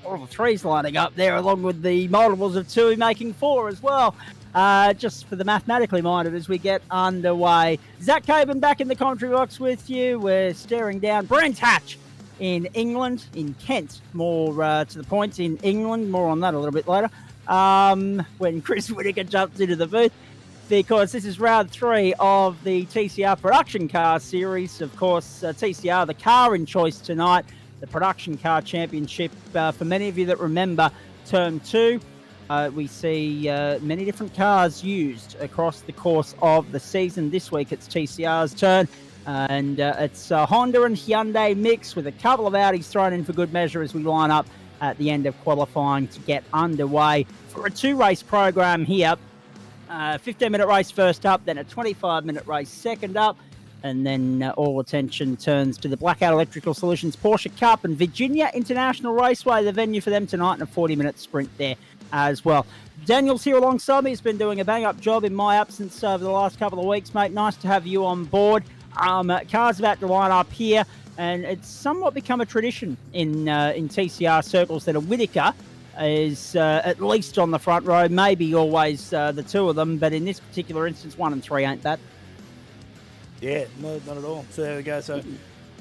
all the threes lining up there, along with the multiples of 2 making 4 as well. Just for the mathematically minded as we get underway. Zach Caban back in the commentary box with you. We're staring down Brands Hatch in England, in Kent, more to the point, in England. More on that a little bit later. When Chris Whittaker jumps into the booth, because this is round 3 of the TCR production car series. Of course, TCR, the car in choice tonight, the production car championship. For many of you that remember term 2, we see many different cars used across the course of the season. This week it's TCR's turn, and it's a Honda and Hyundai mix with a couple of Audis thrown in for good measure as we line up at the end of qualifying to get underway for a 2-race program here. 15-minute race first up, then a 25-minute race second up, and then all attention turns to the Blackout Electrical Solutions Porsche Cup and Virginia International Raceway, the venue for them tonight, and a 40-minute sprint there as well. Daniel's here alongside me. He's been doing a bang-up job in my absence over the last couple of weeks, mate. Nice to have you on board. Cars about to line up here, and it's somewhat become a tradition in TCR circles that a Whittaker is at least on the front row, maybe always the 2 of them, but in this particular instance, 1 and 3 ain't that. Yeah, no, not at all. So there we go. So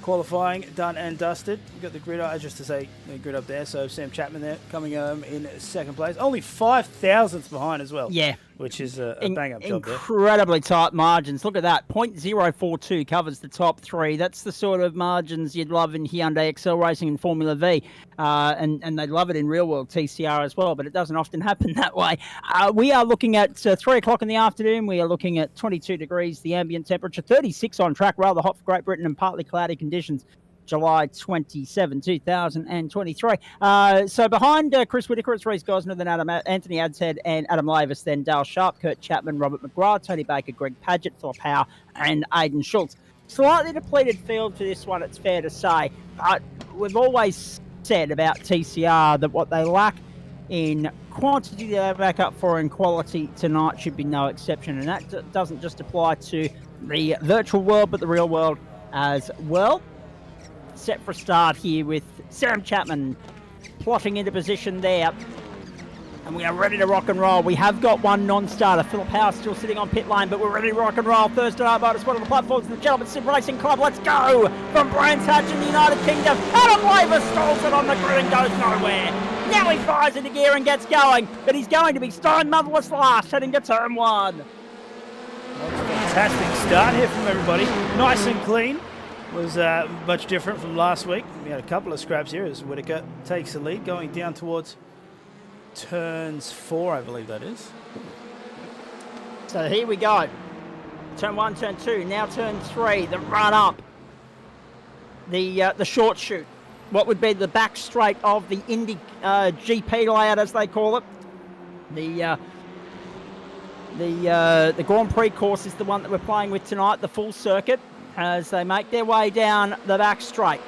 qualifying done and dusted. We've got the grid up, just to say, the grid up there. So Sam Chapman there coming in second place. Only 5 thousandths behind as well. Yeah. Which is a bang-up job there. Incredibly tight margins. Look at that. 0.042 covers the top 3. That's the sort of margins you'd love in Hyundai XL Racing and Formula V. And they love it in real-world TCR as well, but it doesn't often happen that way. We are looking at 3 o'clock in the afternoon. We are looking at 22 degrees, the ambient temperature, 36 on track, rather hot for Great Britain, and partly cloudy conditions. July 27, 2023. So behind Chris Whittaker, it's Reece Gosner, then Anthony Adshead and Adam Lavis, then Dale Sharp, Kurt Chapman, Robert McGrath, Tony Baker, Greg Padgett, Philip Howe, and Aidan Schultz. Slightly depleted field for this one, it's fair to say. But we've always said about TCR that what they lack in quantity they back up for in quality tonight should be no exception. And that doesn't just apply to the virtual world, but the real world as well. Set for a start here with Sam Chapman plotting into position there. And we are ready to rock and roll. We have got one non-starter. Philip Howe still sitting on pit lane, but we're ready to rock and roll. Thursday night motorsport on the platforms of the Gentleman Sim Racing Club. Let's go! From Brands Hatch in the United Kingdom, Adam Lavis stalls it on the grid and goes nowhere. Now he fires into gear and gets going, but he's going to be stone motherless last, heading to turn 1. That's a fantastic start here from everybody. Nice and clean. Was much different from last week. We had a couple of scraps here as Whittaker takes the lead, going down towards turns 4, I believe that is. So here we go. Turn 1, turn 2, now turn 3, the run up. The short shoot. What would be the back straight of the Indy GP layout, as they call it. The Grand Prix course is the one that we're playing with tonight, the full circuit, as they make their way down the back straight.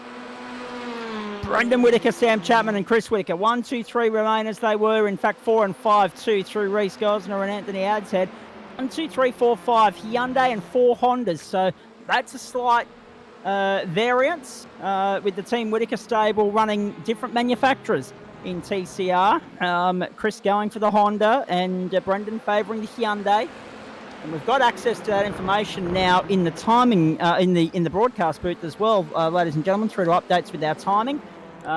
Brendan Whittaker, Sam Chapman and Chris Whittaker. 1, 2, 3 remain as they were. In fact, 4 and 5, 2 through Reece Gosner and Anthony Adshead. 1, 2, 3, 4, 5 Hyundai and 4 Hondas. So that's a slight variance with the Team Whittaker stable running different manufacturers in TCR. Chris going for the Honda and Brendan favouring the Hyundai. And we've got access to that information now in the timing, in the broadcast booth as well, ladies and gentlemen, through to updates with our timing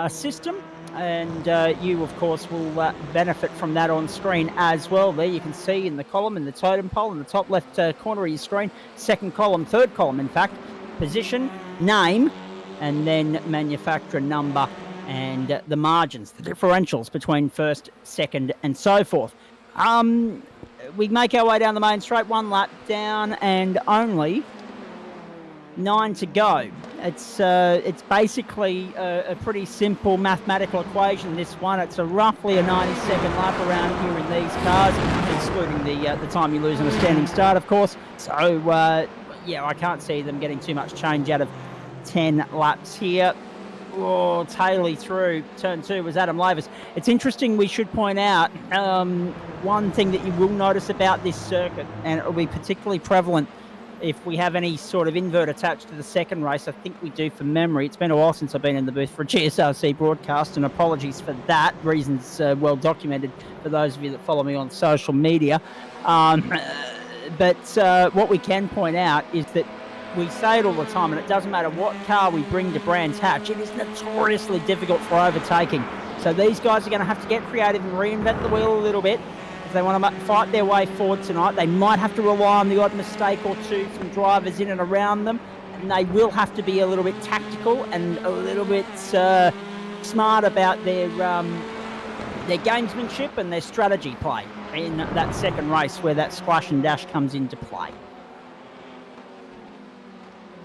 system. And you, of course, will benefit from that on screen as well. There you can see in the column, in the totem pole, in the top left corner of your screen, second column, third column, in fact, position, name, and then manufacturer number and the margins, the differentials between first, second, and so forth. We make our way down the main straight, 1 lap down and only 9 to go. It's basically a pretty simple mathematical equation, this one. It's roughly a 90-second lap around here in these cars, excluding the time you lose on a standing start, of course. So, yeah, I can't see them getting too much change out of 10 laps here. Oh, Taylor through turn 2 was Adam Lavis. It's interesting, we should point out, one thing that you will notice about this circuit, and it will be particularly prevalent if we have any sort of invert attached to the second race. I think we do from memory. It's been a while since I've been in the booth for a GSRC broadcast, and apologies for that. Reasons well documented for those of you that follow me on social media. But what we can point out is that we say it all the time, and it doesn't matter what car we bring to Brands Hatch, it is notoriously difficult for overtaking. So these guys are going to have to get creative and reinvent the wheel a little bit. If they want to fight their way forward tonight, they might have to rely on the odd mistake or two from drivers in and around them, and they will have to be a little bit tactical and a little bit smart about their gamesmanship and their strategy play in that second race where that splash and dash comes into play.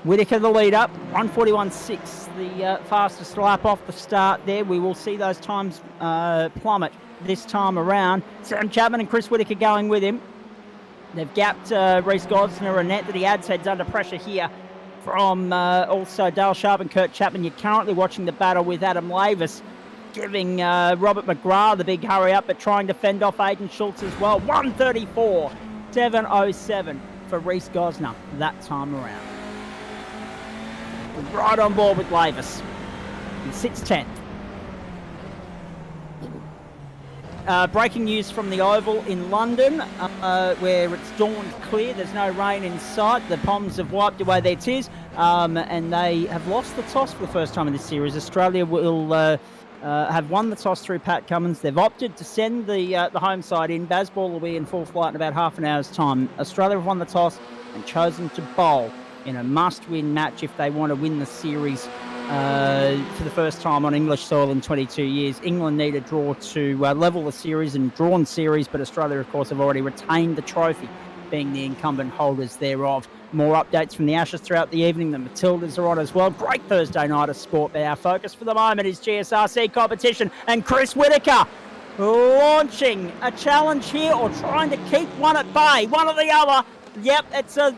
Whittaker the lead up, 1:41.6, the fastest lap off the start there. We will see those times plummet this time around. Sam Chapman and Chris Whittaker going with him. They've gapped Reece Gosner, and Anthony Adshead's under pressure here from also Dale Sharp and Kurt Chapman. You're currently watching the battle with Adam Lavis, giving Robert McGrath the big hurry up, but trying to fend off Aiden Schultz as well. 1:34.707 for Reece Gosner that time around. We're right on board with Lavis. He sits 10th. Breaking news from the Oval in London, where it's dawned clear. There's no rain in sight. The Poms have wiped away their tears, and they have lost the toss for the first time in this series. Australia will have won the toss through Pat Cummins. They've opted to send the home side in. Bazball will be in full flight in about half an hour's time. Australia have won the toss and chosen to bowl in a must-win match if they want to win the series for the first time on English soil in 22 years. England need a draw to level the series and drawn series, but Australia, of course, have already retained the trophy, being the incumbent holders thereof. More updates from the Ashes throughout the evening. The Matildas are on as well. Great Thursday night of sport, but our focus for the moment is GSRC competition, and Chris Whittaker launching a challenge here, or trying to keep one at bay, one or the other. Yep, it's a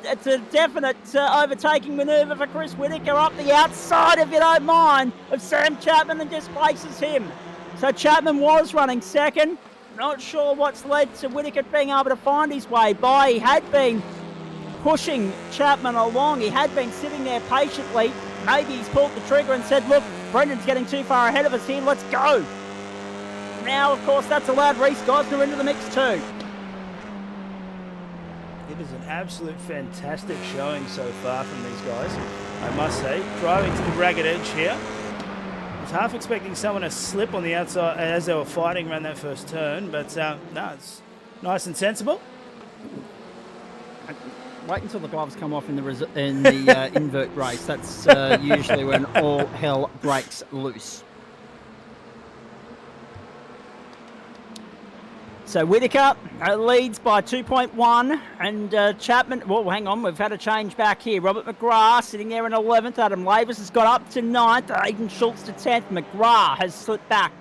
definite overtaking manoeuvre for Chris Whittaker up the outside, if you don't mind, of Sam Chapman, and displaces him. So Chapman was running second. Not sure what's led to Whittaker being able to find his way by. He had been pushing Chapman along. He had been sitting there patiently. Maybe he's pulled the trigger and said, look, Brendan's getting too far ahead of us here, let's go. Now, of course, that's allowed Reece Gosner into the mix too. It is an absolute fantastic showing so far from these guys, I must say. Driving to the ragged edge here. I was half expecting someone to slip on the outside as they were fighting around that first turn, but no, it's nice and sensible. Wait until the gloves come off in the invert race. That's usually when all hell breaks loose. So Whittaker leads by 2.1, and Chapman, well, hang on, we've had a change back here. Robert McGrath sitting there in 11th. Adam Lavis has got up to 9th. Aiden Schultz to 10th. McGrath has slipped back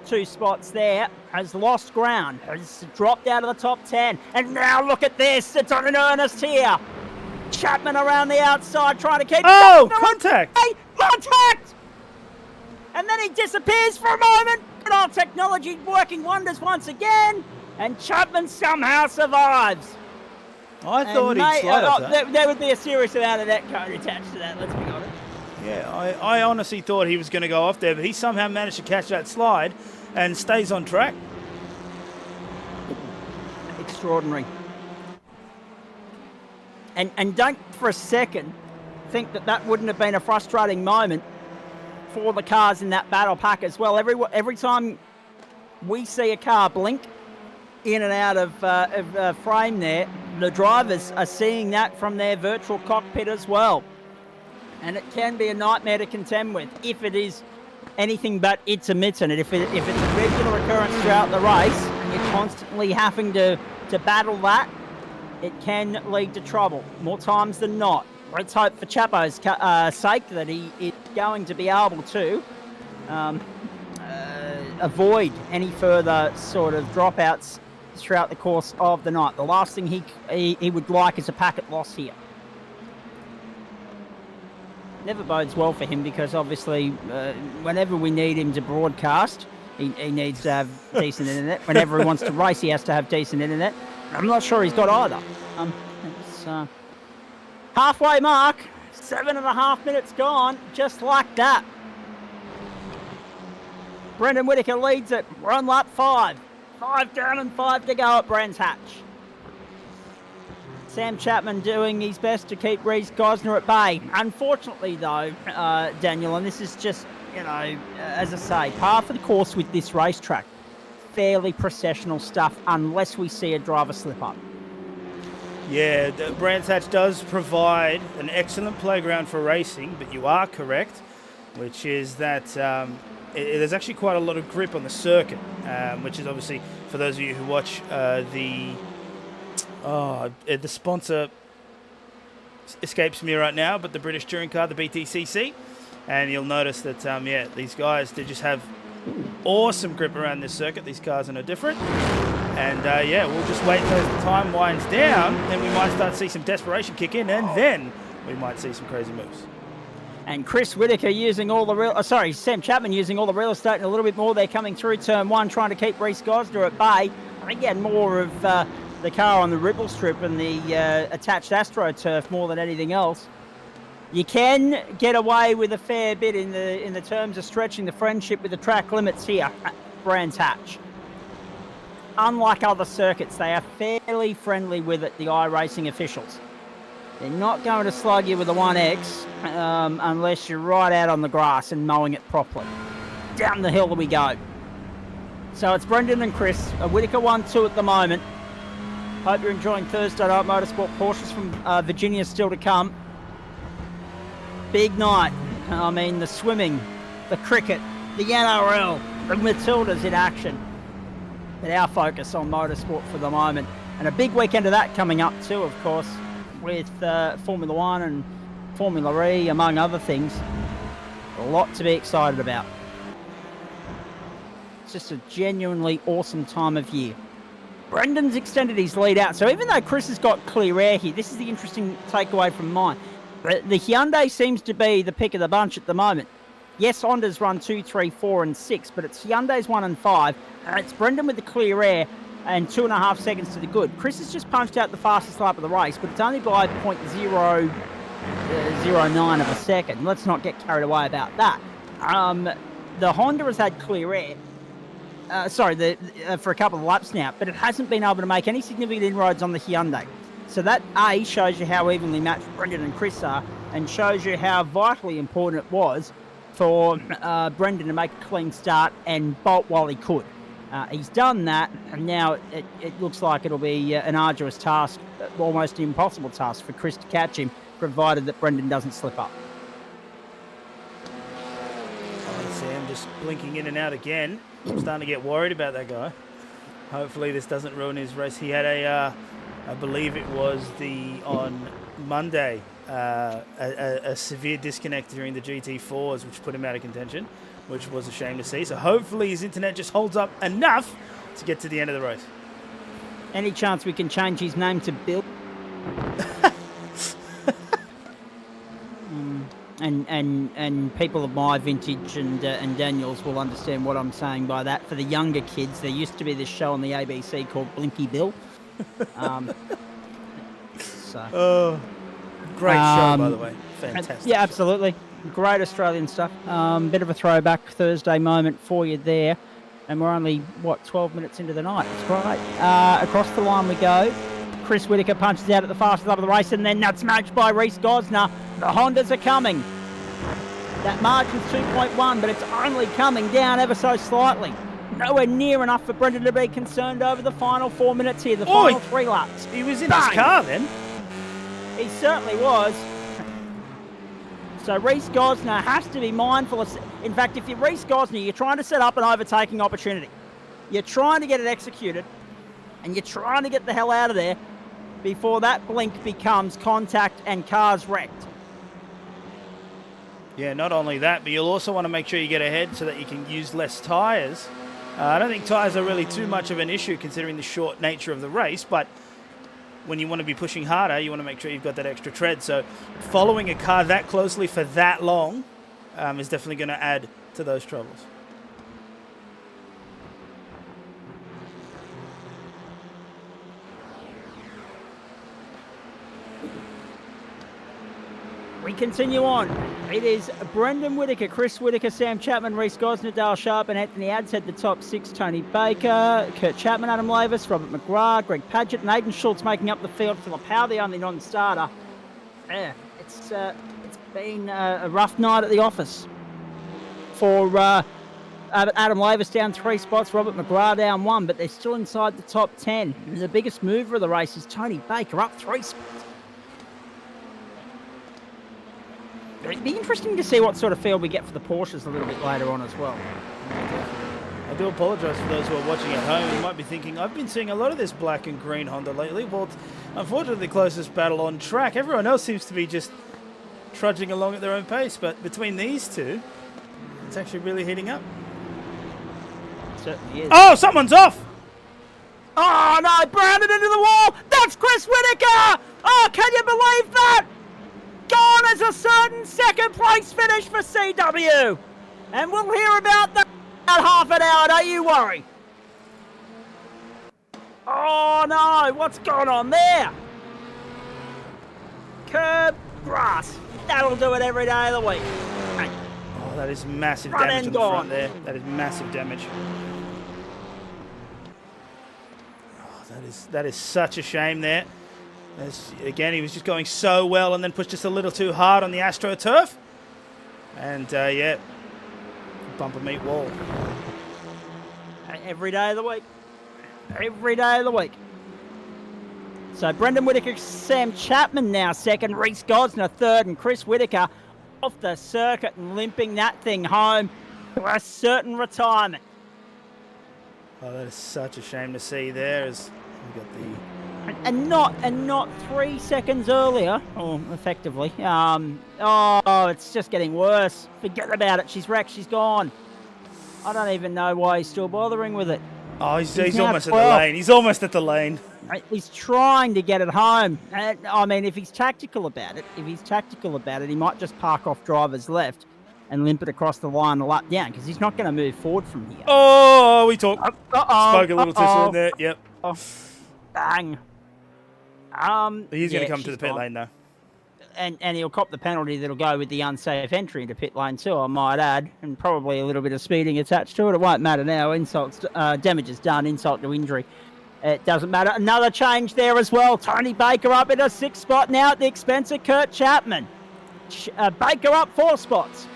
2 spots there, has lost ground, has dropped out of the top 10. And now look at this, it's on in earnest here. Chapman around the outside trying to keep... Oh, contact! Hey, contact! And then he disappears for a moment. Good old technology working wonders once again. And Chapman somehow survives. I thought he'd slide off that. There would be a serious amount of net code attached to that, let's be honest. Yeah, I honestly thought he was going to go off there, but he somehow managed to catch that slide and stays on track. Extraordinary. And don't for a second think that wouldn't have been a frustrating moment for the cars in that battle pack as well. Every time we see a car blink in and out of frame there, the drivers are seeing that from their virtual cockpit as well. And it can be a nightmare to contend with if it is anything but intermittent. And if it's a regular occurrence throughout the race, and you're constantly having to battle that, it can lead to trouble more times than not. Let's hope for Chapo's sake that he is going to be able to avoid any further sort of dropouts throughout the course of the night. The last thing he would like is a packet loss here. Never bodes well for him, because obviously whenever we need him to broadcast, he needs to have decent internet. Whenever he wants to race, he has to have decent internet. I'm not sure he's got either. Halfway mark, 7.5 minutes gone, just like that. Brendan Whitaker leads it. We're on lap 5. 5 down and 5 to go at Brands Hatch. Sam Chapman doing his best to keep Rhys Gosner at bay. Unfortunately, though, Daniel, and this is just, as I say, par for the course with this racetrack. Fairly processional stuff unless we see a driver slip up. Yeah, Brands Hatch does provide an excellent playground for racing, but you are correct, which is that there's actually quite a lot of grip on the circuit, which is obviously, for those of you who watch the sponsor escapes me right now, but the British touring car, the BTCC, and you'll notice that, these guys, they just have awesome grip around this circuit. These cars are no different. And, we'll just wait until the time winds down, then we might start to see some desperation kick in, and then we might see some crazy moves. And Chris Whitaker using all the Sam Chapman using all the real estate and a little bit more. They're coming through turn 1, trying to keep Rhys Gosner at bay. I think he had more of the car on the ripple strip and the attached AstroTurf more than anything else. You can get away with a fair bit in the terms of stretching the friendship with the track limits here at Brands Hatch. Unlike other circuits, they are fairly friendly with it, the iRacing officials. They're not going to slug you with a 1X unless you're right out on the grass and mowing it properly. Down the hill we go. So it's Brendan and Chris, a Whitaker 1-2 at the moment. Hope you're enjoying Thursday Night Motorsport. Porsches from Virginia still to come. Big night. I mean, the swimming, the cricket, the NRL, the Matildas in action. But our focus on motorsport for the moment. And a big weekend of that coming up too, of course, with Formula One and Formula E, among other things. A lot to be excited about. It's just a genuinely awesome time of year. Brendan's extended his lead out. So even though Chris has got clear air here, this is the interesting takeaway from mine. The Hyundai seems to be the pick of the bunch at the moment. Yes, Honda's run 2, 3, 4, and 6, but it's Hyundai's 1 and 5. And it's Brendan with the clear air and 2.5 seconds to the good. Chris has just punched out the fastest lap of the race, but it's only by 0.009 of a second. Let's not get carried away about that. The Honda has had clear air. For a couple of laps now, but it hasn't been able to make any significant inroads on the Hyundai. So that, A, shows you how evenly matched Brendan and Chris are, and shows you how vitally important it was for Brendan to make a clean start and bolt while he could. He's done that, and now it looks like it'll be an arduous task, almost an impossible task for Chris to catch him, provided that Brendan doesn't slip up. Sam just blinking in and out again. I'm starting to get worried about that guy. Hopefully this doesn't ruin his race. He had I believe it was on Monday, a severe disconnect during the GT4s, which put him out of contention, which was a shame to see. So hopefully his internet just holds up enough to get to the end of the race. Any chance we can change his name to Bill? And people of my vintage and Daniel's will understand what I'm saying by that. For the younger kids, there used to be this show on the ABC called Blinky Bill. Great show, by the way. Fantastic. Yeah, absolutely. Great Australian stuff. Bit of a throwback Thursday moment for you there. And we're only, 12 minutes into the night. It's great. Across the line we go. Chris Whitaker punches out at the fastest lap of the race, and then that's matched by Rhys Gosner. The Hondas are coming. That margin's 2.1, but it's only coming down ever so slightly. Nowhere near enough for Brendan to be concerned over the final 4 minutes here, the final 3 laps. He was in his car then. He certainly was. So Rhys Gosner has to be mindful of... In fact, if you're Rhys Gosner, you're trying to set up an overtaking opportunity. You're trying to get it executed, and you're trying to get the hell out of there before that blink becomes contact and cars wrecked. Yeah, not only that, but you'll also want to make sure you get ahead so that you can use less tyres. I don't think tyres are really too much of an issue considering the short nature of the race, but when you want to be pushing harder, you want to make sure you've got that extra tread. So following a car that closely for that long is definitely going to add to those troubles. We continue on. It is Brendan Whitaker, Chris Whitaker, Sam Chapman, Reece Gosnell, Dale Sharp, and Anthony Adshead, the top 6. Tony Baker, Kurt Chapman, Adam Lavis, Robert McGrath, Greg Padgett, and Aidan Schultz making up the field. Philip Howe, the only non-starter. Yeah, it's been a rough night at the office for Adam Lavis down 3 spots, Robert McGrath down 1, but they're still inside the top 10. And the biggest mover of the race is Tony Baker, up 3 spots. It'd be interesting to see what sort of field we get for the Porsches a little bit later on as well. I do apologise for those who are watching at home. You might be thinking, I've been seeing a lot of this black and green Honda lately. Well, it's unfortunately the closest battle on track. Everyone else seems to be just trudging along at their own pace, but between these two, it's actually really heating up. It certainly is. Oh, someone's off! Oh no, Brandon into the wall! That's Chris Whitaker! Oh, can you believe that? Gone as a certain second place finish for CW. And we'll hear about that in half an hour, don't you worry. Oh no, what's going on there? Curb, grass. That'll do it every day of the week. Hey. Oh, that is massive Front damage on end the gone. front there. That is massive damage. Oh, that is such a shame there. Again, he was just going so well and then pushed just a little too hard on the AstroTurf. And, yeah, bumper meet wall. Every day of the week. Every day of the week. So Brendan Whitaker, Sam Chapman now second, Reece Gosnell third, and Chris Whitaker off the circuit and limping that thing home to a certain retirement. Oh, that is such a shame to see there as we got the... And not 3 seconds earlier, or effectively. Oh, it's just getting worse. Forget about it. She's wrecked. She's gone. I don't even know why he's still bothering with it. Oh, he's now almost 12. at the lane. He's almost at the lane. He's trying to get it home. And, I mean, if he's tactical about it, he might just park off driver's left and limp it across the line a lap down, because he's not going to move forward from here. Oh, we talked. Uh-oh. Spoke a little too soon there. Yep. Oh, bang. He's going to come to she's the pit gone. lane, though. And he'll cop the penalty that'll go with the unsafe entry into pit lane too, I might add, and probably a little bit of speeding attached to it. It won't matter now. Damage is done, insult to injury. It doesn't matter. Another change there as well. Tony Baker up in a 6th spot now at the expense of Kurt Chapman. Baker up 4 spots.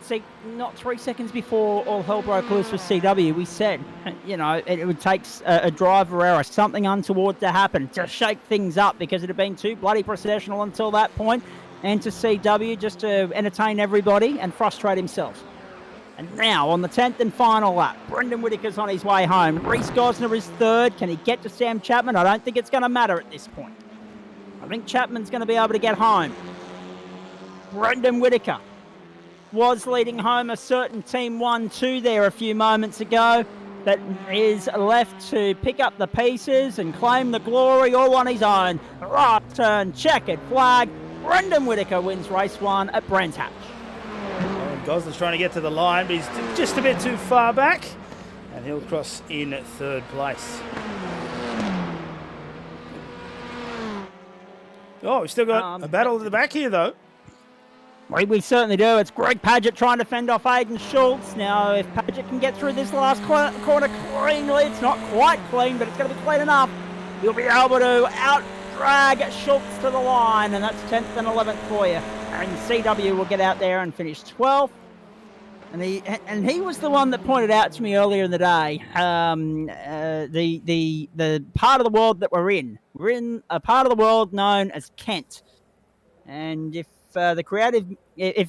See, not 3 seconds before all hell broke loose with CW, we said, you know, it would take a driver error, something untoward to happen to shake things up, because it had been too bloody processional until that point, and to CW just to entertain everybody and frustrate himself. And now, on the 10th and final lap, Brendan Whitaker's on his way home. Reece Gosnell is 3rd. Can he get to Sam Chapman? I don't think it's going to matter at this point. I think Chapman's going to be able to get home. Brendan Whitaker was leading home a certain Team 1-2 there a few moments ago, that is left to pick up the pieces and claim the glory all on his own. Right turn, checkered flag. Brendan Whitaker wins race 1 at Brands Hatch. And Gosnell's trying to get to the line, but he's just a bit too far back. And he'll cross in 3rd place. Oh, we've still got a battle at the back here, though. We certainly do. It's Greg Padgett trying to fend off Aidan Schultz. Now, if Padgett can get through this last corner cleanly, it's not quite clean, but it's going to be clean enough. He'll be able to out-drag Schultz to the line, and that's 10th and 11th for you. And CW will get out there and finish 12th. And he was the one that pointed out to me earlier in the day, the part of the world that we're in. We're in a part of the world known as Kent. And if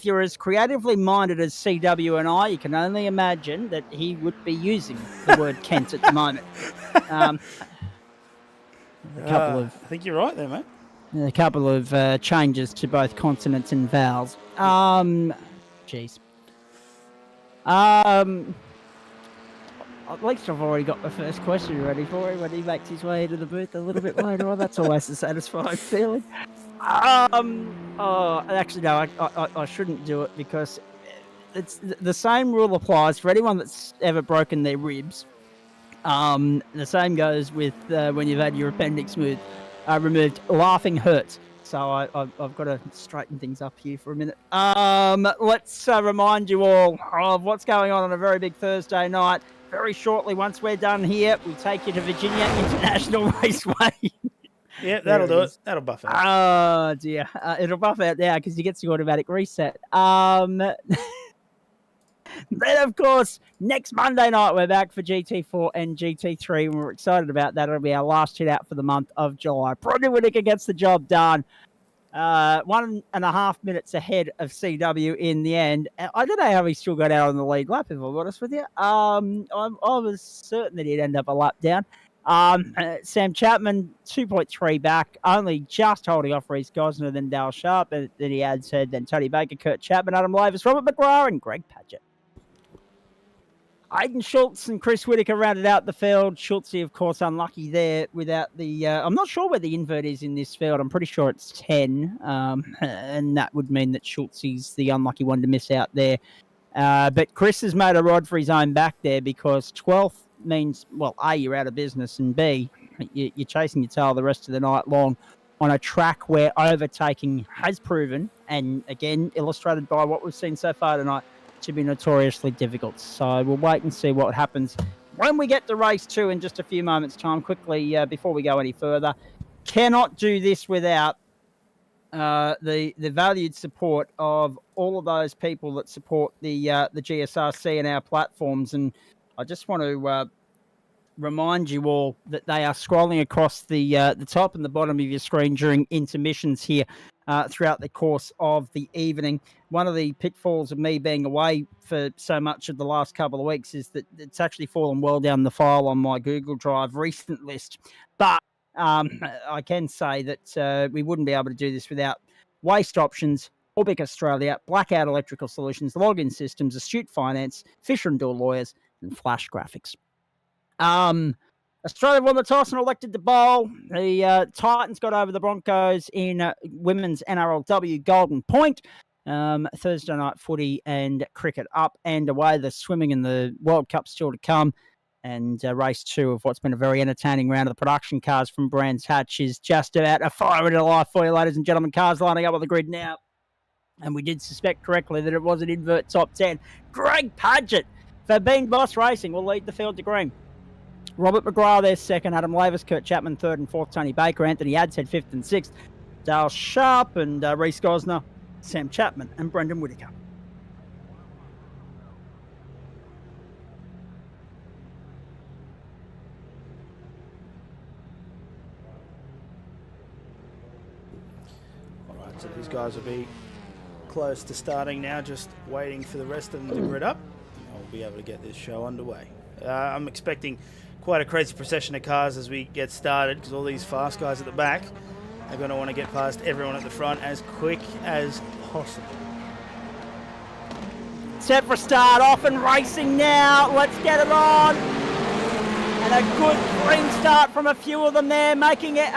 you're as creatively minded as CW and I, you can only imagine that he would be using the word Kent at the moment. A couple of, I think you're right there, mate. a couple of changes to both consonants and vowels. Jeez. At least I've already got the first question ready for him when he makes his way into the booth a little bit later on. That's always a satisfying feeling. Actually, no, I shouldn't do it, because it's the same rule applies for anyone that's ever broken their ribs. The same goes with when you've had your appendix removed. Laughing hurts. so I've got to straighten things up here for a minute. Let's remind you all of what's going on a very big Thursday night. Very shortly, once we're done here, we take you to Virginia International Raceway. Yeah, that'll do it. That'll buff out. Oh, dear. It'll buff out now because you get the automatic reset. Then, of course, next Monday night, we're back for GT4 and GT3, and we're excited about that. It'll be our last hit out for the month of July. Brendan Whittaker gets the job done. 1.5 minutes ahead of CW in the end. I don't know how he still got out on the lead lap, if I'm honest with you. I was certain that he'd end up a lap down. Sam Chapman, 2.3 back, only just holding off Reese Gosner, then Dale Sharp, and then he had said, then Tony Baker, Kurt Chapman, Adam Lavis, Robert McGrath, and Greg Padgett. Aiden Schultz and Chris Whittaker rounded out the field. Schultzy, of course, unlucky there without the... I'm not sure where the invert is in this field. I'm pretty sure it's 10, and that would mean that Schultzy's the unlucky one to miss out there. But Chris has made a rod for his own back there because 12th means, well, A, you're out of business, and B, you're chasing your tail the rest of the night long on a track where overtaking has proven, and again, illustrated by what we've seen so far tonight, to be notoriously difficult. So we'll wait and see what happens when we get to race 2 in just a few moments' time. Quickly, before we go any further, cannot do this without the valued support of all of those people that support the GSRC and our platforms. And I just want to remind you all that they are scrolling across the top and the bottom of your screen during intermissions here throughout the course of the evening. One of the pitfalls of me being away for so much of the last couple of weeks is that it's actually fallen well down the file on my Google Drive recent list. But I can say that we wouldn't be able to do this without Waste Options, Orbic Australia, Blackout Electrical Solutions, Login Systems, Astute Finance, Fisher and Doyle Lawyers, and Flash Graphics. Australia won the toss and elected to bowl. The Titans got over the Broncos in women's NRLW Golden Point. Thursday night footy and cricket up and away. The swimming and the World Cup still to come. And race 2 of what's been a very entertaining round of the production cars from Brands Hatch is just about a fire into life for you, ladies and gentlemen. Cars lining up on the grid now. And we did suspect correctly that it was an invert top 10. Greg Padgett for Bean Boss Racing will lead the field to green. Robert McGrath there second, Adam Lavis, Kurt Chapman third and fourth, Tony Baker, Anthony Adshead fifth and sixth, Dale Sharp and Reese Gosner, Sam Chapman and Brendan Whittaker. All right, so these guys will be close to starting now, just waiting for the rest of them to grid up. I'll be able to get this show underway. I'm expecting quite a crazy procession of cars as we get started because all these fast guys at the back are going to want to get past everyone at the front as quick as possible. Set for start, off and racing now. Let's get it on. And a good green start from a few of them there, making it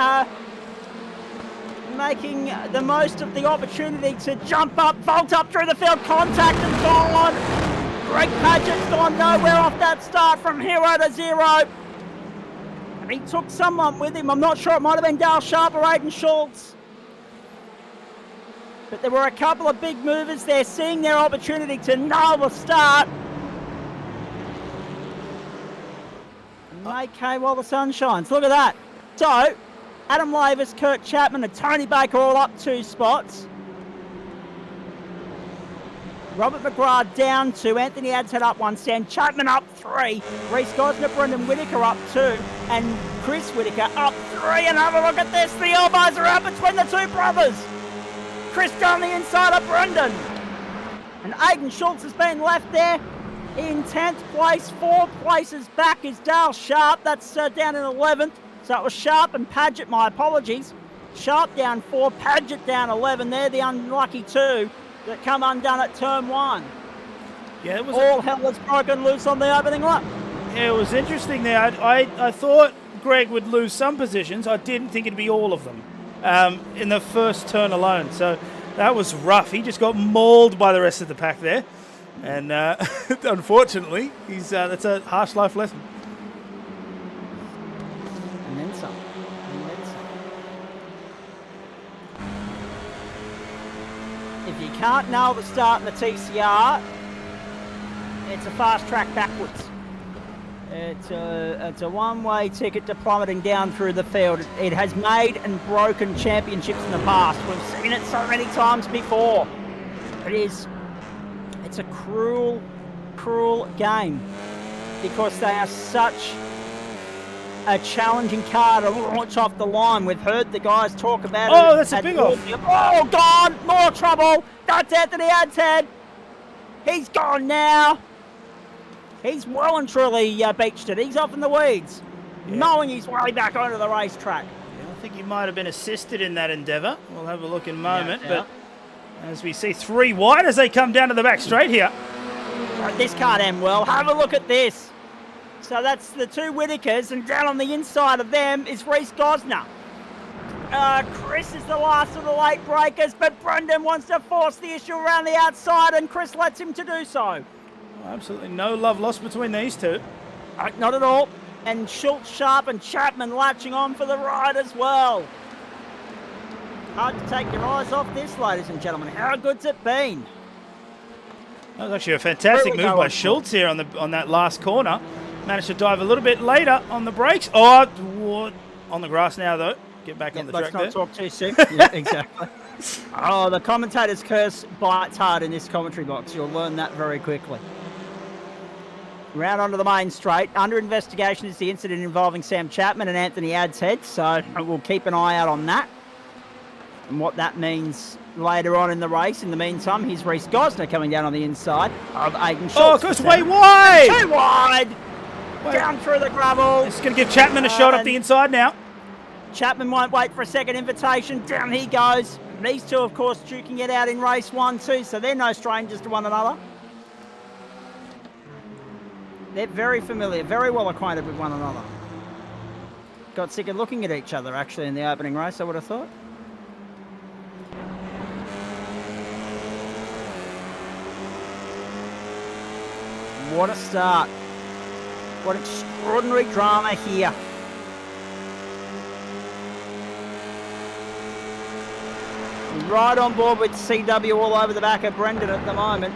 making the most of the opportunity to jump up, vault up through the field, contact and gone. Greg Padgett's gone nowhere off that start from hero to zero. And he took someone with him. I'm not sure, it might have been Dale Sharp or Aiden Schultz. But there were a couple of big movers there, seeing their opportunity to nail the start. And make hay while the sun shines. Look at that. So, Adam Lavis, Kurt Chapman and Tony Baker all up 2 spots. Robert McGrath down 2, Anthony Adshead up 1, Sam Chapman up 3, Reese Gosner, Brendan Whittaker up 2, and Chris Whittaker up 3. And have a look at this, the elbows are out between the 2 brothers. Chris down the inside of Brendan. And Aiden Schultz has been left there in 10th place. 4 places back is Dale Sharp, that's down in 11th. So it was Sharp and Padgett, my apologies. Sharp down 4, Padgett down 11, they're the unlucky 2 that come undone at turn 1. Yeah, it was all hell was broken loose on the opening lap. Yeah, it was interesting there. I thought Greg would lose some positions. I didn't think it'd be all of them in the first turn alone. So that was rough. He just got mauled by the rest of the pack there. And unfortunately, that's a harsh life lesson. And then some. you can't nail the start in the TCR, it's a fast track backwards. It's a one-way ticket to plummeting down through the field. It has made and broken championships in the past. We've seen it so many times before. It's a cruel, cruel game because they are such a challenging car to launch off the line. We've heard the guys talk about it. Oh, that's a big off. Oh, God, more trouble. That's Anthony Adhead. He's gone now. He's well and truly beached it. He's off in the weeds, knowing his way back onto the racetrack. Yeah, I think he might have been assisted in that endeavour. We'll have a look in a moment. But as we see 3 wide as they come down to the back straight here. This can't end well. Have a look at this. So that's the 2 Whitakers, and down on the inside of them is Reese Gosner. Chris is the last of the late breakers, but Brendan wants to force the issue around the outside, and Chris lets him to do so. Absolutely no love lost between these two. Not at all. And Schultz, Sharp and Chapman latching on for the ride as well. Hard to take your eyes off this, ladies and gentlemen. How good's it been? That was actually a fantastic move by Schultz here on that last corner. Managed to dive a little bit later on the brakes. Oh, what? On the grass now, though. Get back on the track there. Let's not talk too soon. Yeah, exactly. Oh, the commentator's curse bites hard in this commentary box. You'll learn that very quickly. Round onto the main straight. Under investigation is the incident involving Sam Chapman and Anthony Adhead, so we'll keep an eye out on that and what that means later on in the race. In the meantime, here's Reese Gosner coming down on the inside of Aidan Schultz. Oh, it goes way wide! Too wide! Down through the gravel. It's going to give Chapman a shot up the inside now. Chapman won't wait for a second invitation. Down he goes. These two, of course, duking it out in race 1, 2, so they're no strangers to one another. They're very familiar, very well acquainted with one another. Got sick of looking at each other, actually, in the opening race, I would have thought. What a start. What extraordinary drama here. Right on board with CW all over the back of Brendan at the moment.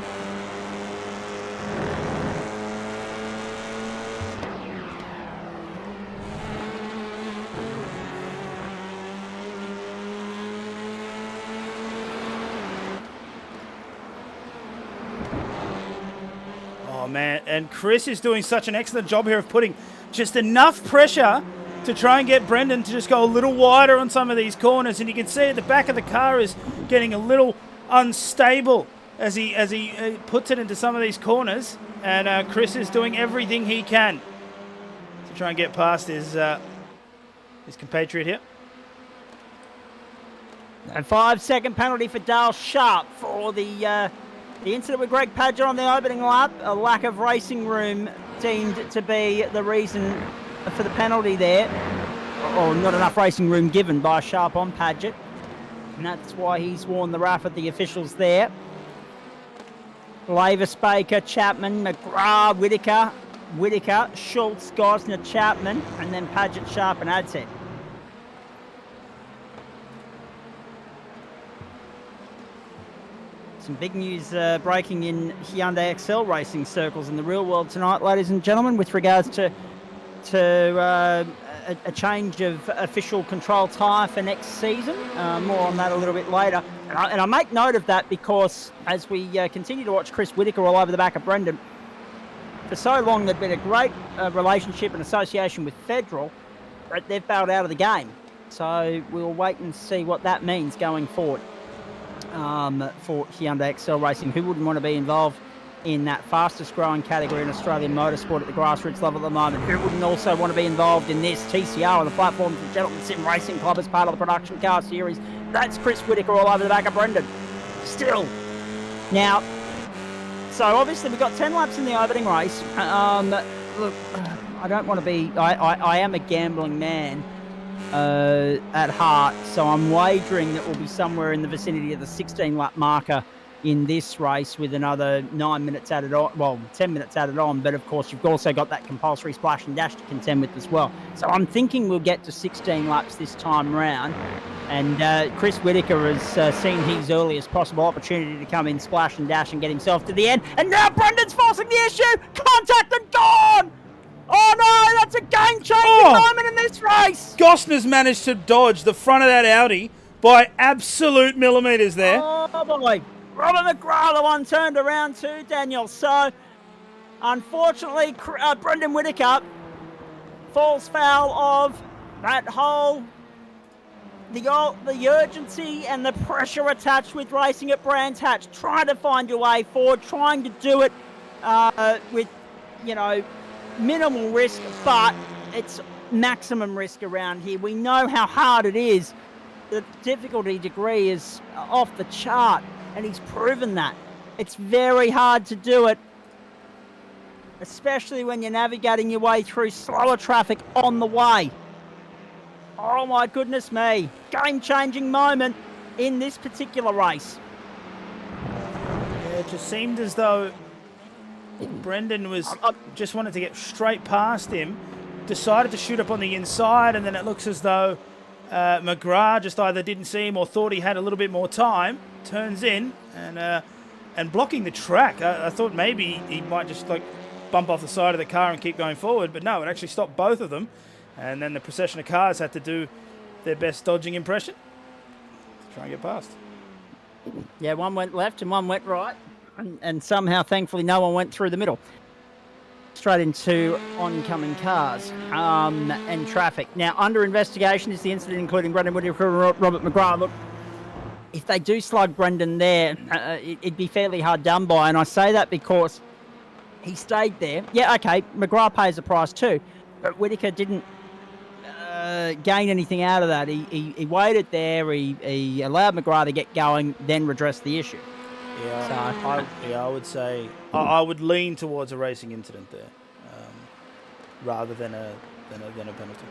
Oh, man. And Chris is doing such an excellent job here of putting just enough pressure to try and get Brendan to just go a little wider on some of these corners. And you can see at the back of the car is getting a little unstable as he puts it into some of these corners. And Chris is doing everything he can to try and get past his compatriot here. A 5-second penalty for Dale Sharp for the incident with Greg Padgett on the opening lap. A lack of racing room deemed to be the reason for the penalty there. Or not enough racing room given by Sharp on Padgett. And that's why he's worn the wrath at the officials there. Lavis, Baker, Chapman, McGrath, Whitaker, Schultz, Gosner, Chapman, and then Padgett, Sharp and Adset. Some big news breaking in Hyundai Excel racing circles in the real world tonight, ladies and gentlemen, with regards to a change of official control tyre for next season. More on that a little bit later. And I make note of that because as we continue to watch Chris Whitaker all over the back of Brendan, for so long there'd been a great relationship and association with Federal, but they've bailed out of the game. So we'll wait and see what that means going forward for Hyundai Excel Racing. Who wouldn't want to be involved in that fastest growing category in Australian motorsport at the grassroots level at the moment? Who wouldn't also want to be involved in this TCR on the platform of the Gentleman Sim Racing Club as part of the production car series? That's Chris Whitaker all over the back of Brendan. Still. Now, so obviously we've got 10 laps in the opening race. Look, I don't want to be... I am a gambling man at heart, so I'm wagering that we'll be somewhere in the vicinity of the 16 lap marker in this race with another 9 minutes added on, well, 10 minutes added on, but of course you've also got that compulsory splash and dash to contend with as well. So I'm thinking we'll get to 16 laps this time round, and Chris Whitaker has seen his earliest possible opportunity to come in, splash and dash and get himself to the end, and now Brendan's forcing the issue! Contact and gone! Oh no, that's a game-changing moment in this race! Gosner's managed to dodge the front of that Audi by absolute millimetres there. Oh boy. Robert McGrath, the one turned around too, Daniel. So, unfortunately, Brendan Whitaker falls foul of that whole, the urgency and the pressure attached with racing at Brands Hatch, trying to find your way forward, trying to do it with, minimal risk, but it's maximum risk around here. We know how hard it is. The difficulty degree is off the chart. And he's proven that. It's very hard to do it, especially when you're navigating your way through slower traffic on the way. Oh my goodness me. Game-changing moment in this particular race. Yeah, it just seemed as though Brendan was just wanted to get straight past him, decided to shoot up on the inside, and then it looks as though McGrath just either didn't see him or thought he had a little bit more time. Turns in and blocking the track. I thought maybe he might just bump off the side of the car and keep going forward, but no, it actually stopped both of them. And then the procession of cars had to do their best dodging impression to try and get past. Yeah, one went left and one went right, and somehow, thankfully, no one went through the middle. Straight into oncoming cars and traffic. Now, under investigation is the incident including Brendan Whitaker and Robert McGrath. Look, if they do slug Brendan there, it'd be fairly hard done by, and I say that because he stayed there. Yeah, okay, McGrath pays the price too, but Whitaker didn't gain anything out of that. He waited there, he allowed McGrath to get going, then redressed the issue. Yeah, I would say I would lean towards a racing incident there, rather than a penalty.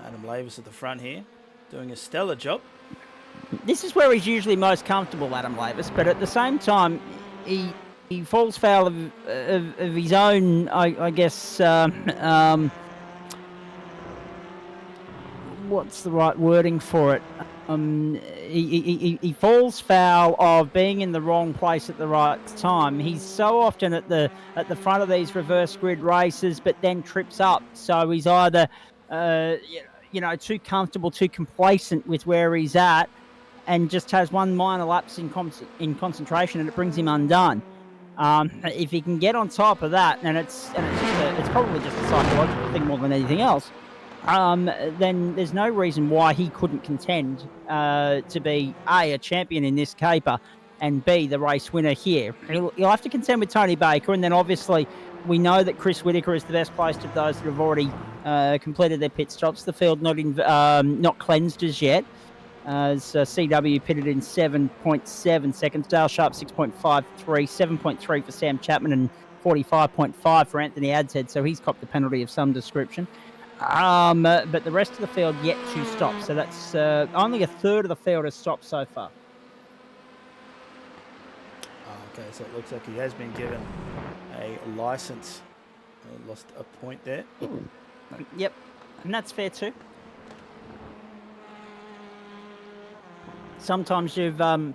Adam Lavis at the front here, doing a stellar job. This is where he's usually most comfortable, Adam Lavis, but at the same time, he falls foul of his own, I guess, what's the right wording for it? He falls foul of being in the wrong place at the right time. He's so often at the front of these reverse grid races, but then trips up. So he's either too comfortable, too complacent with where he's at, and just has one minor lapse in concentration, and it brings him undone. If he can get on top of that, and it's probably just a psychological thing more than anything else, then there's no reason why he couldn't contend to be a champion in this caper, and B, the race winner here. He'll have to contend with Tony Baker, and then obviously we know that Chris Whitaker is the best placed of those that have already completed their pit stops. The field not cleansed as yet. As CW pitted in 7.7 seconds, Dale Sharp 6.53, 7.3 for Sam Chapman, and 45.5 for Anthony Adshead, so he's copped a penalty of some description. But the rest of the field yet to stop, so that's only a third of the field has stopped so far. Okay, so it looks like he has been given a license. Lost a point there. Yep, and that's fair too. Sometimes you've, that's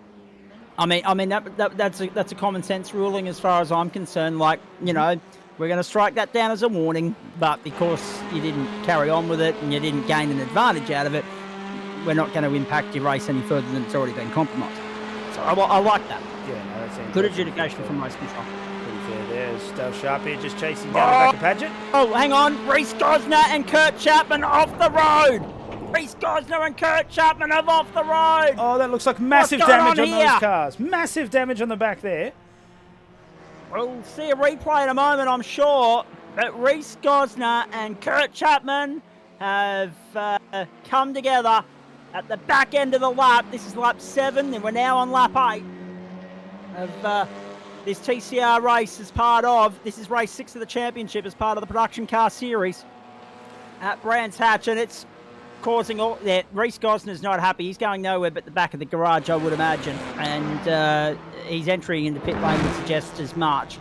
a common sense ruling as far as I'm concerned. Like, we're going to strike that down as a warning, but because you didn't carry on with it and you didn't gain an advantage out of it, we're not going to impact your race any further than it's already been compromised. So I like that. Yeah, no, that seems good adjudication from race control. Pretty fair there. Dale Sharp here just chasing down the back of Padgett. Oh, hang on. Reece Gosner and Kurt Chapman off the road. Reece Gosner and Kurt Chapman are off the road. Oh, that looks like massive damage on those cars. Massive damage on the back there. We'll see a replay in a moment, I'm sure. But Reece Gosner and Kurt Chapman have come together at the back end of the lap. This is lap 7, and we're now on lap 8. Have this TCR race is part of, this is race 6 of the championship as part of the production car series at Brands Hatch, and it's causing all that. Reece Gosner's not happy. He's going nowhere but the back of the garage, I would imagine, and he's entering into pit lane would suggest as much.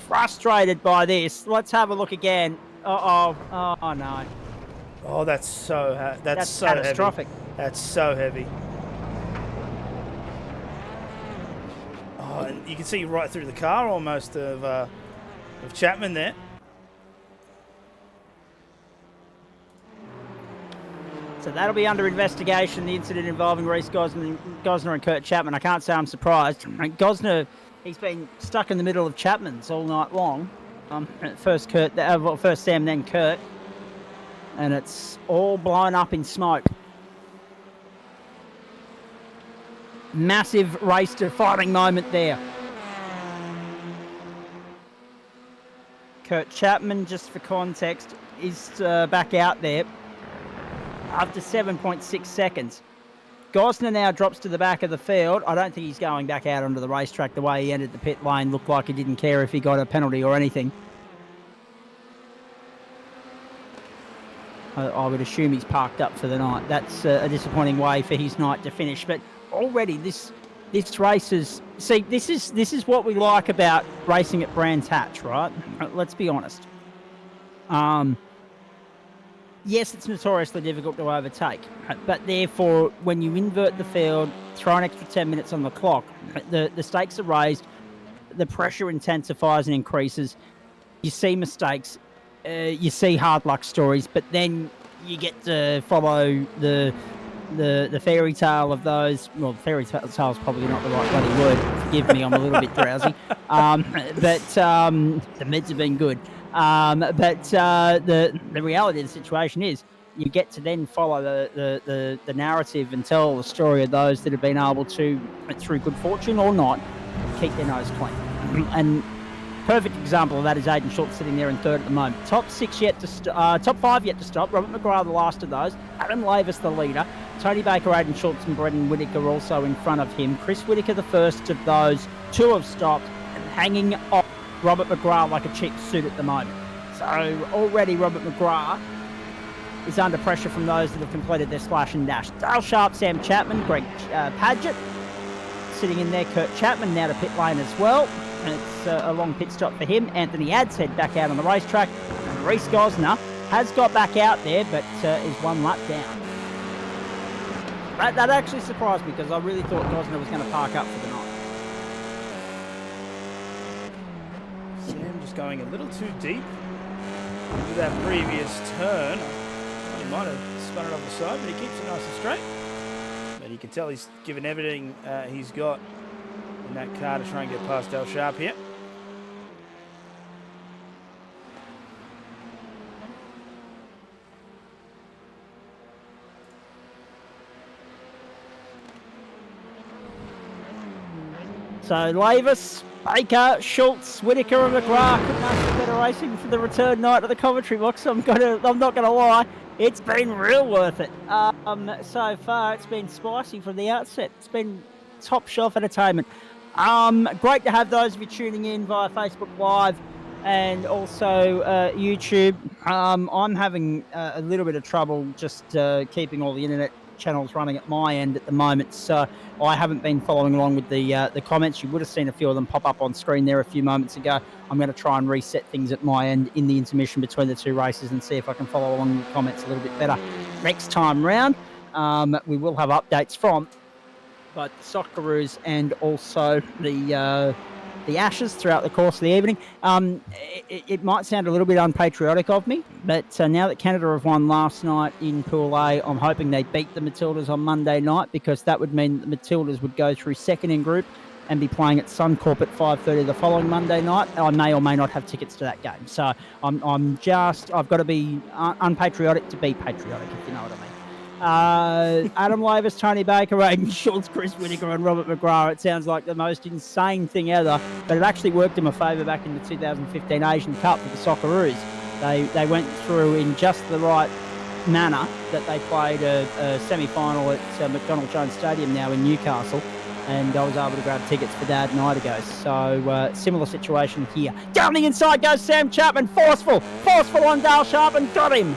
Frustrated by this. Let's have a look again. Oh no. Oh, that's so that's so catastrophic. Heavy. That's so heavy. Oh, and you can see right through the car almost of Chapman there. So that'll be under investigation, the incident involving Reece Gosner and Kurt Chapman. I can't say I'm surprised. Gosner, he's been stuck in the middle of Chapman's all night long. First Sam, then Kurt. And it's all blown up in smoke. Massive race-defining moment there. Kurt Chapman, just for context, is back out there after 7.6 seconds. Gosner now drops to the back of the field. I don't think he's going back out onto the racetrack. The way he entered the pit lane looked like he didn't care if he got a penalty or anything. I would assume he's parked up for the night. That's a disappointing way for his night to finish. But already this race is... See, this is what we like about racing at Brands Hatch, right? Let's be honest. Yes, it's notoriously difficult to overtake, but therefore, when you invert the field, throw an extra 10 minutes on the clock, the stakes are raised, the pressure intensifies and increases, you see mistakes, you see hard luck stories, but then you get to follow the fairy tale of those. Well, fairy tale is probably not the right bloody word. Forgive me, I'm a little bit drowsy. But the meds have been good. But the reality of the situation is you get to then follow the narrative and tell the story of those that have been able to, through good fortune or not, keep their nose clean. And perfect example of that is Aiden Schultz sitting there in third at the moment. Top 5 yet to stop. Robert McGrath the last of those. Adam Lavis the leader. Tony Baker, Aiden Schultz and Brendan Whittaker also in front of him. Chris Whittaker the first of those. 2 have stopped and hanging off Robert McGrath like a cheap suit at the moment. So already Robert McGrath is under pressure from those that have completed their splash and dash. Dale Sharp, Sam Chapman, Greg Padgett sitting in there. Kurt Chapman now to pit lane as well. And it's a long pit stop for him. Anthony Adshead back out on the racetrack. And Reece Gosner has got back out there, but is 1 lap down. That actually surprised me because I really thought Gosner was going to park up for the night. Sam just going a little too deep into that previous turn. He might have spun it off the side, but he keeps it nice and straight. But you can tell he's given everything he's got in that car to try and get past Dale Sharp here. So Lavis, Baker, Schultz, Whittaker and McGrath couldn't ask for better racing for the return night of the commentary box. I'm not gonna lie, it's been real worth it. So far it's been spicy from the outset. It's been top shelf entertainment. Great to have those of you tuning in via Facebook Live and also YouTube. I'm having a little bit of trouble just keeping all the internet channels running at my end at the moment, so I haven't been following along with the comments. You would have seen a few of them pop up on screen there a few moments ago. I'm going to try and reset things at my end in the intermission between the 2 races and see if I can follow along with the comments a little bit better next time round. We will have updates from both the Socceroos and also the Ashes throughout the course of the evening. It might sound a little bit unpatriotic of me, but now that Canada have won last night in Pool A, I'm hoping they beat the Matildas on Monday night, because that would mean that the Matildas would go through second in group and be playing at Suncorp at 5:30 the following Monday night. I may or may not have tickets to that game. So I've got to be unpatriotic to be patriotic, if you know what I mean. Adam Lavis, Tony Baker, Aiden Schultz, Chris Whittaker and Robert McGrath. It sounds like the most insane thing ever, but it actually worked in my favour back in the 2015 Asian Cup with the Socceroos. They went through in just the right manner that they played a semi-final at McDonald Jones Stadium now in Newcastle, and I was able to grab tickets for Dad and I to go. So similar situation here. Down the inside goes Sam Chapman, forceful on Dale Sharp, and got him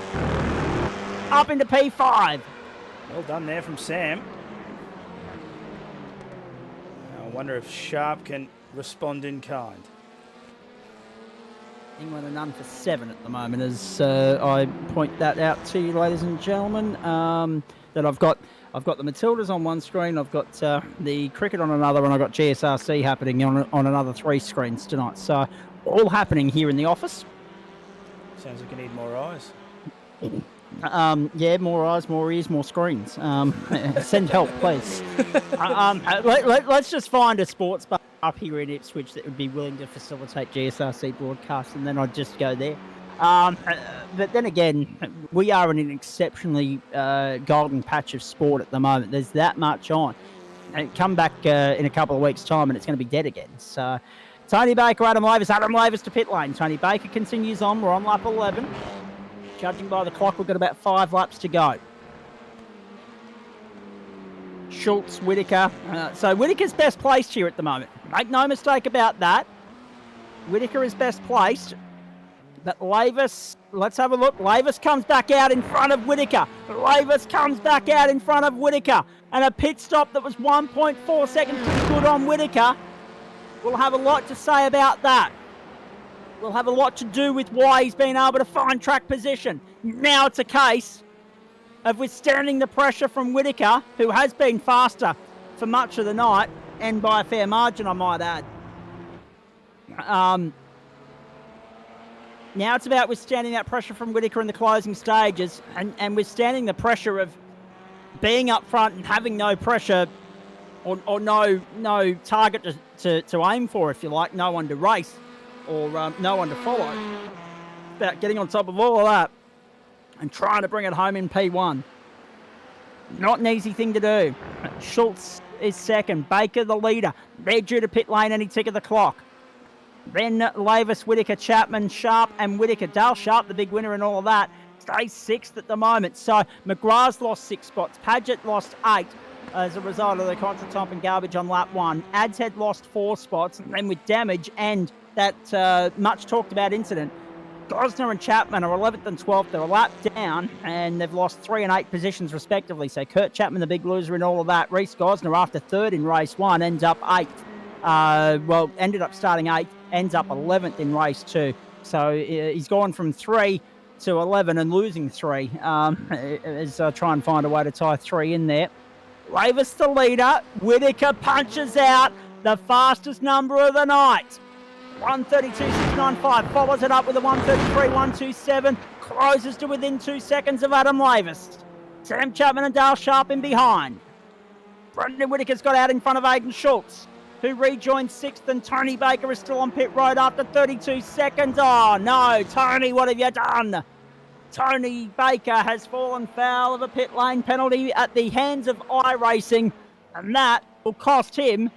up into P5. Well done there from Sam. I wonder if Sharp can respond in kind. England are none for 7 at the moment, as I point that out to you, ladies and gentlemen. That I've got the Matildas on one screen, I've got the cricket on another, and I've got GSRC happening on another 3 screens tonight. So all happening here in the office. Sounds like you need more eyes. Yeah, more eyes, more ears, more screens. Send help, please. Let's just find a sports bar up here in Ipswich that would be willing to facilitate GSRC broadcast, and then I'd just go there. But then again, we are in an exceptionally golden patch of sport at the moment. There's that much on. And come back in a couple of weeks' time and it's going to be dead again. So Tony Baker, Adam Lavis to pit lane. Tony Baker continues on. We're on lap 11. Judging by the clock, we've got about 5 laps to go. Schultz, Whittaker. So Whittaker's best placed here at the moment. Make no mistake about that. Whittaker is best placed. But Lavis, let's have a look. Lavis comes back out in front of Whittaker. And a pit stop that was 1.4 seconds too good on Whittaker. We'll have a lot to say about that. Will have a lot to do with why he's been able to find track position. Now it's a case of withstanding the pressure from Whittaker, who has been faster for much of the night, and by a fair margin, I might add. Now it's about withstanding that pressure from Whittaker in the closing stages, and withstanding the pressure of being up front and having no pressure or no target to aim for, if you like, no one to race or no one to follow. About getting on top of all of that and trying to bring it home in P1. Not an easy thing to do. Schultz is second. Baker the leader. They're due to pit lane any tick of the clock. Then Lavis, Whittaker, Chapman, Sharp and Whittaker. Dale Sharp, the big winner in all of that, stays 6th at the moment. So McGrath's lost 6 spots. Paget lost 8 as a result of the contra-top and garbage on lap 1. Adshead lost 4 spots. And then with damage and that much talked about incident, Gosner and Chapman are 11th and 12th. They're a lap down, and they've lost 3 and 8 positions respectively. So Kurt Chapman, the big loser in all of that. Reece Gosner, after 3rd in race 1, ends up 8th. Ended up starting 8th, ends up 11th in race 2. So he's gone from 3 to 11 and losing 3 as I try and find a way to tie 3 in there. Lavis the leader. Whittaker punches out the fastest number of the night. 132.695, follows it up with a 133.127, closes to within 2 seconds of Adam Lavis. Sam Chapman and Dale Sharp in behind. Brendan Whittaker's got out in front of Aidan Schultz, who rejoins 6th, and Tony Baker is still on pit road after 32 seconds. Oh no, Tony, what have you done? Tony Baker has fallen foul of a pit lane penalty at the hands of iRacing, and that will cost him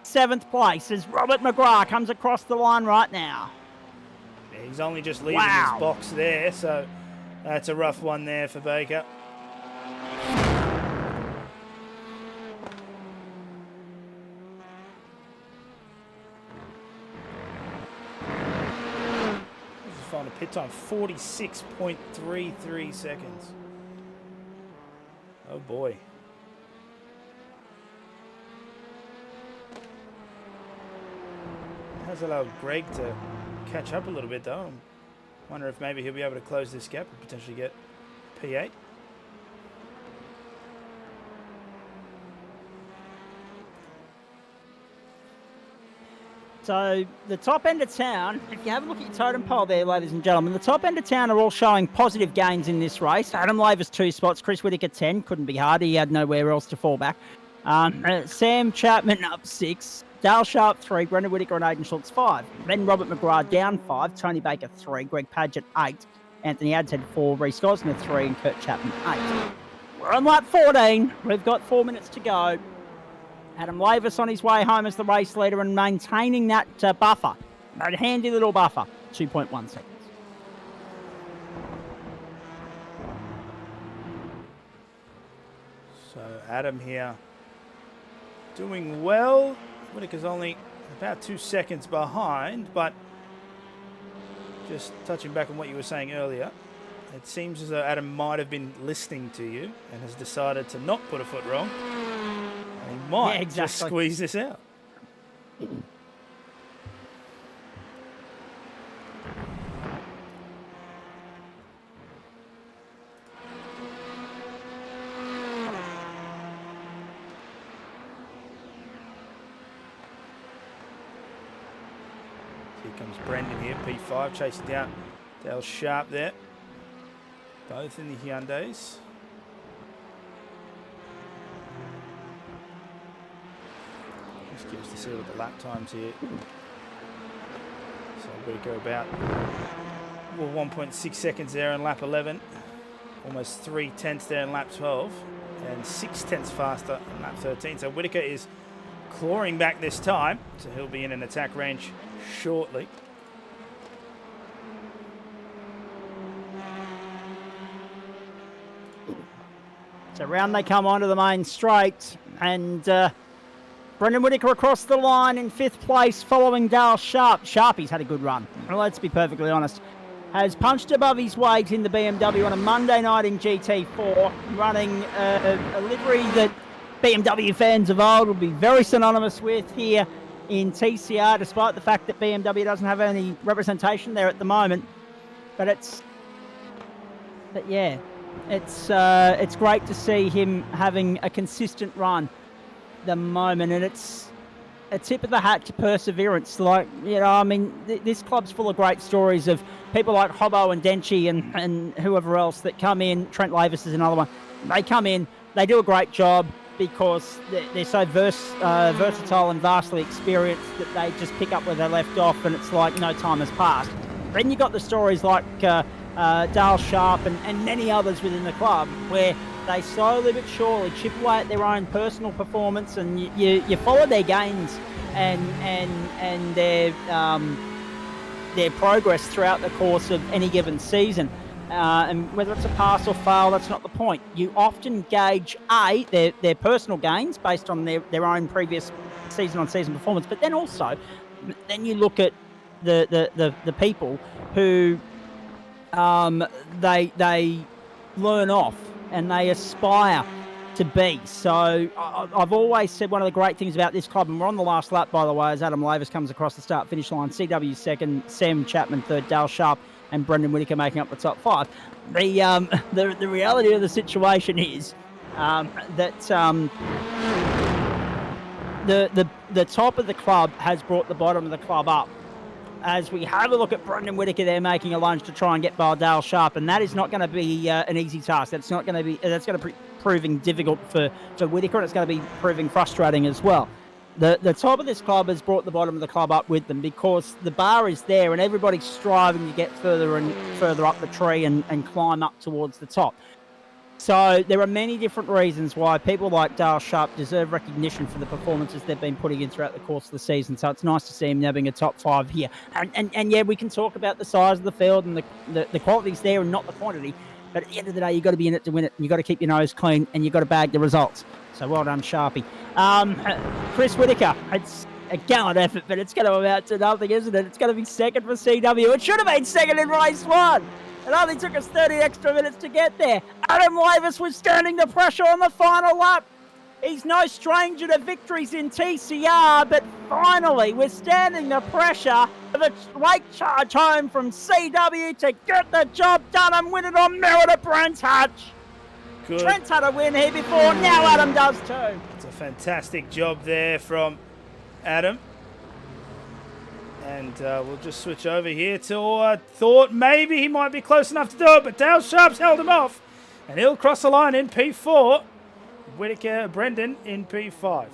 7th place as Robert McGrath comes across the line right now. Yeah, he's only just leaving his box there, so that's a rough one there for Baker. Find a pit time 46.33 seconds. Oh boy. Has allowed Greg to catch up a little bit though. Wonder if maybe he'll be able to close this gap and potentially get P8. So the top end of town, if you have a look at your totem pole there, ladies and gentlemen, the top end of town are all showing positive gains in this race. Adam Lavis 2 spots, Chris Whittaker 10, couldn't be hard, he had nowhere else to fall back. Sam Chapman up 6. Dale Sharp 3, Brendan Whittaker and Aidan Schultz 5. Then Robert McGrath down 5, Tony Baker 3, Greg Paget 8, Anthony Adshead 4, Reece Gosner 3 and Kurt Chapman 8. We're on lap 14, we've got 4 minutes to go. Adam Lavis on his way home as the race leader and maintaining that buffer, that handy little buffer, 2.1 seconds. Adam here doing well. Whittaker's only about 2 seconds behind, but just touching back on what you were saying earlier, it seems as though Adam might have been listening to you and has decided to not put a foot wrong. And he might just squeeze this out. Here comes Brendan here, P5, chasing down Dale Sharp there. Both in the Hyundais. Just curious to see what the lap times here. So we're going to go about 1.6 seconds there in lap 11. Almost 0.3 there in lap 12. And 0.6 faster in lap 13. So Whittaker is clawing back this time. So he'll be in an attack range shortly. So round they come onto the main straight, and Brendan Whittaker across the line in 5th place, following Dale Sharp. Sharpie's had a good run, well, let's be perfectly honest. Has punched above his weight in the BMW on a Monday night in GT4, running a livery that BMW fans of old will be very synonymous with here in TCR, despite the fact that BMW doesn't have any representation there at the moment. But yeah. It's great to see him having a consistent run at the moment, and it's a tip of the hat to perseverance. Like, I mean, this club's full of great stories of people like Hobbo and Denchi and whoever else that come in. Trent Lavis is another one. They come in, they do a great job because they're so versatile and vastly experienced that they just pick up where they left off, and it's like no time has passed. Then you got the stories like Dale Sharp and many others within the club, where they slowly but surely chip away at their own personal performance, and you follow their gains and their progress throughout the course of any given season. And whether it's a pass or fail, that's not the point. You often gauge their personal gains based on their own previous season-on-season performance, but then also you look at the people who they learn off and they aspire to be. So I've always said one of the great things about this club, and we're on the last lap, by the way, as Adam Lavis comes across the start-finish line. CW second, Sam Chapman third, Dale Sharp and Brendan Whittaker making up the top 5. The reality of the situation is that the top of the club has brought the bottom of the club up. As we have a look at Brendan Whittaker there making a lunge to try and get by Dale Sharp, and that is not going to be an easy task. That's going to be proving difficult for Whittaker, and it's going to be proving frustrating as well. The top of this club has brought the bottom of the club up with them because the bar is there and everybody's striving to get further and further up the tree and climb up towards the top. So there are many different reasons why people like Dale Sharp deserve recognition for the performances they've been putting in throughout the course of the season. So it's nice to see him having a top 5 here. And yeah, we can talk about the size of the field and the quality's there and not the quantity. But at the end of the day, you've got to be in it to win it. You've got to keep your nose clean and you've got to bag the results. So well done, Sharpie. Chris Whittaker, it's a gallant effort, but it's going to amount to nothing, isn't it? It's going to be second for CW. It should have been second in race 1. It only took us 30 extra minutes to get there. Adam Lavis withstanding the pressure on the final lap. He's no stranger to victories in TCR, but finally withstanding the pressure of a late charge home from CW to get the job done and win it on merit at Brands Hatch. Good. Trent's had a win here before, now Adam does too. It's a fantastic job there from Adam. And we'll just switch over here to thought maybe he might be close enough to do it, but Dale Sharp's held him off. And he'll cross the line in P4. Whittaker, Brendan in P5.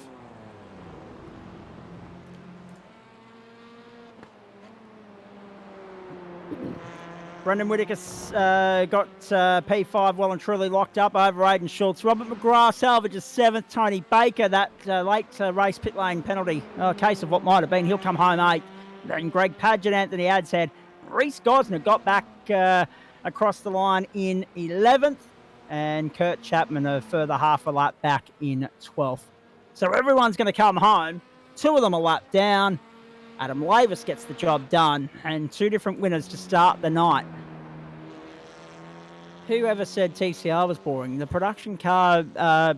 Brendan Whittaker's got P5 well and truly locked up over Aidan Schultz. Robert McGrath salvages 7th. Tony Baker, that late race pit lane penalty, a case of what might have been. He'll come home 8th. Then Greg Padgett, Anthony Adshead. Reece Gosner got back across the line in 11th. and Kurt Chapman a further half a lap back in 12th. So everyone's going to come home. 2 of them a lap down. Adam Lavis gets the job done, and 2 different winners to start the night. Whoever said TCR was boring? The production car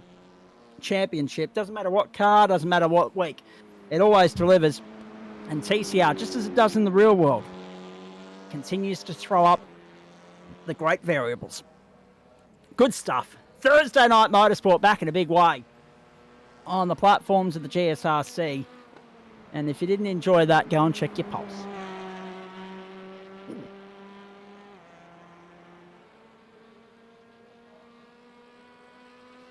championship, doesn't matter what car, doesn't matter what week, it always delivers. And TCR, just as it does in the real world, continues to throw up the great variables. Good stuff. Thursday night motorsport back in a big way on the platforms of the GSRC. And if you didn't enjoy that, go and check your pulse.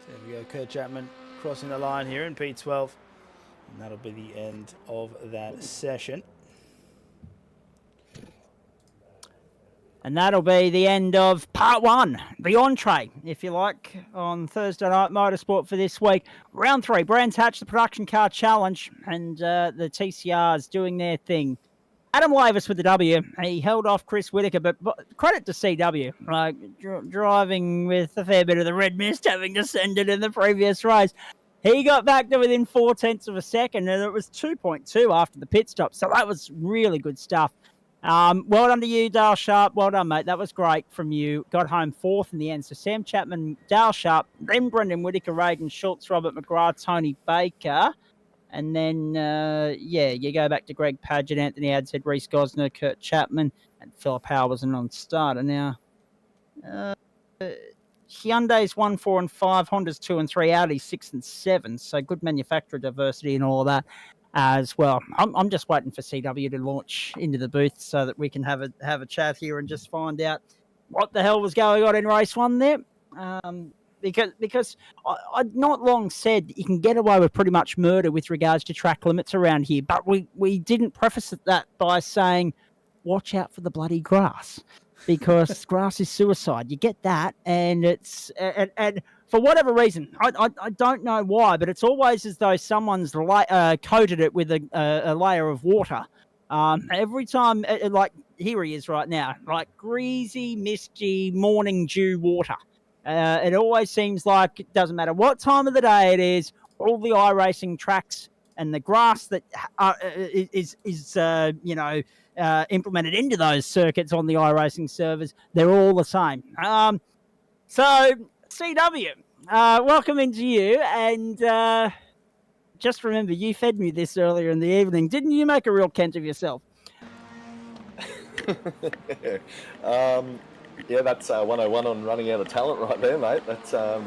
There we go, Kurt Chapman crossing the line here in P12. And that'll be the end of that session. And that'll be the end of part 1, the entree, if you like, on Thursday Night Motorsport for this week. Round 3, Brands Hatch, the Production Car Challenge, and the TCRs doing their thing. Adam Lavis with the W. He held off Chris Whitaker, but credit to CW. Driving with a fair bit of the red mist, having descended in the previous race. He got back to within 0.4 of a second, and it was 2.2 after the pit stop. So that was really good stuff. Well done to you, Dale Sharp. Well done, mate. That was great from you. Got home 4th in the end. So Sam Chapman, Dale Sharp, then Brendan Whitaker, Raiden Schultz, Robert McGrath, Tony Baker. And then, you go back to Greg Padgett, Anthony Adshead, Reece Gosner, Kurt Chapman, and Philip Howe was a non-starter. Now, Hyundai's 1, 4, and 5, Honda's 2 and 3, Audi's 6 and 7. So good manufacturer diversity and all of that as well. I'm just waiting for CW to launch into the booth so that we can have a chat here and just find out what the hell was going on in race 1 there. Because I'd not long said you can get away with pretty much murder with regards to track limits around here, but we didn't preface that by saying, watch out for the bloody grass, because grass is suicide. You get that, and it's and for whatever reason, I don't know why, but it's always as though someone's coated it with a layer of water. Every time, like here he is right now, like greasy, misty, morning dew water. It always seems like it doesn't matter what time of the day it is, all the iRacing tracks and the grass that is implemented into those circuits on the iRacing servers, they're all the same. So, CW, welcome into you, and just remember, you fed me this earlier in the evening. Didn't you make a real Kent of yourself? Yeah, that's 101 on running out of talent right there, mate. That's I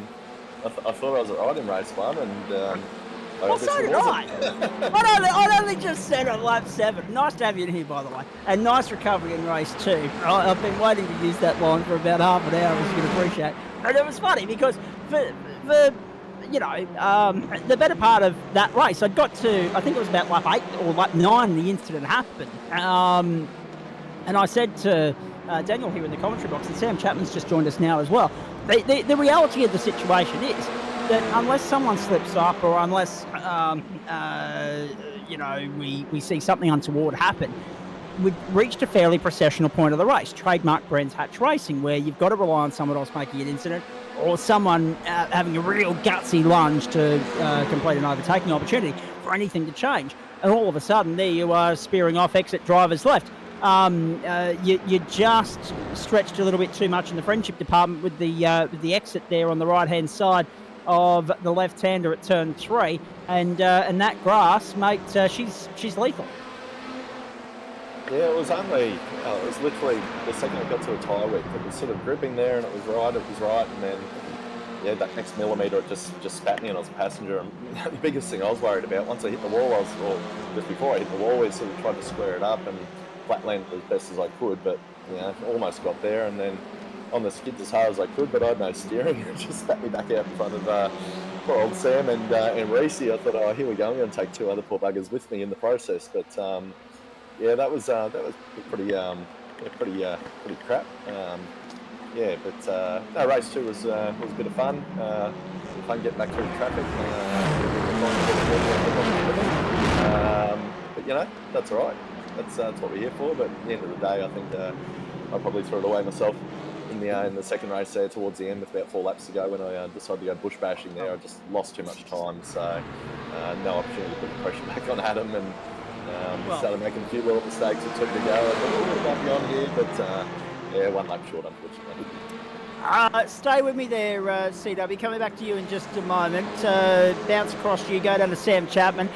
thought I was right in race 1, and well, so did I. I'd only just said on lap 7. Nice to have you in here, by the way, and nice recovery in race 2. I've been waiting to use that line for about half an hour, as you can appreciate. And it was funny because for the better part of that race, I'd got to, I think it was about lap 8 or lap 9, the incident happened. And I said to Daniel here in the commentary box, and Sam Chapman's just joined us now as well, the reality of the situation is that unless someone slips up, or unless we see something untoward happen, we've reached a fairly processional point of the race, trademark Brands Hatch racing, where you've got to rely on someone else making an incident, or someone having a real gutsy lunge to complete an overtaking opportunity for anything to change. And all of a sudden, there you are spearing off exit drivers left. You just stretched a little bit too much in the friendship department with the exit there on the right-hand side of the left-hander at turn 3, and that grass, mate, she's lethal. Yeah, it was literally the second it got to a tyre width, it was sort of gripping there, and it was right, and then that next millimetre it just spat me on as a passenger. And the biggest thing I was worried about, once I hit the wall, just before I hit the wall, I sort of tried to square it up and flatland as best as I could, but almost got there, and then on the skids as hard as I could, but I had no steering. It just spat me back out in front of poor old Sam and Reece. I thought, oh, here we go, I'm going to take 2 other poor buggers with me in the process. But that was pretty crap. No, race 2 was a bit of fun. Fun getting back through the traffic. But that's all right. That's what we're here for. But at the end of the day, I think I probably threw it away myself. in the second race there towards the end with about 4 laps to go when I decided to go bush bashing there. I just lost too much time, so no opportunity to put the pressure back on Adam, and started making a few little mistakes. It took to go. I thought, we might be on here, but yeah, 1 lap short, unfortunately. Stay with me there, CW. Coming back to you in just a moment. Bounce across you, go down to Sam Chapman.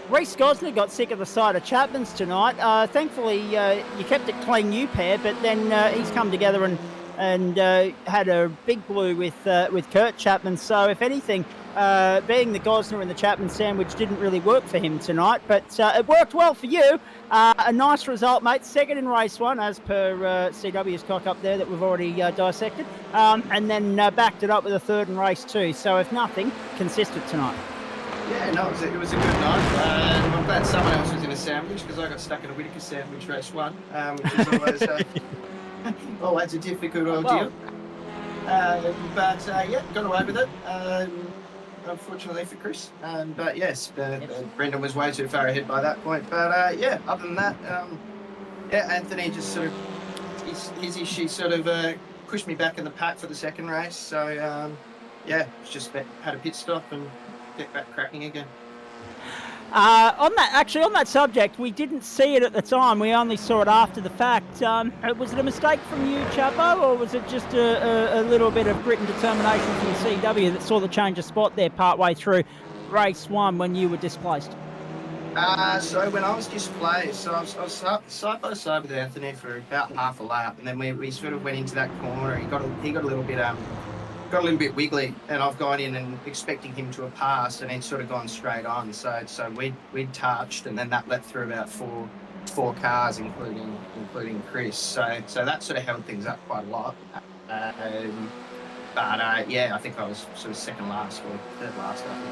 Reece Gosnell got sick of the sight of Chapman's tonight. Thankfully, you kept it clean, you pair, but then he's come together and had a big blue with Kurt Chapman. So, if anything, being the Gosnell and the Chapman sandwich didn't really work for him tonight, but it worked well for you. A nice result, mate. Second in race 1, as per CW's cock up there that we've already dissected, and then backed it up with a third in race 2. So, if nothing, consistent tonight. Yeah, no, it was a good night. I'm glad someone else was in a sandwich, because I got stuck in a Whittaker sandwich race 1, which is always always a difficult ordeal. But yeah, got away with it. Unfortunately for Chris. But yes, Brendan was way too far ahead by that point. But yeah, other than that, yeah, Anthony just sort of, his issue sort of pushed me back in the pack for the second race. So yeah, just had a pit stop and get back cracking again. On that subject, we didn't see it at the time. We only saw it after the fact. Was it a mistake from you, Chapo, or was it just a little bit of grit and determination from CW that saw the change of spot there partway through race 1 when you were displaced? So when I was displaced, so I was side by side with Anthony for about half a lap, and then we sort of went into that corner. He got a little bit wiggly, and I've gone in and expecting him to have passed, and he'd sort of gone straight on. So we'd touched, and then that let through about four cars, including Chris. So that sort of held things up quite a lot. But yeah, I think I was sort of second last or third last after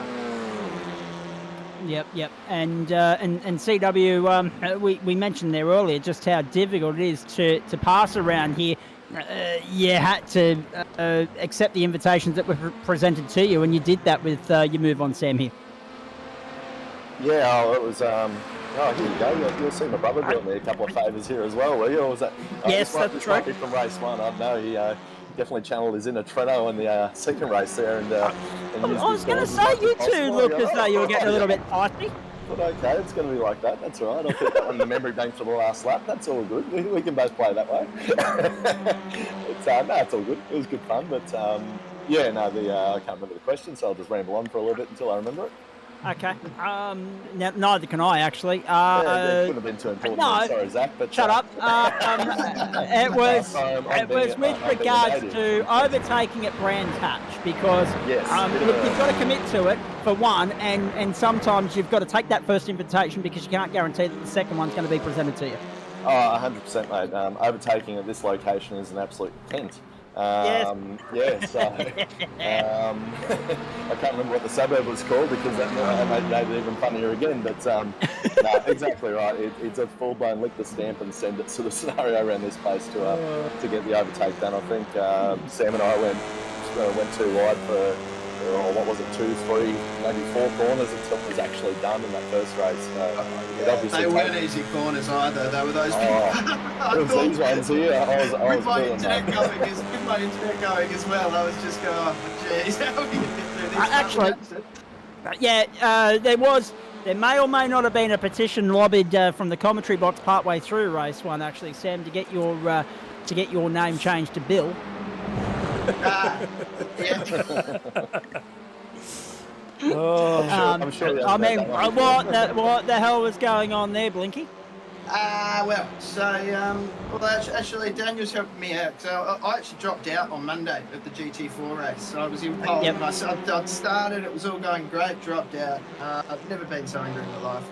that. Yep. And CW, we mentioned there earlier just how difficult it is to pass around here. You had to accept the invitations that were presented to you, and you did that with your move on Sam here. Yeah, it was. Here you go. You'll see my brother doing me a couple of favours here as well, will you? Or was that? Yes, that's true. Might be from race 1. I know he definitely channeled his inner Treno in the second race there, and I was going to say you two look as though you were getting a little bit feisty. But okay, it's going to be like that. That's all right. I'll put that one in the memory bank for the last lap. That's all good. We can both play that way. No, it's all good. It was good fun. But yeah, no, I can't remember the question, so I'll just ramble on for a little bit until I remember it. Okay. Neither can I, actually. It couldn't have been too important. No, sorry, Zach. But, shut up. It was with regards to overtaking at Brands Hatch, because look, you've got to commit to it, for one, and sometimes you've got to take that first invitation because you can't guarantee that the second one's going to be presented to you. Oh, 100%, mate. Overtaking at this location is an absolute tent. Yes. Yeah, so I can't remember what the suburb was called, because that made it even funnier again. But no, exactly right. It's a full-blown lick the stamp and send it sort of scenario around this place to get the overtake done. I think Sam and I went too wide for what was it, 2, 3, maybe 4 corners until it was actually done in that first race. They weren't easy corners either. They were those big. It was these ones here. I was with my internet going as well, I was just going, oh, jeez, how are we going to get through this? Actually, there may or may not have been a petition lobbied from the commentary box partway through race 1, actually, Sam, to get your name changed to Bill. I'm sure. I mean, what the hell was going on there, Blinky? Actually, Daniel's helping me out. So I actually dropped out on Monday of the GT4 race. So I was in pole. Yep. I'd started, it was all going great, dropped out. I've never been so angry in my life.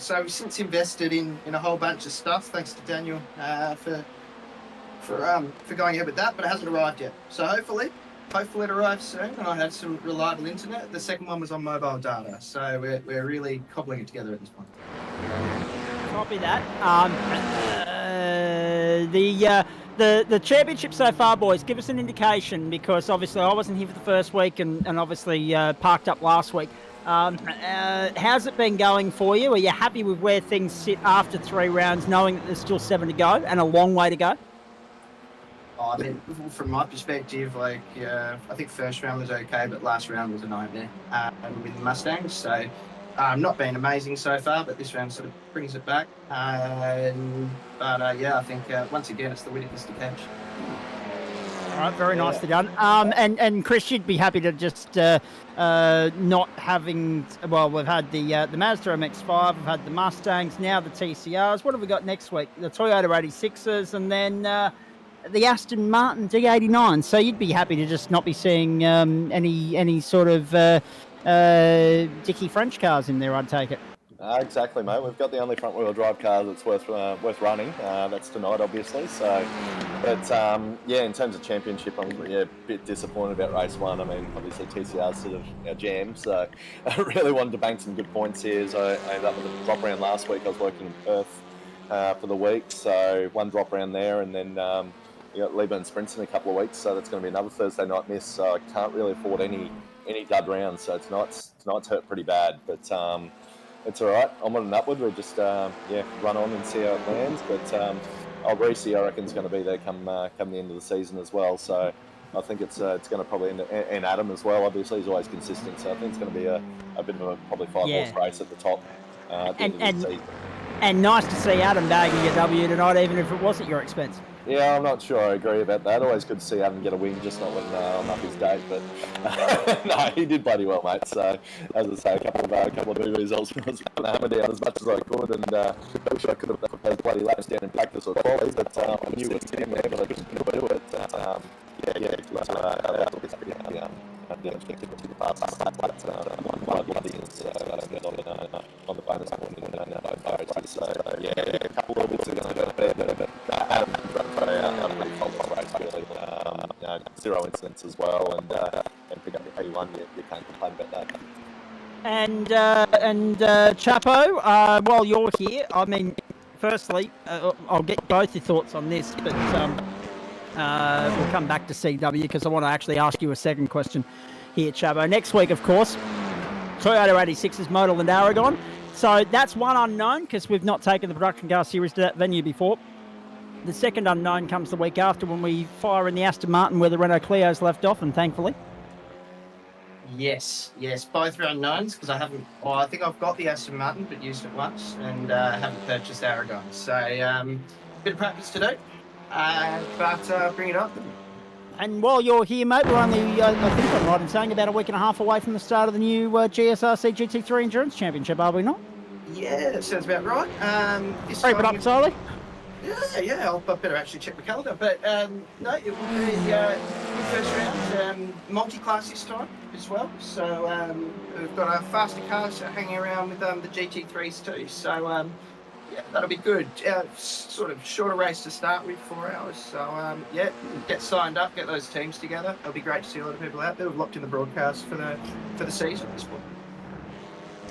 So I've since invested in a whole bunch of stuff, thanks to Daniel for going ahead with that, but it hasn't arrived yet. So hopefully it arrives soon, and I have some reliable internet. The second one was on mobile data, so we're really cobbling it together at this point. Copy that. The championship so far, boys, give us an indication, because obviously I wasn't here for the first week and obviously parked up last week. How's it been going for you? Are you happy with where things sit after 3 rounds, knowing that there's still 7 to go and a long way to go? Oh, I mean, from my perspective, like, I think first round was okay, but last round was a nightmare with the Mustangs. So, not been amazing so far, but this round sort of brings it back. Yeah, I think once again, it's the Whitakers to catch. All right, very nicely done. And Chris, you'd be happy to just not having. Well, we've had the Mazda MX-5, we've had the Mustangs, now the TCRs. What have we got next week? The Toyota 86s, and then the Aston Martin D89. So you'd be happy to just not be seeing any sort of Dickie French cars in there, I'd take it. Exactly, mate. We've got the only front-wheel drive car that's worth running. That's tonight, obviously. So, but yeah, in terms of championship, I'm a bit disappointed about race 1. I mean, obviously TCR's sort of our jam, so I really wanted to bank some good points here. So I ended up with a drop round last week. I was working in Perth for the week, so one drop round there, and then you got Lieber and Sprints in a couple of weeks. So that's going to be another Thursday night miss. So I can't really afford any dud rounds. So tonight's hurt pretty bad, but. It's all right. I'm on an upward. We'll just run on and see how it lands. But Greasy, I reckon, is going to be there come the end of the season as well. So I think it's going to probably end. And Adam as well. Obviously, he's always consistent. So I think it's going to be a bit of a probably 5-horse race at the top at the end of the season. And nice to see Adam bagging a W tonight, even if it was at your expense. Yeah, I'm not sure I agree about that. Always good to see Adam get a win, just not when I'm up his date. But no, he did bloody well, mate. So as I say, a couple of movies, I was hammered down as much as I could, and I wish I could have done those bloody laps down in practice or qualies, but I knew it was in there, but I couldn't do it. On the bonus point in both. So yeah, a couple of bits are going to go there, but Adam zero incidents as well, and pick up the 81. You can't complain about that. And Chapo, while you're here, I mean, firstly, I'll get both your thoughts on this, but we'll come back to CW because I want to actually ask you a second question here, Chapo. Next week, of course, Toyota 86's Model and Aragon. So that's one unknown because we've not taken the production car series to that venue before. The second unknown comes the week after when we fire in the Aston Martin where the Renault Clio's left off, and thankfully. Yes, both are unknowns because I think I've got the Aston Martin but used it once and haven't purchased Aragon. So bit of practice to do, but bring it up. And while you're here, mate, we're only, I think I'm right in saying, about a week and a half away from the start of the new GSRC GT3 Endurance Championship, are we not? Yeah, that sounds about right. Creep it up slowly. Yeah, I'll better actually check the calendar. But no, it will be first round, multi-class this time as well. So we've got faster cars hanging around with the GT3s too. So yeah, that'll be good. Sort of shorter race to start with, 4 hours. So yeah, get signed up, get those teams together. It'll be great to see a lot of people out there. We've locked in the broadcast for the season at this point.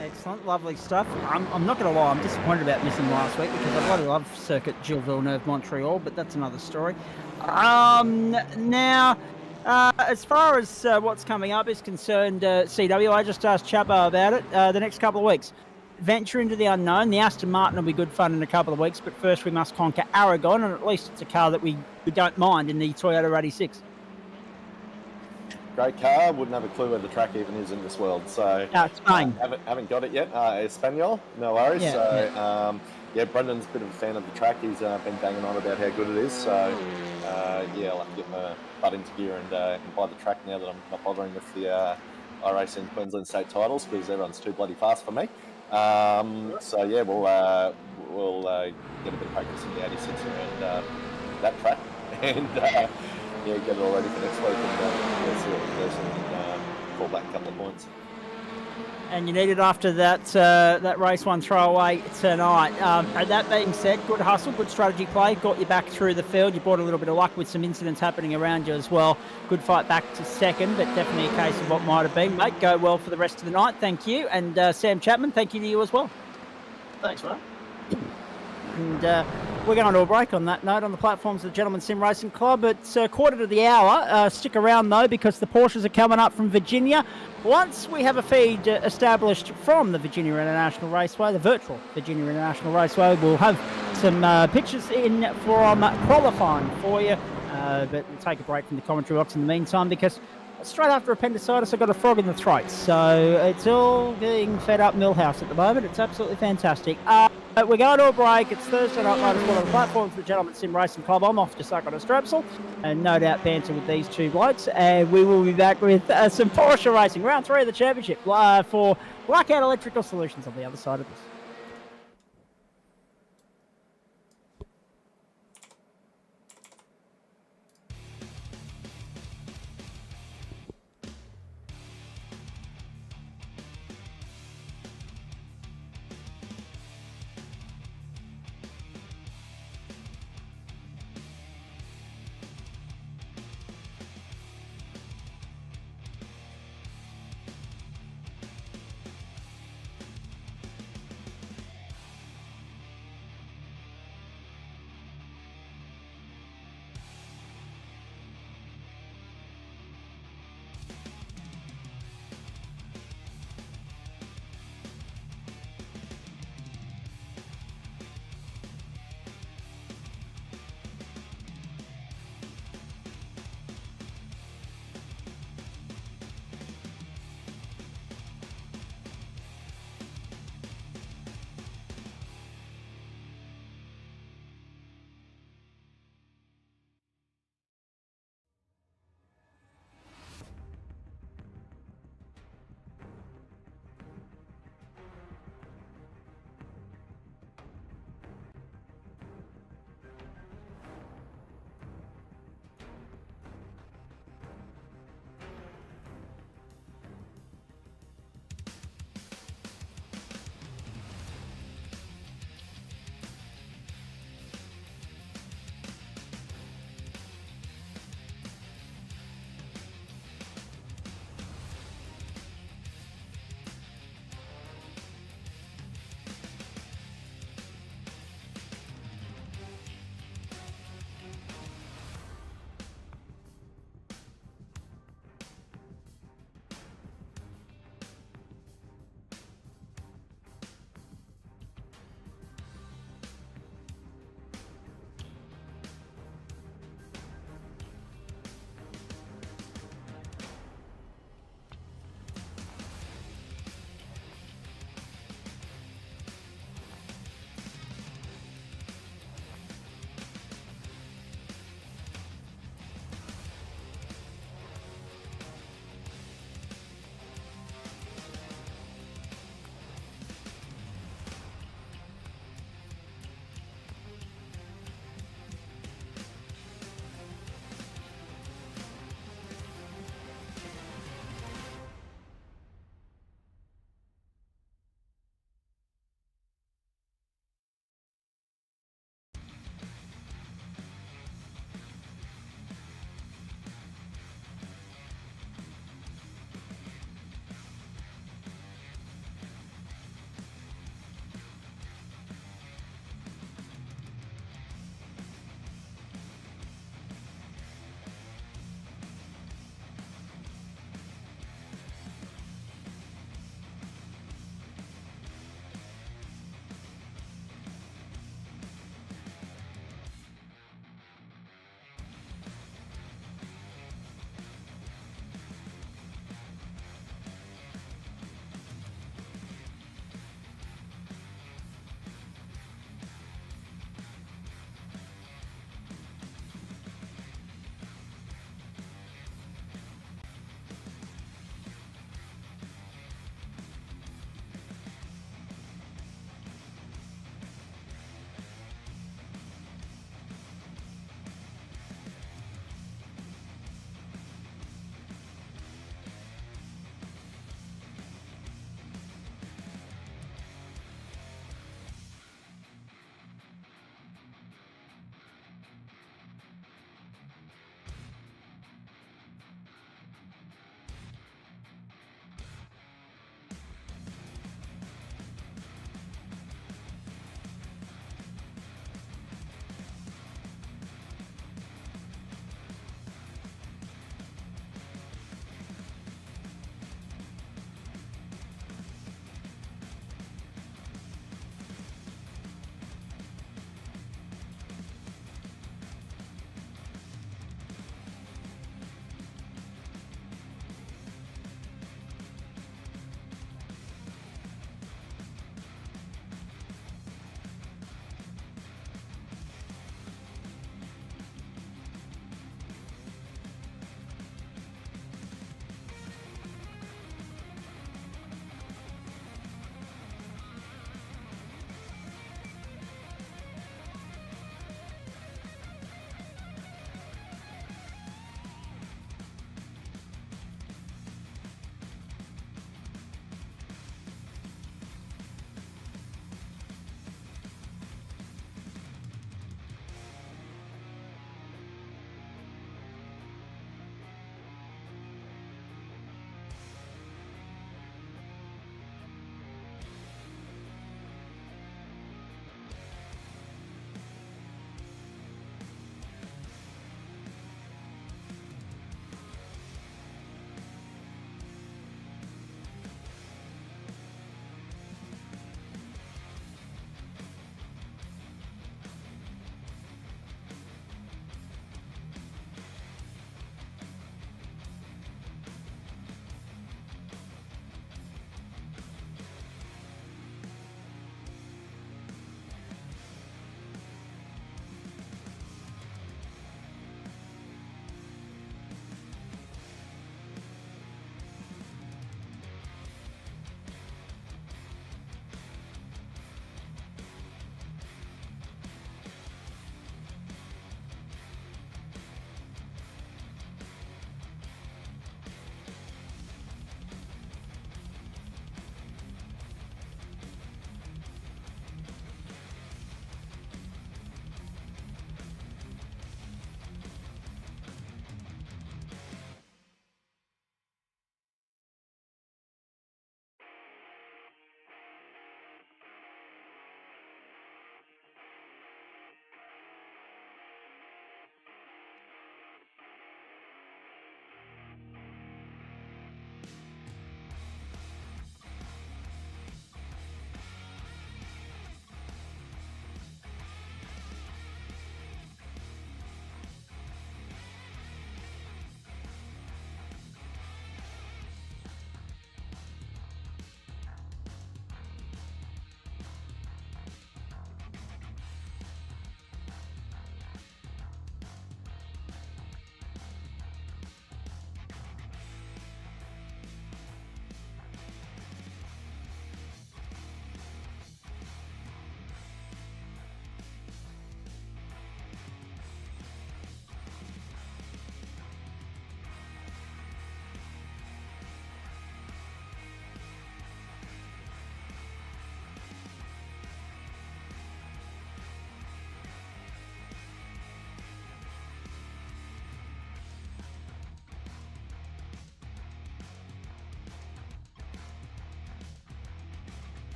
Excellent, lovely stuff. I'm not going to lie, I'm disappointed about missing last week because I bloody love Circuit Gilles Villeneuve Montreal, but that's another story. Now, as far as what's coming up is concerned, CW, I just asked Chapo about it. The next couple of weeks, venture into the unknown. The Aston Martin will be good fun in a couple of weeks, but first we must conquer Aragon, and at least it's a car that we don't mind in the Toyota 86. Great car, wouldn't have a clue where the track even is in this world. So Spain. Haven't got it yet. Espanol, no worries. Brendan's a bit of a fan of the track. He's been banging on about how good it is. So I'll have to get my butt into gear and buy the track now that I'm not bothering with the iRacing Queensland state titles because everyone's too bloody fast for me. We'll get a bit of practice in the 86 around that track and get it all ready for next week and see what we do and call back a couple of points. And you need it after that race one throwaway tonight. That being said, good hustle, good strategy play, got you back through the field. You brought a little bit of luck with some incidents happening around you as well. Good fight back to second, but definitely a case of what might have been. Mate, go well for the rest of the night. Thank you. And Sam Chapman, thank you to you as well. Thanks, mate. And we're going to a break on that note on the platforms of the Gentleman Sim Racing Club. It's a quarter to the hour. Stick around, though, because the Porsches are coming up from Virginia. Once we have a feed established from the Virginia International Raceway, the virtual Virginia International Raceway, we'll have some pictures in from qualifying for you. but we'll take a break from the commentary box in the meantime because straight after appendicitis, I got a frog in the throat. So it's all being fed up Millhouse at the moment. It's absolutely fantastic. We're going to a break. It's Thursday Night Motorsport on the platform for the Gentleman Sim Racing Club. I'm off to suck on a strepsil and no doubt banter with these two blokes. And we will be back with some Porsche racing. Round 3 of the championship for Blackout Electrical Solutions on the other side of this.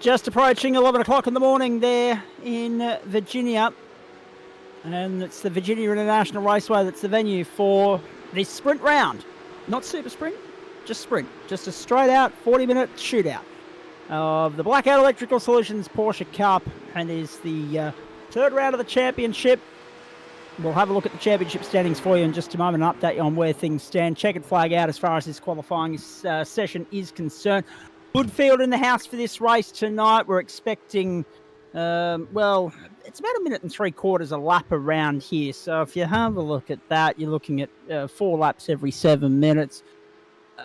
Just approaching 11 o'clock in the morning there in Virginia. And it's the Virginia International Raceway that's the venue for this sprint round. Not super sprint, just sprint. Just a straight out 40-minute shootout of the Blackout Electrical Solutions Porsche Cup, and is the third round of the championship. We'll have a look at the championship standings for you in just a moment and update you on where things stand. Checkered flag out as far as this qualifying session is concerned. Good field in the house for this race tonight. We're expecting, well, it's about 1 minute and 3/4 a lap around here. So if you have a look at that, you're looking at 4 laps every 7 minutes.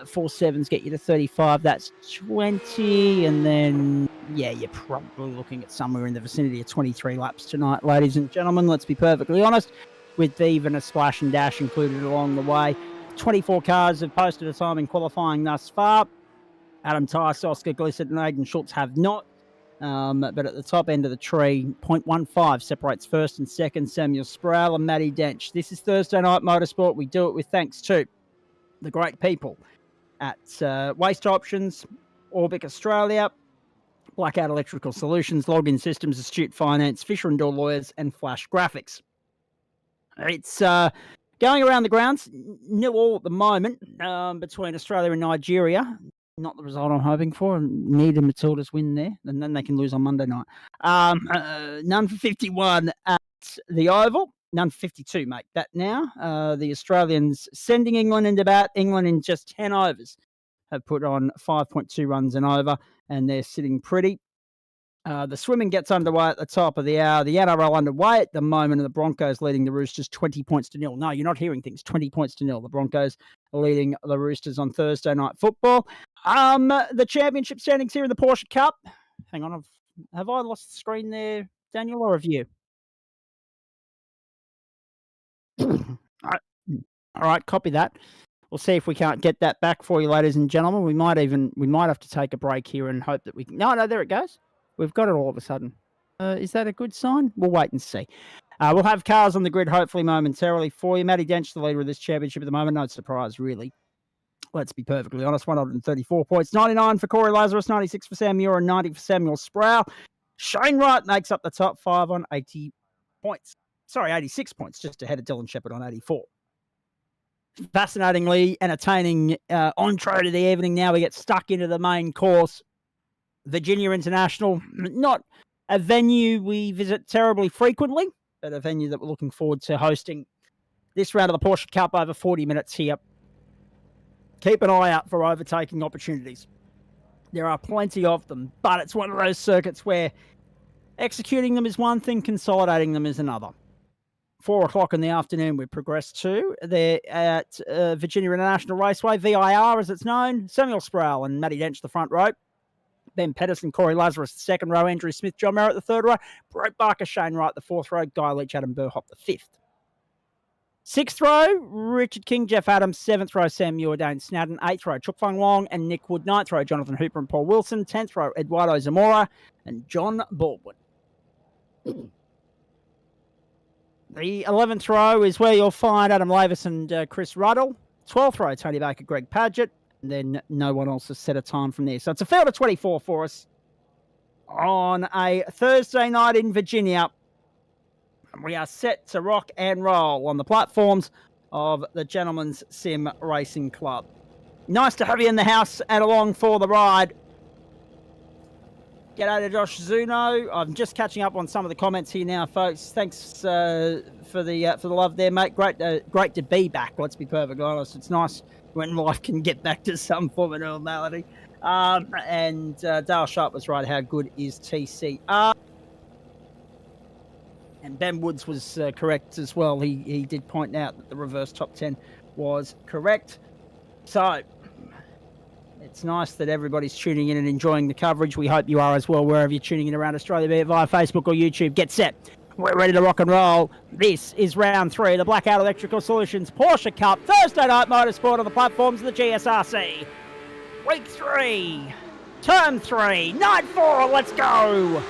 4 sevens get you to 35. That's 20. And then, yeah, you're probably looking at somewhere in the vicinity of 23 laps tonight, ladies and gentlemen. Let's be perfectly honest, with even a splash and dash included along the way. 24 cars have posted a time in qualifying thus far. Adam Tice, Oscar Glissett and Aidan Schultz have not. But at the top end of the tree, 0.15 separates first and second, Samuel Sproul and Matty Dench. This is Thursday Night Motorsport. We do it with thanks to the great people at Waste Options, Orbic Australia, Blackout Electrical Solutions, Login Systems, Astute Finance, Fisher & Doyle Lawyers, and Flash Graphics. It's going around the grounds, 0-0 at the moment between Australia and Nigeria. Not the result I'm hoping for. Need a Matildas win there, and then they can lose on Monday night. None for 51 at the Oval. None for 52, mate. That now. The Australians sending England into bat. England in just 10 overs have put on 5.2 runs and over, and they're sitting pretty. The swimming gets underway at the top of the hour. The NRL underway at the moment, and the Broncos leading the Roosters 20 points to 0. No, you're not hearing things. 20 points to 0. The Broncos leading the Roosters on Thursday Night Football. The championship standings here in the Porsche Cup. Hang on, have I lost the screen there, Daniel, or have you? All right, copy that. We'll see if we can't get that back for you, ladies and gentlemen. We might have to take a break here and hope that we can. No, there it goes. We've got it all of a sudden. Is that a good sign? We'll wait and see. We'll have cars on the grid hopefully momentarily for you. Matty Dench, the leader of this championship at the moment. No surprise, really. Let's be perfectly honest. 134 points. 99 for Corey Lazarus, 96 for Sam Muir, and 90 for Samuel Sproul. Shane Wright makes up the top 5 on 80 points. Sorry, 86 points, just ahead of Dylan Shepherd on 84. Fascinatingly entertaining entree to the evening. Now we get stuck into the main course. Virginia International, not a venue we visit terribly frequently, but a venue that we're looking forward to hosting this round of the Porsche Cup over 40 minutes here. Keep an eye out for overtaking opportunities. There are plenty of them, but it's one of those circuits where executing them is one thing, consolidating them is another. 4 o'clock in the afternoon, we progress to. They're at Virginia International Raceway, VIR as it's known. Samuel Sproul and Matty Dench, the front row. Ben Pedersen, Corey Lazarus, the second row. Andrew Smith, John Merritt, the third row. Brett Barker, Shane Wright, the fourth row. Guy Leach, Adam Burhop, the fifth. Sixth row, Richard King, Jeff Adams. Seventh row, Sam Muir, Dane Snadden. Eighth row, Chuk Fung Wong and Nick Wood. Ninth row, Jonathan Hooper and Paul Wilson. 10th row, Eduardo Zamora and John Baldwin. The 11th row is where you'll find Adam Lavis and Chris Ruddle. 12th row, Tony Baker, Greg Padgett. And then no one else has set a time from there. So it's a field of 24 for us on a Thursday night in Virginia. We are set to rock and roll on the platforms of the Gentleman's Sim Racing Club. Nice to have you in the house and along for the ride. G'day to Josh Zuno. I'm just catching up on some of the comments here now, folks. Thanks for the love there, mate. Great to be back. Let's be perfectly honest. It's nice when life can get back to some form of normality. And Dale Sharp was right. How good is TC? And Ben Woods was correct as well. He did point out that the reverse top 10 was correct. So it's nice that everybody's tuning in and enjoying the coverage. We hope you are as well, wherever you're tuning in around Australia, be it via Facebook or YouTube. Get set. We're ready to rock and roll. This is round 3 of the Blackout Electrical Solutions Porsche Cup. Thursday Night Motorsport on the platforms of the GSRC. Week 3. Turn 3. Night 4. Let's go.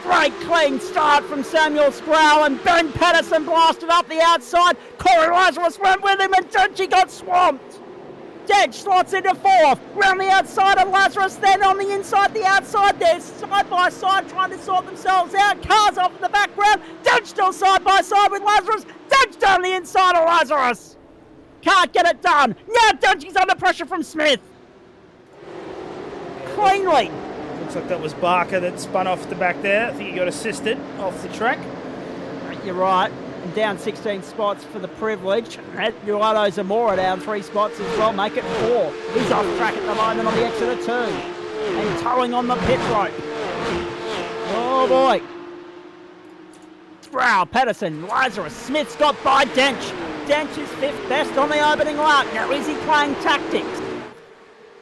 Great clean start from Samuel Sproul, and Ben Pedersen blasted up the outside. Corey Lazarus went with him and Denchi got swamped. Dench slots into fourth. Round the outside of Lazarus, then on the inside, the outside. They're side by side trying to sort themselves out. Cars off in the background. Dench still side by side with Lazarus. Dench down the inside of Lazarus. Can't get it done. Now Dench is under pressure from Smith. Cleanly. Looks like that was Barker that spun off the back there. I think he got assisted off the track. You're right. And down 16 spots for the privilege. Eduardo Zamora down 3 spots as well. Make it 4. He's off track at the moment on the exit of 2. And towing on the pit rope. Oh boy. Sproul, Pedersen, Lazarus, Smith's got by Dench. Dench is 5th best on the opening lap. Now is he playing tactics?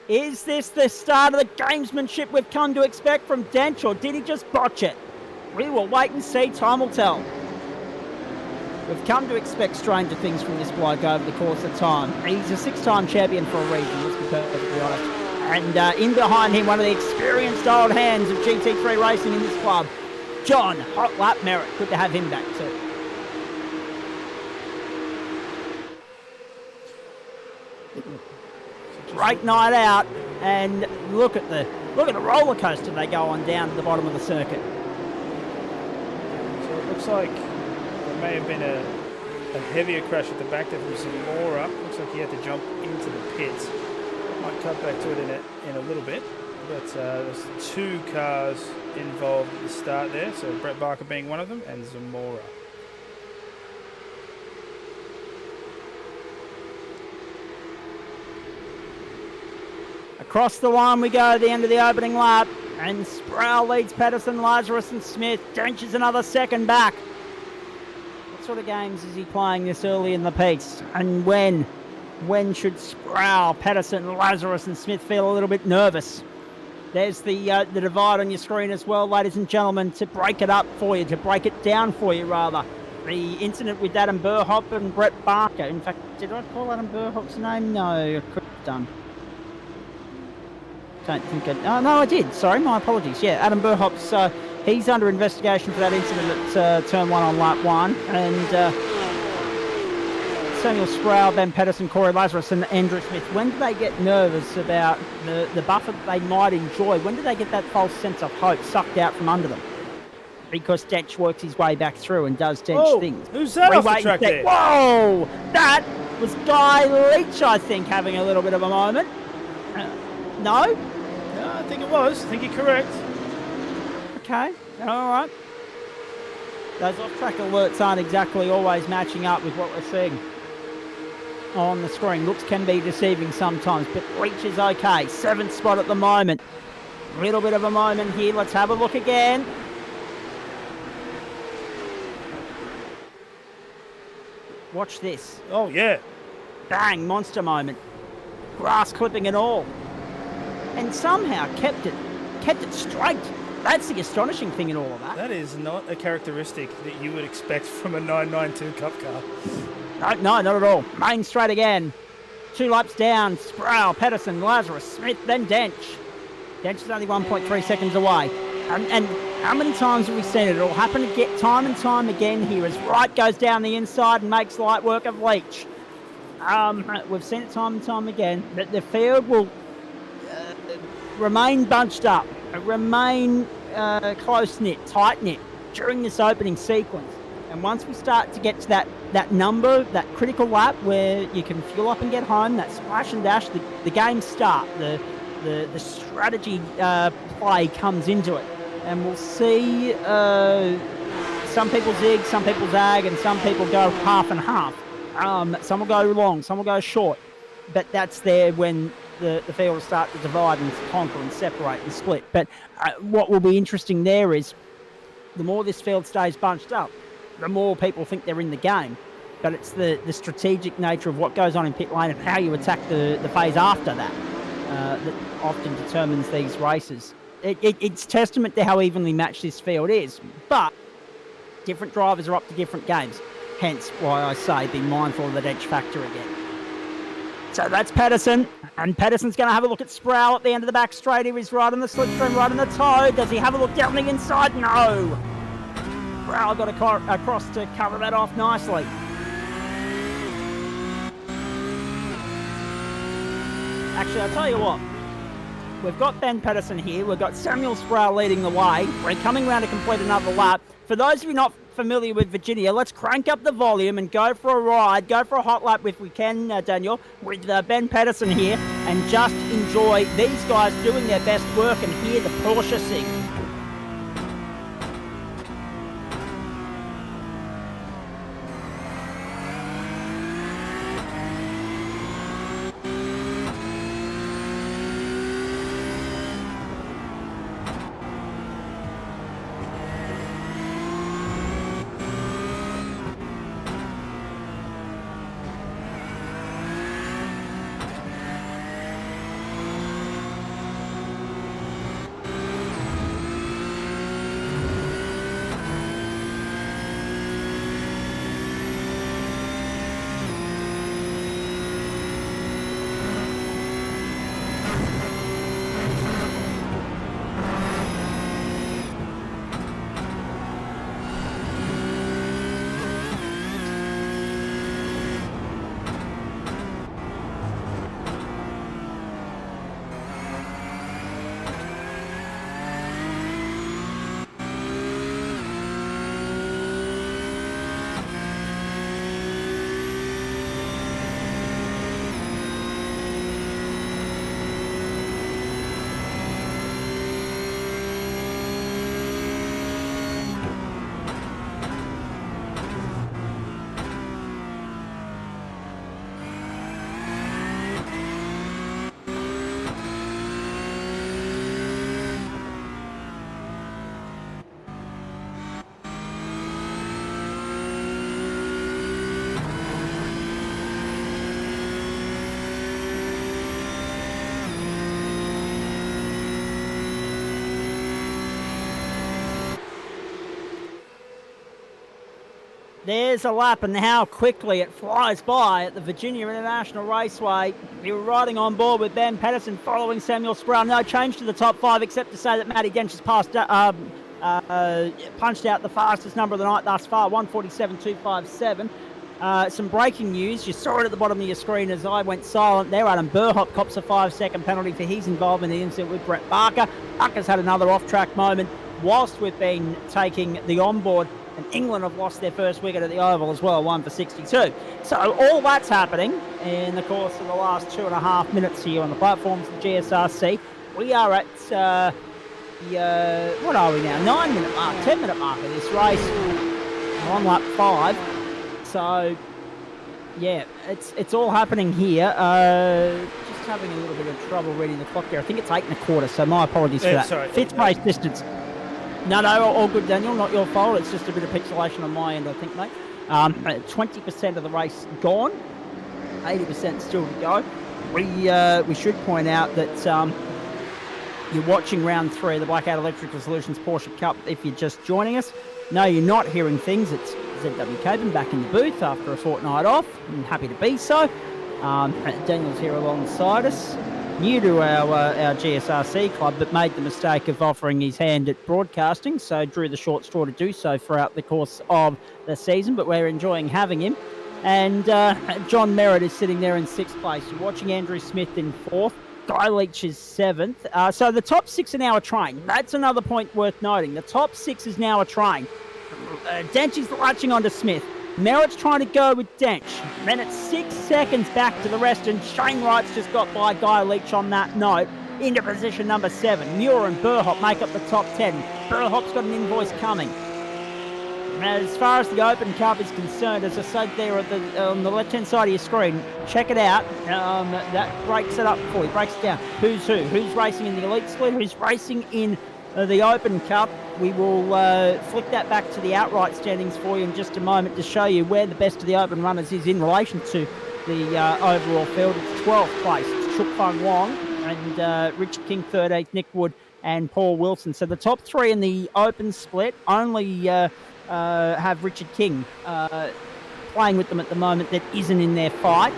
Is this the start of the gamesmanship we've come to expect from Dench, or did he just botch it? We will wait and see. Time will tell. We've come to expect stranger things from this bloke over the course of time. He's a 6-time champion for a reason, let's be perfectly honest. And in behind him, one of the experienced old hands of GT3 racing in this club, John Hot Lap Merritt. Good to have him back too. Great night out, and look at the roller coaster they go on down to the bottom of the circuit. So it looks like there may have been a heavier crash at the back there from Zamora. Looks like he had to jump into the pits. Might cut back to it in a little bit. But there's 2 cars involved at the start there. So Brett Barker being one of them, and Zamora. Across the line we go at the end of the opening lap, and Sproul leads Pedersen, Lazarus and Smith. Dench is another second back. What sort of games is he playing this early in the piece? And when should Sproul, Pedersen, Lazarus and Smith feel a little bit nervous? There's the divide on your screen as well, ladies and gentlemen, to break it up for you, to break it down for you rather. The incident with Adam Burhop and Brett Barker. In fact, did I call Adam Burhop's name? No, I could have done. Don't think I... Oh, no, I did. Sorry, my apologies. Yeah, Adam Burhop's... he's under investigation for that incident at turn 1 on lap 1. And Samuel Sproul, Ben Pedersen, Corey Lazarus and Andrew Smith, when do they get nervous about the buffer that they might enjoy? When do they get that false sense of hope sucked out from under them? Because Dench works his way back through and does Dench things. Who's that off the track there? Whoa! That was Guy Leach, I think, having a little bit of a moment. No? No, I think it was. I think you're correct. Okay, all right. Those off-track alerts aren't exactly always matching up with what we're seeing on the screen. Looks can be deceiving sometimes, but Leach is okay. 7th spot at the moment. A little bit of a moment here. Let's have a look again. Watch this. Oh, yeah. Bang, monster moment. Grass clipping and all. And somehow kept it straight. That's the astonishing thing in all of that. That is not a characteristic that you would expect from a 992 Cup car. No, not at all. Main straight again. 2 laps down. Sproul, Pedersen, Lazarus, Smith, then Dench. Dench is only 1.3 seconds away. And how many times have we seen it? It'll happen again, time and time again here as Wright goes down the inside and makes light work of Leach. We've seen it time and time again. But the field will remain bunched up, remain close-knit, tight-knit during this opening sequence. And once we start to get to that number, that critical lap where you can fuel up and get home, that splash and dash, the games start. The strategy play comes into it. And we'll see some people zig, some people zag, and some people go half and half. Some will go long, some will go short. But that's there when the field will start to divide and conquer and separate and split. But what will be interesting there is the more this field stays bunched up, the more people think they're in the game. But it's the strategic nature of what goes on in pit lane and how you attack the phase after that that often determines these races. It's testament to how evenly matched this field is. But different drivers are up to different games. Hence why I say be mindful of the Dench factor again. So that's Pedersen, and Pedersen's going to have a look at Sproul at the end of the back straight. He was right on the slipstream, right on the toe. Does he have a look down the inside? No. Sproul got across to cover that off nicely. Actually, I'll tell you what. We've got Ben Pedersen here. We've got Samuel Sproul leading the way. We're coming round to complete another lap. For those of you not familiar with Virginia, let's crank up the volume and go for a ride, go for a hot lap if we can, Daniel, with Ben Pedersen here, and just enjoy these guys doing their best work and hear the Porsche sing. There's a lap, and how quickly it flies by at the Virginia International Raceway. You're riding on board with Ben Pedersen following Samuel Sproul. No change to the top five, except to say that Matty Dench has punched out the fastest number of the night thus far, 147.257. Some breaking news. You saw it at the bottom of your screen as I went silent there. Adam Burhop cops a 5-second penalty for his involvement in the incident with Brett Barker. Barker's had another off-track moment whilst we've been taking the onboard. And England have lost their first wicket at the Oval as well, 1 for 62. So all that's happening in the course of the last 2.5 minutes here on the platforms of the GSRC. We are at, what are we now? 9-minute mark, 10-minute mark of this race. We're on lap 5. So, yeah, it's all happening here. Just having a little bit of trouble reading the clock here. I think it's 8 1/4, so my apologies for that. Sorry. Fifth race distance. No, all good, Daniel. Not your fault. It's just a bit of pixelation on my end, I think, mate. 20% of the race gone. 80% still to go. We should point out that you're watching round 3 of the Blackout Electrical Solutions Porsche Cup. If you're just joining us, no, you're not hearing things. It's ZW Caban back in the booth after a fortnight off. I'm happy to be so. Daniel's here alongside us. New to our GSRC club, but made the mistake of offering his hand at broadcasting, so drew the short straw to do so throughout the course of the season, but we're enjoying having him. And John Merritt is sitting there in 6th place. You're watching Andrew Smith in 4th. Guy Leach is 7th. So the top 6 are now a train. That's another point worth noting. The top 6 is now a train. Dench is latching onto Smith. Merritt's trying to go with Dench. Then it's 6 seconds back to the rest, and Shane Wright's just got by Guy Leach on that note into position number 7. Muir and Burhop make up the top 10. Burhop's got an invoice coming. As far as the Open Cup is concerned, as I said there on the left-hand side of your screen, check it out. That breaks it up for you, breaks it down. Who's who? Who's racing in the Elite Split? Who's racing in the Open Cup? We will flick that back to the outright standings for you in just a moment to show you where the best of the Open runners is in relation to the overall field. It's 12th place. It's Chuk Fung Wong and Richard King 13th, Nick Wood and Paul Wilson. So the top 3 in the Open Split only have Richard King playing with them at the moment that isn't in their fight.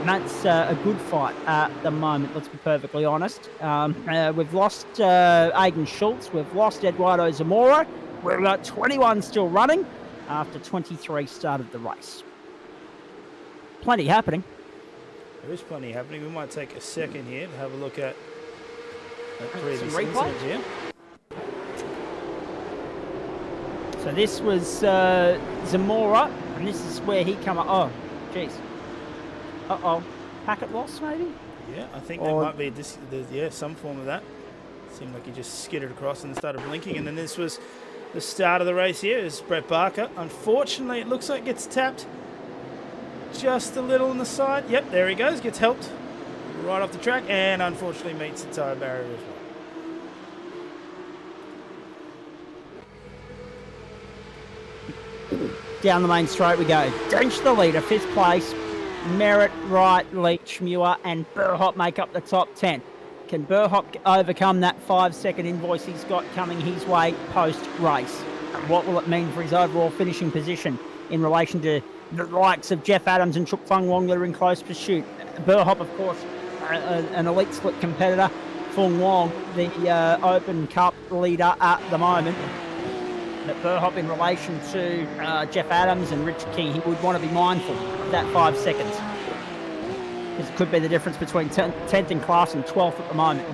And that's a good fight at the moment, let's be perfectly honest. We've lost Aidan Schultz. We've lost Eduardo Zamora. We've got 21 still running after 23 started the race. Plenty happening. There is plenty happening. We might take a second here to have a look at previous Some replay? incident here. So this was Zamora, and this is where he come up. Oh, jeez. Uh-oh. Packet loss, maybe? Yeah, I think there might be some form of that. Seemed like he just skidded across and started blinking, and then this was the start of the race here. Is Brett Barker. Unfortunately, it looks like gets tapped just a little on the side. Yep, there he goes. Gets helped right off the track, and unfortunately meets the tyre barrier as well. Down the main straight we go. Dench the leader, 5th place. Merritt, Wright, Leach, Muir, and Burhop make up the top 10. Can Burhop overcome that 5-second invoice he's got coming his way post-race? And what will it mean for his overall finishing position in relation to the likes of Jeff Adams and Chuk Fung Wong that are in close pursuit? Burhop, of course, an elite split competitor. Fung Wong, the Open Cup leader at the moment. But Burhop, in relation to Jeff Adams and Richard King, he would want to be mindful of that 5 seconds. Because it could be the difference between 10th in class and 12th at the moment.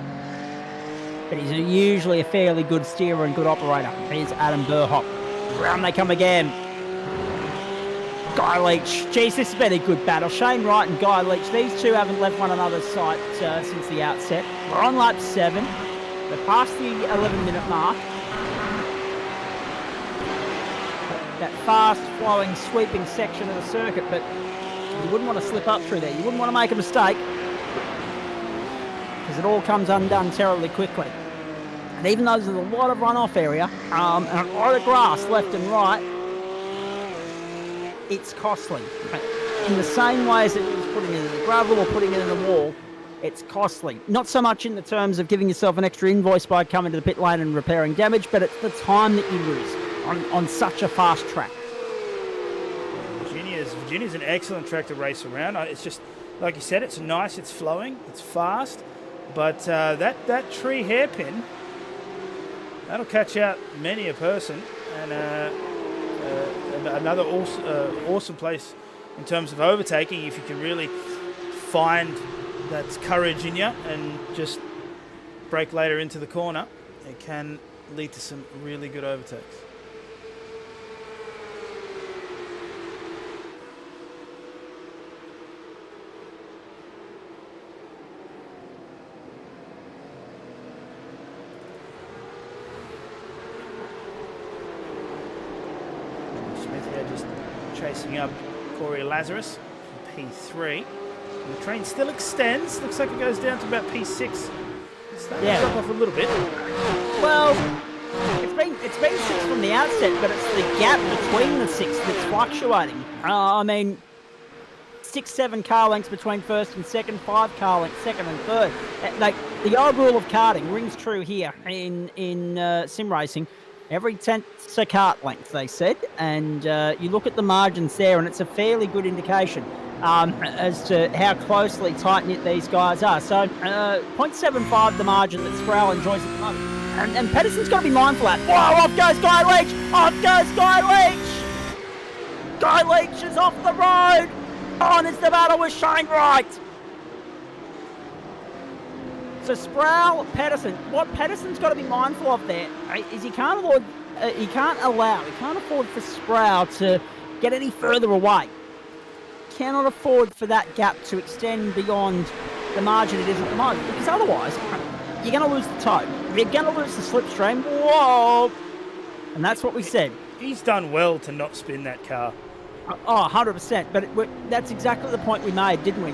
But he's usually a fairly good steerer and good operator. Here's Adam Burhop. Round they come again. Guy Leach. Geez, this has been a good battle. Shane Wright and Guy Leach. These two haven't left one another's sight since the outset. We're on lap 7. They're past the 11-minute mark. That fast-flowing, sweeping section of the circuit, but you wouldn't want to slip up through there. You wouldn't want to make a mistake because it all comes undone terribly quickly. And even though there's a lot of runoff area and a lot of grass left and right, it's costly. In the same way as it is putting it in the gravel or putting it in the wall, it's costly. Not so much in the terms of giving yourself an extra invoice by coming to the pit lane and repairing damage, but it's the time that you lose on such a fast track. Virginia's an excellent track to race around. It's just, like you said, it's nice, it's flowing, it's fast, but that tree hairpin, that'll catch out many a person, and another awesome place in terms of overtaking. If you can really find that courage in you and just brake later into the corner, it can lead to some really good overtakes. Chasing up Corey Lazarus from P3. And the train still extends. Looks like it goes down to about P6. It's starting to drop off a little bit. Well, it's been 6 from the outset, but it's the gap between the 6 that's fluctuating. 6-7 car lengths between first and second, 5 car lengths second and third. The old rule of karting rings true here in sim racing. Every 10th's a kart length, they said, and you look at the margins there, and it's a fairly good indication as to how closely tight-knit these guys are. So 0.75 the margin that Sproul enjoys at the moment. And Pedersen's got to be mindful of that. Whoa, off goes Guy Leach! Off goes Guy Leach! Guy Leach is off the road! On is the battle with Shane Wright! So Sproul, Pedersen, what Pedersen's got to be mindful of there is he can't afford for Sproul to get any further away. Cannot afford for that gap to extend beyond the margin it is at the moment, because otherwise you're going to lose the toe. You're going to lose the slipstream. Whoa! And that's what we said. He's done well to not spin that car. Oh, 100%. But that's exactly the point we made, didn't we?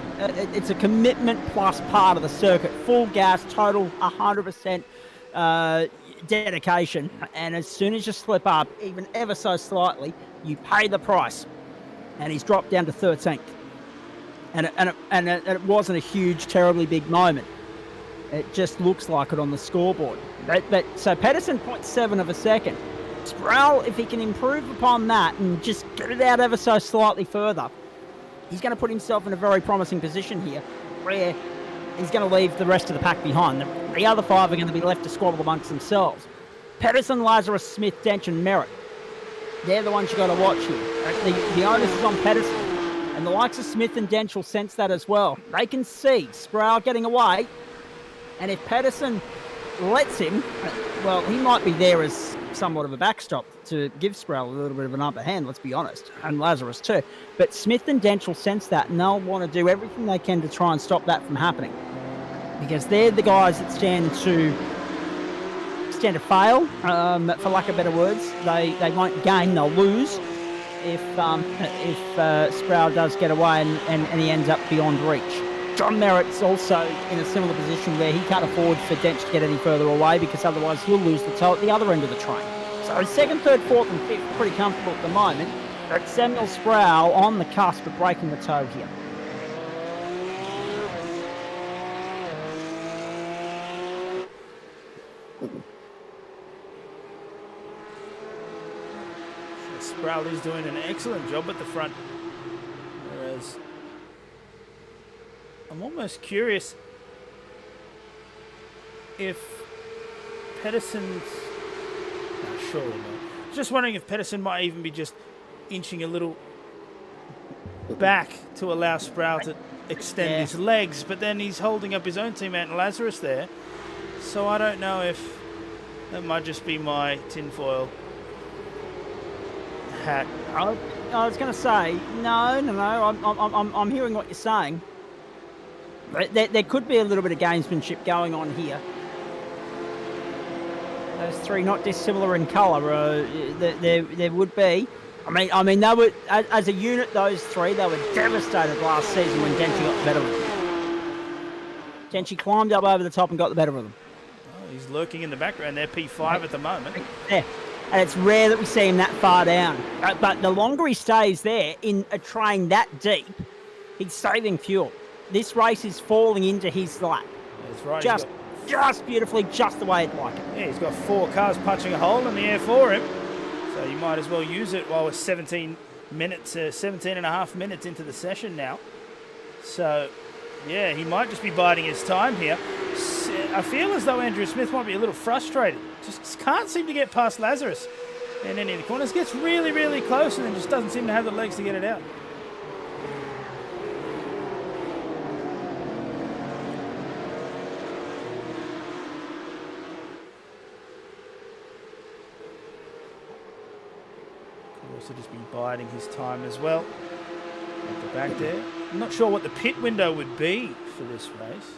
It's a commitment plus part of the circuit. Full gas, total 100% dedication. And as soon as you slip up, even ever so slightly, you pay the price. And he's dropped down to 13th. And it wasn't a huge, terribly big moment. It just looks like it on the scoreboard. So Pedersen, 0.7 of a second. Sproul, if he can improve upon that and just get it out ever so slightly further, he's going to put himself in a very promising position here where he's going to leave the rest of the pack behind. The other 5 are going to be left to squabble amongst themselves. Pedersen, Lazarus, Smith, Dench and Merritt. They're the ones you've got to watch here. The onus is on Pedersen. And the likes of Smith and Dench will sense that as well. They can see Sproul getting away. And if Pedersen lets him, well, he might be there as somewhat of a backstop to give Sproul a little bit of an upper hand, let's be honest, and Lazarus too. But Smith and Dench will sense that, and they'll want to do everything they can to try and stop that from happening. Because they're the guys that stand to fail, for lack of better words. They won't gain, they'll lose if Sproul does get away and he ends up beyond reach. John Merritt's also in a similar position where he can't afford for Dench to get any further away, because otherwise he'll lose the toe at the other end of the train. So second, third, fourth and fifth, pretty comfortable at the moment. But Samuel Sproul on the cusp of breaking the toe here. Sproul is doing an excellent job at the front, whereas I'm almost curious if Pedersen's... No, surely not. Just wondering if Pedersen might even be just inching a little back to allow Sproul to extend his legs, but then he's holding up his own teammate Lazarus there. So I don't know if that might just be my tinfoil hat. I was going to say, no. I'm hearing what you're saying. There could be a little bit of gamesmanship going on here. Those three not dissimilar in colour. There would be. I mean, they were, as a unit, those three, they were devastated last season when Denchi got the better of them. Denchi climbed up over the top and got the better of them. Oh, he's lurking in the background there, P5 at the moment. Yeah, and it's rare that we see him that far down. But the longer he stays there in a train that deep, he's saving fuel. This race is falling into his lap. That's right. Just beautifully, just the way he'd like it. Yeah, he's got 4 cars punching a hole in the air for him. So you might as well use it while we're 17 and a half minutes into the session now. So, yeah, he might just be biding his time here. I feel as though Andrew Smith might be a little frustrated. Just can't seem to get past Lazarus in any of the corners. Gets really, really close and then just doesn't seem to have the legs to get it out. Also just been biding his time as well at the back there. I'm not sure what the pit window would be for this race.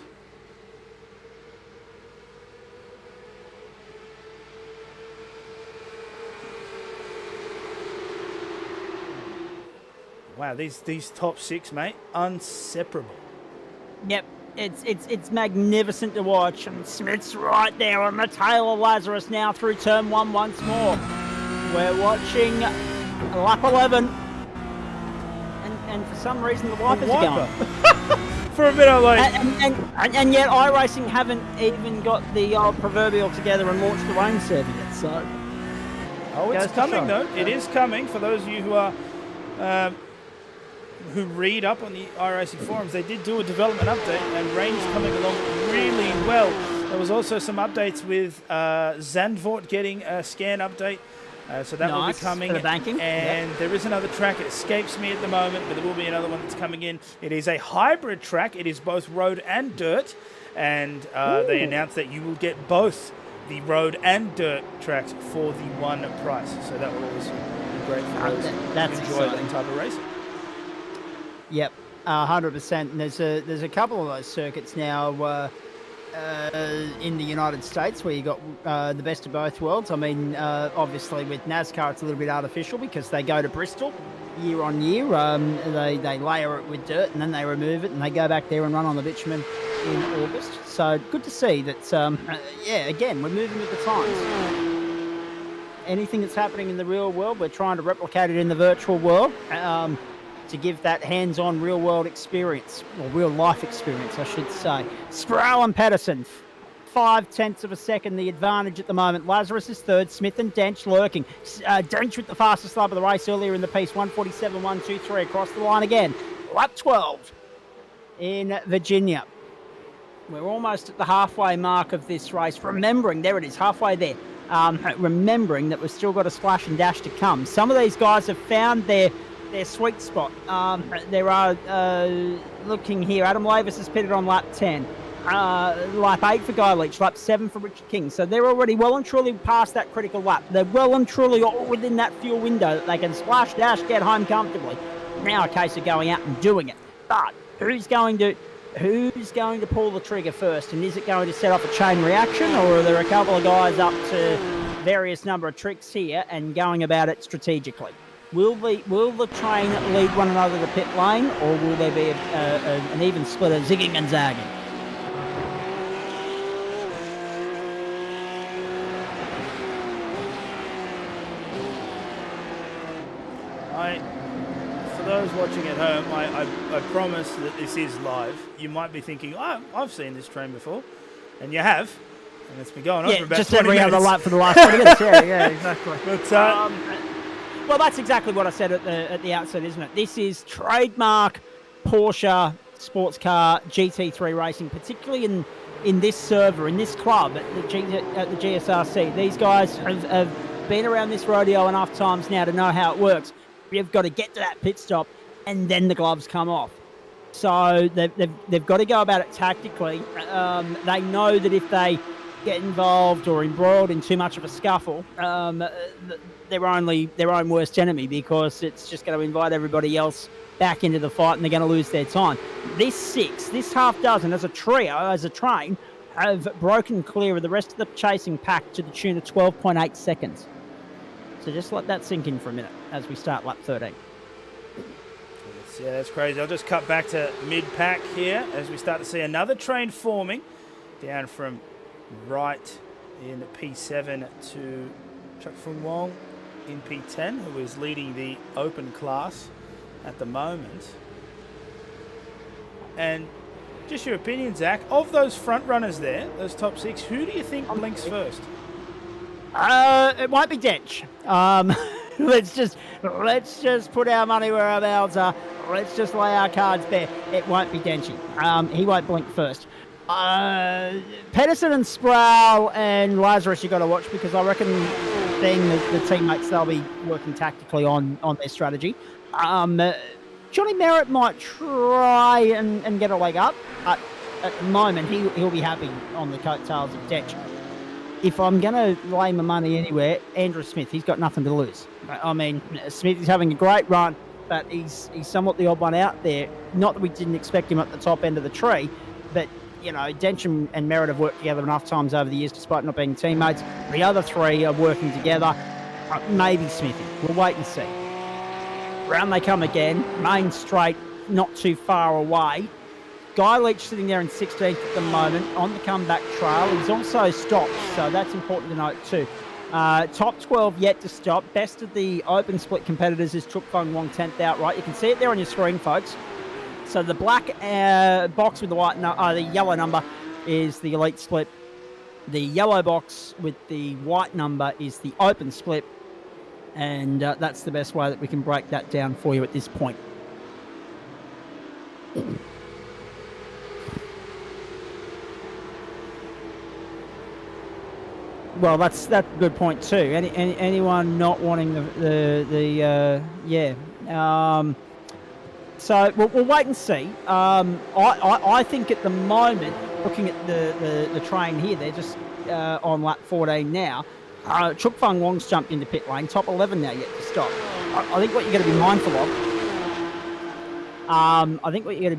Wow, these top 6, mate, inseparable. Yep, it's magnificent to watch. And Smith's right there on the tail of Lazarus now through turn 1 once more. We're watching lap 11, and for some reason the wipers are going. For a bit, I'm like... And yet iRacing haven't even got the old proverbial together and launched the rain server yet, so... Oh, it's coming, though. It is coming. For those of you who are... who read up on the iRacing forums, they did do a development update, and rain's coming along really well. There was also some updates with Zandvoort getting a scan update. So that will be coming, for the banking. And there is another track. It escapes me at the moment, but there will be another one that's coming in. It is a hybrid track. It is both road and dirt, and they announced that you will get both the road and dirt tracks for the one price. So that will always be great for those who enjoy that type of racing. Yep, 100%. And there's a couple of those circuits now. In the United States where you got the best of both worlds. I mean, obviously with NASCAR it's a little bit artificial because they go to Bristol year on year. They layer it with dirt and then they remove it and they go back there and run on the bitumen in August. So good to see that, again, we're moving with the times. Anything that's happening in the real world, we're trying to replicate it in the virtual world. To give that hands-on real-world experience, or real-life experience, I should say. Sproul and Pedersen, 0.5 of a second the advantage at the moment. Lazarus is third, Smith and Dench lurking. Dench with the fastest lap of the race earlier in the piece, 1:47.123 across the line again. Lap 12 in Virginia. We're almost at the halfway mark of this race. Remembering, there it is, halfway there. Remembering that we've still got a splash and dash to come. Some of these guys have found their their sweet spot. There are, looking here, Adam Lavis is pitted on lap 10. Lap 8 for Guy Leach, lap 7 for Richard King. So they're already well and truly past that critical lap. They're well and truly all within that fuel window that they can splash, dash, get home comfortably. Now a case of going out and doing it. But who's going to pull the trigger first? And is it going to set off a chain reaction, or are there a couple of guys up to various number of tricks here and going about it strategically? Will the train lead one another to pit lane, or will there be an even split of zigging and zagging? For those watching at home, I promise that this is live. You might be thinking, oh, I've seen this train before, and you have, and it's been going on for about just 20 every minutes. other lap for the last 20 minutes. Yeah, exactly. But, well, that's exactly what I said at the outset, isn't it? This is trademark Porsche sports car GT3 racing, particularly in this server, in this club at the GSRC. These guys have been around this rodeo enough times now to know how it works. You've got to get to that pit stop, and then the gloves come off. So they've got to go about it tactically. They know that if they get involved or embroiled in too much of a scuffle, they're only their own worst enemy, because it's just going to invite everybody else back into the fight, and they're going to lose their time. This half dozen, as a trio, as a train, have broken clear of the rest of the chasing pack to the tune of 12.8 seconds. So just let that sink in for a minute as we start lap 13. Yeah, that's crazy. I'll just cut back to mid-pack here as we start to see another train forming down from right in P7 to Chuck Fung Wong in P10, who is leading the open class at the moment. And just your opinion, Zach, of those front runners there, those top six, who do you think blinks first? It might be Dench. Let's just put our money where our mouths are. Let's just lay our cards bare. It won't be Denchy. He won't blink first. Pedersen and Sproul and Lazarus you got to watch, because I reckon being the teammates, they'll be working tactically on their strategy. Johnny Merritt might try and get a leg up, but at the moment he'll be happy on the coattails of Dench. If I'm going to lay my money anywhere, Andrew Smith, he's got nothing to lose. I mean, Smith is having a great run, but he's somewhat the odd one out there. Not that we didn't expect him at the top end of the tree, but, you know, Dench and Merritt have worked together enough times over the years, despite not being teammates. The other three are working together. Maybe Smithy. We'll wait and see. Round they come again. Main straight, not too far away. Guy Leach sitting there in 16th at the moment on the comeback trail. He's also stopped, so that's important to note too. Top 12 yet to stop. Best of the open split competitors is Chuk Fung Wong 10th outright. You can see it there on your screen, folks. So the black box with the the yellow number is the elite split. The yellow box with the white number is the open split, and that's the best way that we can break that down for you at this point. Well, that's a good point too. Anyone not wanting so we'll wait and see. I think at the moment, looking at the train here, they're just on lap 14 now. Chuk Fung Wong's jumped into pit lane, top 11 now yet to stop. I think what you're going to be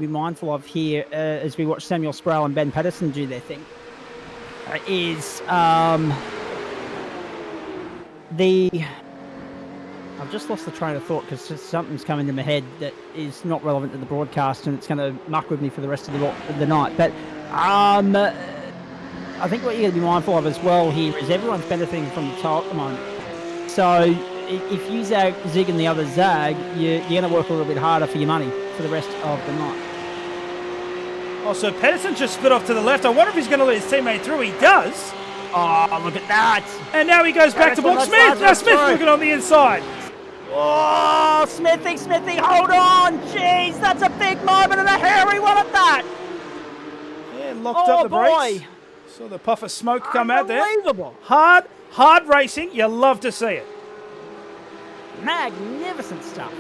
mindful of. Here as we watch Samuel Sproul and Ben Pedersen do their thing is I've just lost the train of thought because something's come into my head that is not relevant to the broadcast, and it's going to muck with me for the rest of the night. But I think what you're going to be mindful of as well here is everyone's benefiting from the tow at the moment. So if you zig and the others zag, you're going to work a little bit harder for your money for the rest of the night. Oh, so Pedersen just split off to the left. I wonder if he's going to let his teammate through. He does. Oh, look at that. And now he goes back to block Smith. Now Smith looking on the inside. Oh, Smithy, hold on. Jeez, that's a big moment and a hairy one at that. Yeah, locked up the brakes. Boy. Saw the puff of smoke come out there. Unbelievable. Hard racing. You love to see it. Magnificent stuff.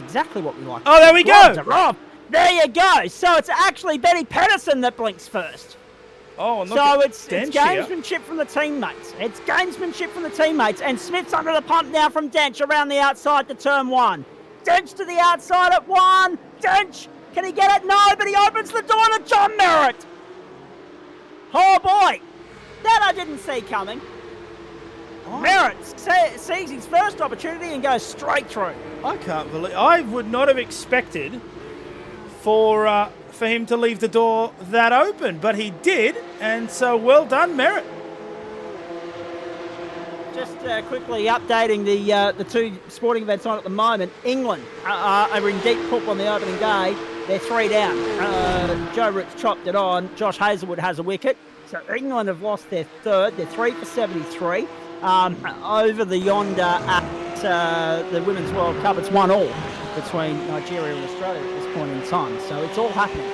exactly what we like. Oh, there we go. Robs are off. There you go. So it's actually Benny Pedersen that blinks first. Oh, and look So at it's Dench here. gamesmanship from the teammates. It's gamesmanship from the teammates. And Smith's under the pump now from Dench around the outside to turn 1. Dench to the outside at 1. Dench, can he get it? No, but he opens the door to John Merritt. Oh, boy. That I didn't see coming. Oh. Merritt sees his first opportunity and goes straight through. I can't believe... I would not have expected for him to leave the door that open, but he did, and so well done, Merritt. Just quickly updating the two sporting events on at the moment. England are in deep poop on the opening day. They're 3 down. Joe Root's chopped it on. Josh Hazelwood has a wicket. So England have lost their third. They're 3 for 73. Over the yonder at the Women's World Cup, it's 1-1 between Nigeria and Australia at this point in time. So it's all happening.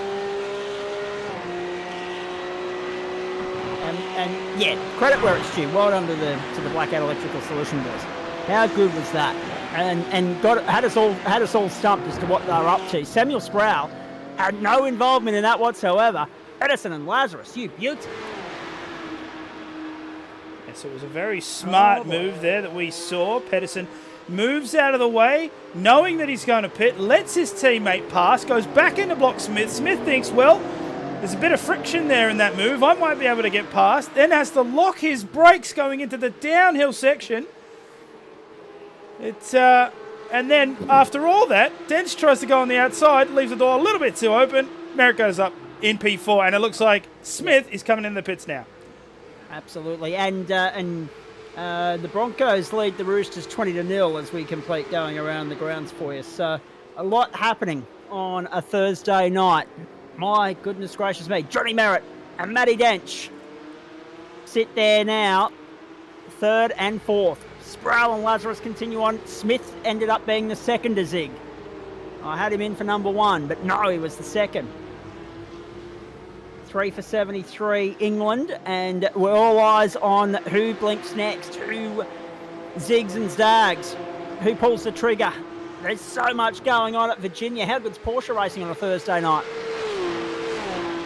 And yeah, credit where it's due. Well done to the Blackout Electrical Solution boys. How good was that? And had us all stumped as to what they were up to. Samuel Sproul had no involvement in that whatsoever. Edison and Lazarus, you beauty. So it was a very smart move there that we saw. Pedersen moves out of the way, knowing that he's going to pit, lets his teammate pass, goes back into block Smith. Smith thinks, well, there's a bit of friction there in that move. I might be able to get past. Then has to lock his brakes going into the downhill section. And then after all that, Dench tries to go on the outside, leaves the door a little bit too open. Merritt goes up in P4, and it looks like Smith is coming in the pits now. Absolutely, and the Broncos lead the Roosters 20-0 as we complete going around the grounds for you. So a lot happening on a Thursday night. My goodness gracious me. Johnny Merritt and Matty Dench sit there now, 3rd and 4th. Sproul and Lazarus continue on. Smith ended up being the second to zig. I had him in for number 1, but no, he was the second. 3 for 73 England, and we're all eyes on who blinks next, who zigs and zags, who pulls the trigger. There's so much going on at Virginia. How good's Porsche racing on a Thursday night?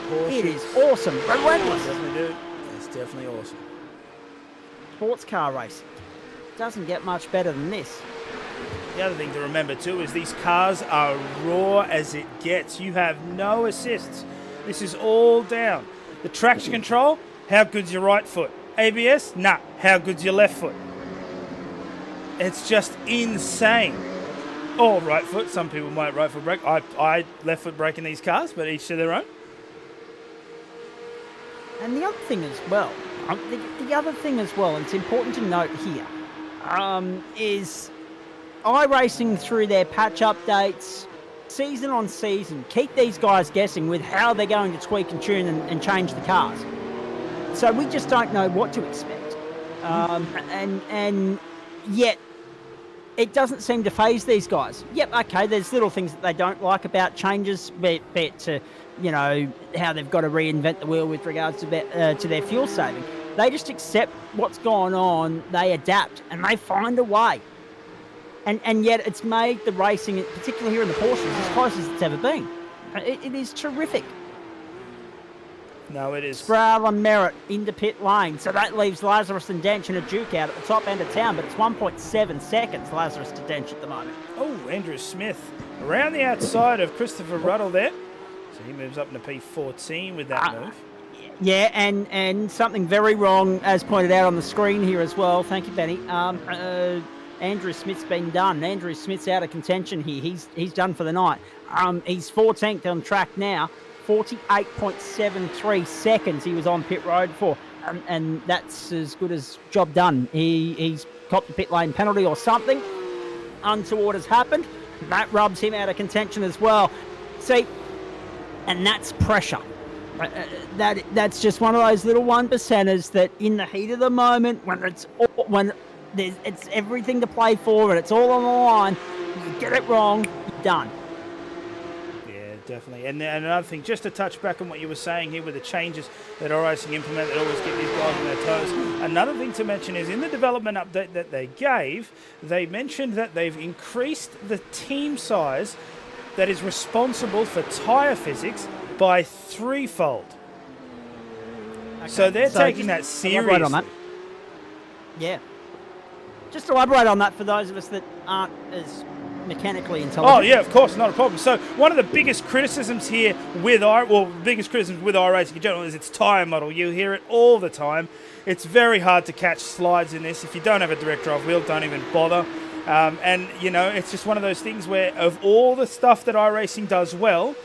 Porsche. It is awesome. Relentless. It's definitely awesome. Sports car racing. Doesn't get much better than this. The other thing to remember too is these cars are raw as it gets. You have no assists. This is all down. The traction control, how good's your right foot? ABS, nah, how good's your left foot? It's just insane. Or right foot, some people might right foot brake. I left foot brake in these cars, but each to their own. And the other thing as well, and it's important to note here, is iRacing through their patch updates, season on season, keep these guys guessing with how they're going to tweak and tune and change the cars. So we just don't know what to expect. And yet it doesn't seem to faze these guys. Yep, okay, there's little things that they don't like about changes, be it to, how they've got to reinvent the wheel with regards to their fuel saving. They just accept what's going on, they adapt, and they find a way. And yet it's made the racing, particularly here in the Porsches, as close as it's ever been. It is terrific. No, it is. Sproul and Merritt into pit lane. So that leaves Lazarus and Dench in a duke out at the top end of town, but it's 1.7 seconds Lazarus to Dench at the moment. Oh, Andrew Smith around the outside of Christopher Ruddle there. So he moves up into P14 with that move. Yeah, and something very wrong, as pointed out on the screen here as well. Thank you, Benny. Andrew Smith's been done. Andrew Smith's out of contention here. He's done for the night. He's 14th on track now. 48.73 seconds he was on pit road for. And that's as good as job done. He's copped a pit lane penalty or something. Untoward has happened. That rubs him out of contention as well. See, and that's pressure. That's just one of those little 1%ers that in the heat of the moment, when it's everything to play for and it's all on the line, you get it wrong, you're done. Yeah, Definitely. And another thing, just to touch back on what you were saying here with the changes that iRacing implement that always get these guys on their toes. Another thing to mention is in the development update that they gave, they mentioned that they've increased the team size that is responsible for tyre physics by 3-fold. Okay, So they're taking that elaborate seriously. on that. Yeah. Just elaborate on that for those of us that aren't as mechanically intelligent. Oh yeah, of course, not a problem. So one of the biggest criticisms here with iRacing in general is its tyre model. You hear it all the time. It's very hard to catch slides in this. If you don't have a direct drive wheel, don't even bother. And you know, it's just one of those things where of all the stuff that iRacing does well,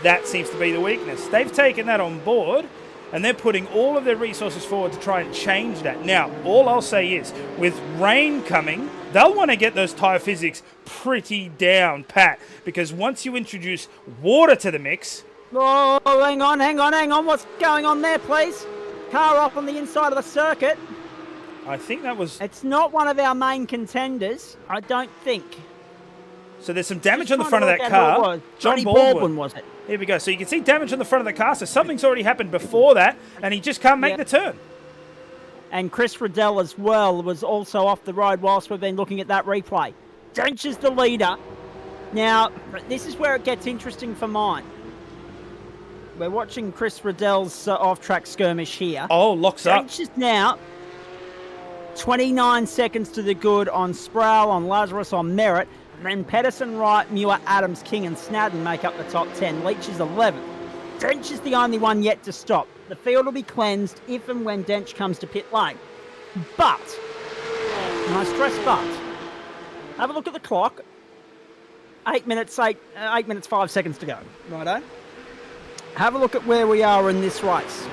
that seems to be the weakness. They've taken that on board and they're putting all of their resources forward to try and change that. Now, all I'll say is, with rain coming, they'll want to get those tyre physics pretty down pat, because once you introduce water to the mix... Oh, hang on. What's going on there, please? Car off on the inside of the circuit. I think that was... It's not one of our main contenders, I don't think. So there's some damage Just on the trying front to of that work out who it car. was. John Johnny Baldwin. was it? Here we go. So you can see damage on the front of the car, so something's already happened before that, and he just can't make the turn. And Chris Riddell as well was also off the road whilst we've been looking at that replay. Dench is the leader. Now, this is where it gets interesting for mine. We're watching Chris Riddell's off-track skirmish here. Oh, locks up. Dench is now 29 seconds to the good on Sproul, on Lazarus, on Merritt. And then Pedersen, Wright, Muir, Adams, King and Snadden make up the top 10. Leach is 11th. Dench is the only one yet to stop. The field will be cleansed if and when Dench comes to pit lane. But, and I stress but, have a look at the clock. 8 minutes 5 seconds to go. Righto? Have a look at where we are in this race.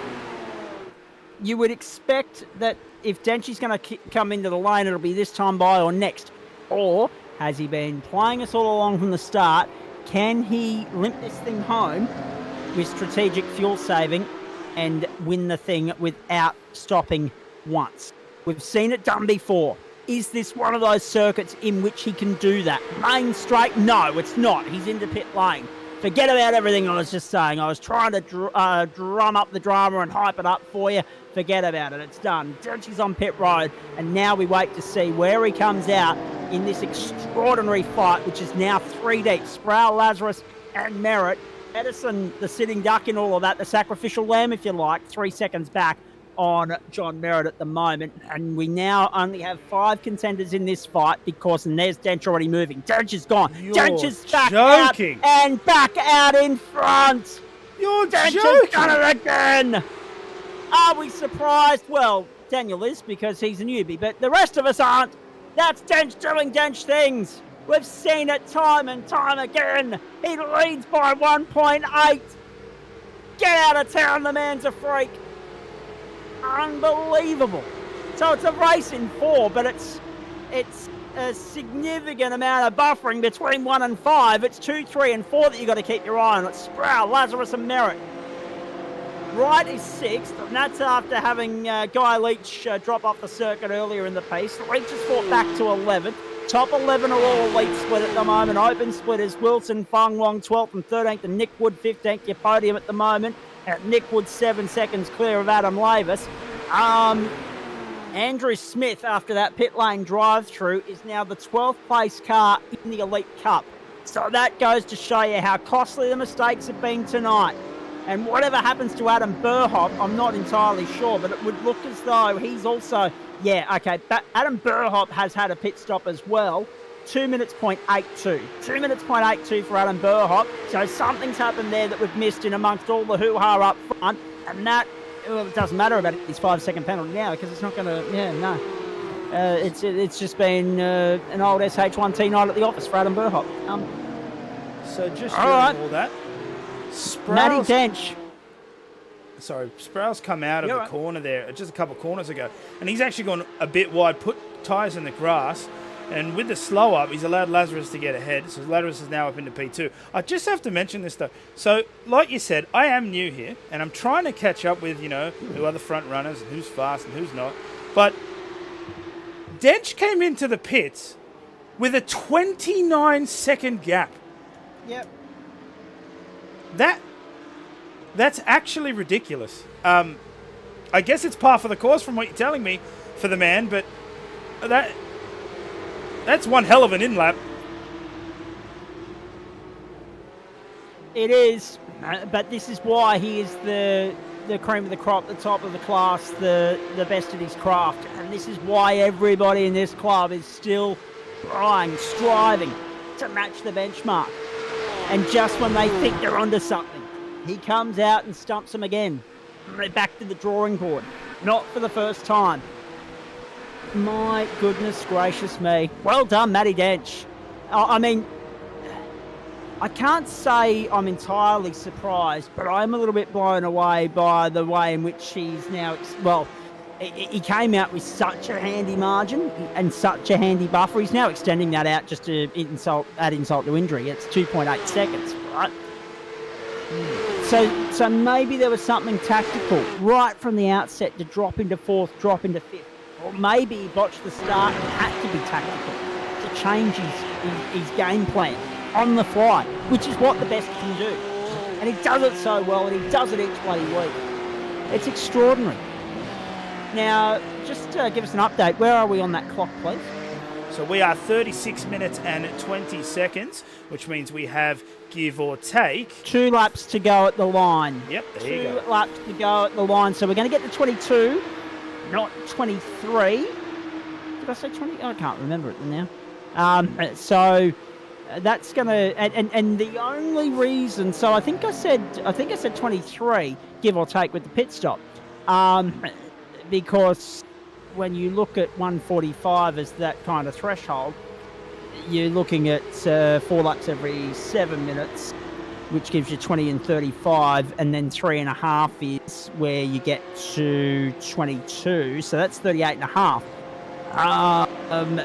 You would expect that if Dench is going to come into the lane, it'll be this time by or next. Or has he been playing us all along from the start? Can he limp this thing home with strategic fuel saving and win the thing without stopping once? We've seen it done before. Is this one of those circuits in which he can do that? Main straight? No, it's not. He's into pit lane. Forget about everything I was just saying. I was trying to drum up the drama and hype it up for you. Forget about it. It's done. Dench on pit road, and now we wait to see where he comes out in this extraordinary fight, which is now 3 deep. Sproul, Lazarus, and Merritt. Edison, the sitting duck in all of that, the sacrificial lamb, if you like, 3 seconds back on John Merritt at the moment. And we now only have 5 contenders in this fight because, and there's Dench already moving. Dench is gone. Dench is back joking. out and back out in front. You're Dench joking. has done it again. Are we surprised? Well, Daniel is because he's a newbie, but the rest of us aren't. That's Dench doing Dench things. We've seen it time and time again. He leads by 1.8. Get out of town, the man's a freak. Unbelievable. So it's a race in 4, but it's a significant amount of buffering between 1 and 5. It's 2, 3, and 4 that you've got to keep your eye on. It's Sproul, Lazarus, and Merritt. Wright is 6th, and that's after having Guy Leach drop off the circuit earlier in the piece. Leach has fought back to 11th. Top 11 are all elite split at the moment. Open split is Wilson, Fung Wong 12th and 13th, and Nick Wood 15th. Your podium at the moment. At Nick Wood 7 seconds clear of Adam Lavis. Andrew Smith, after that pit lane drive-through, is now the 12th place car in the Elite Cup. So that goes to show you how costly the mistakes have been tonight. And whatever happens to Adam Burhop, I'm not entirely sure, but it would look as though he's also... Yeah, okay, but Adam Burhop has had a pit stop as well. 2 minutes, 0.82. 2 minutes, 0.82 for Adam Burhop. So something's happened there that we've missed in amongst all the hoo-ha up front. And that, well, it doesn't matter about his 5-second penalty now because it's not going to... Yeah, no. It's just been an old SH1T night at the office for Adam Burhop. So just all right. all that... Matty Dench. Sorry, Sproul's come out of You're the right. corner there just a couple of corners ago. And he's actually gone a bit wide, put tyres in the grass. And with the slow up, he's allowed Lazarus to get ahead. So Lazarus is now up into P2. I just have to mention this, though. So, like you said, I am new here. And I'm trying to catch up with, you know, who are the front runners and who's fast and who's not. But Dench came into the pits with a 29-second gap. Yep. That's actually ridiculous. I guess it's par for the course from what you're telling me for the man, but that's one hell of an in-lap. It is, but this is why he is the cream of the crop, the top of the class, the best at his craft. And this is why everybody in this club is still striving to match the benchmark. And just when they think they're onto something, he comes out and stumps them again. They're back to the drawing board. Not for the first time. My goodness gracious me. Well done, Matty Dench. I mean, I can't say I'm entirely surprised, but I'm a little bit blown away by the way in which he's now... he came out with such a handy margin and such a handy buffer. He's now extending that out just to add insult to injury. It's 2.8 seconds, right? So maybe there was something tactical right from the outset to drop into fourth, drop into fifth. Or maybe he botched the start and had to be tactical to change his game plan on the fly, which is what the best can do. And he does it so well, and he does it each bloody week. It's extraordinary. Now, just give us an update. Where are we on that clock, please? So we are 36 minutes and 20 seconds, which means we have, give or take... 2 laps to go at the line. Yep, there you go. 2 laps to go at the line. So we're going to get to 22, not 23. Did I say 20? Oh, I can't remember it now. So that's going to... And the only reason... So I think I said 23, give or take, with the pit stop. Because when you look at 145 as that kind of threshold, you're looking at 4 laps every 7 minutes, which gives you 20 and 35, and then 3.5 is where you get to 22, so that's 38.5.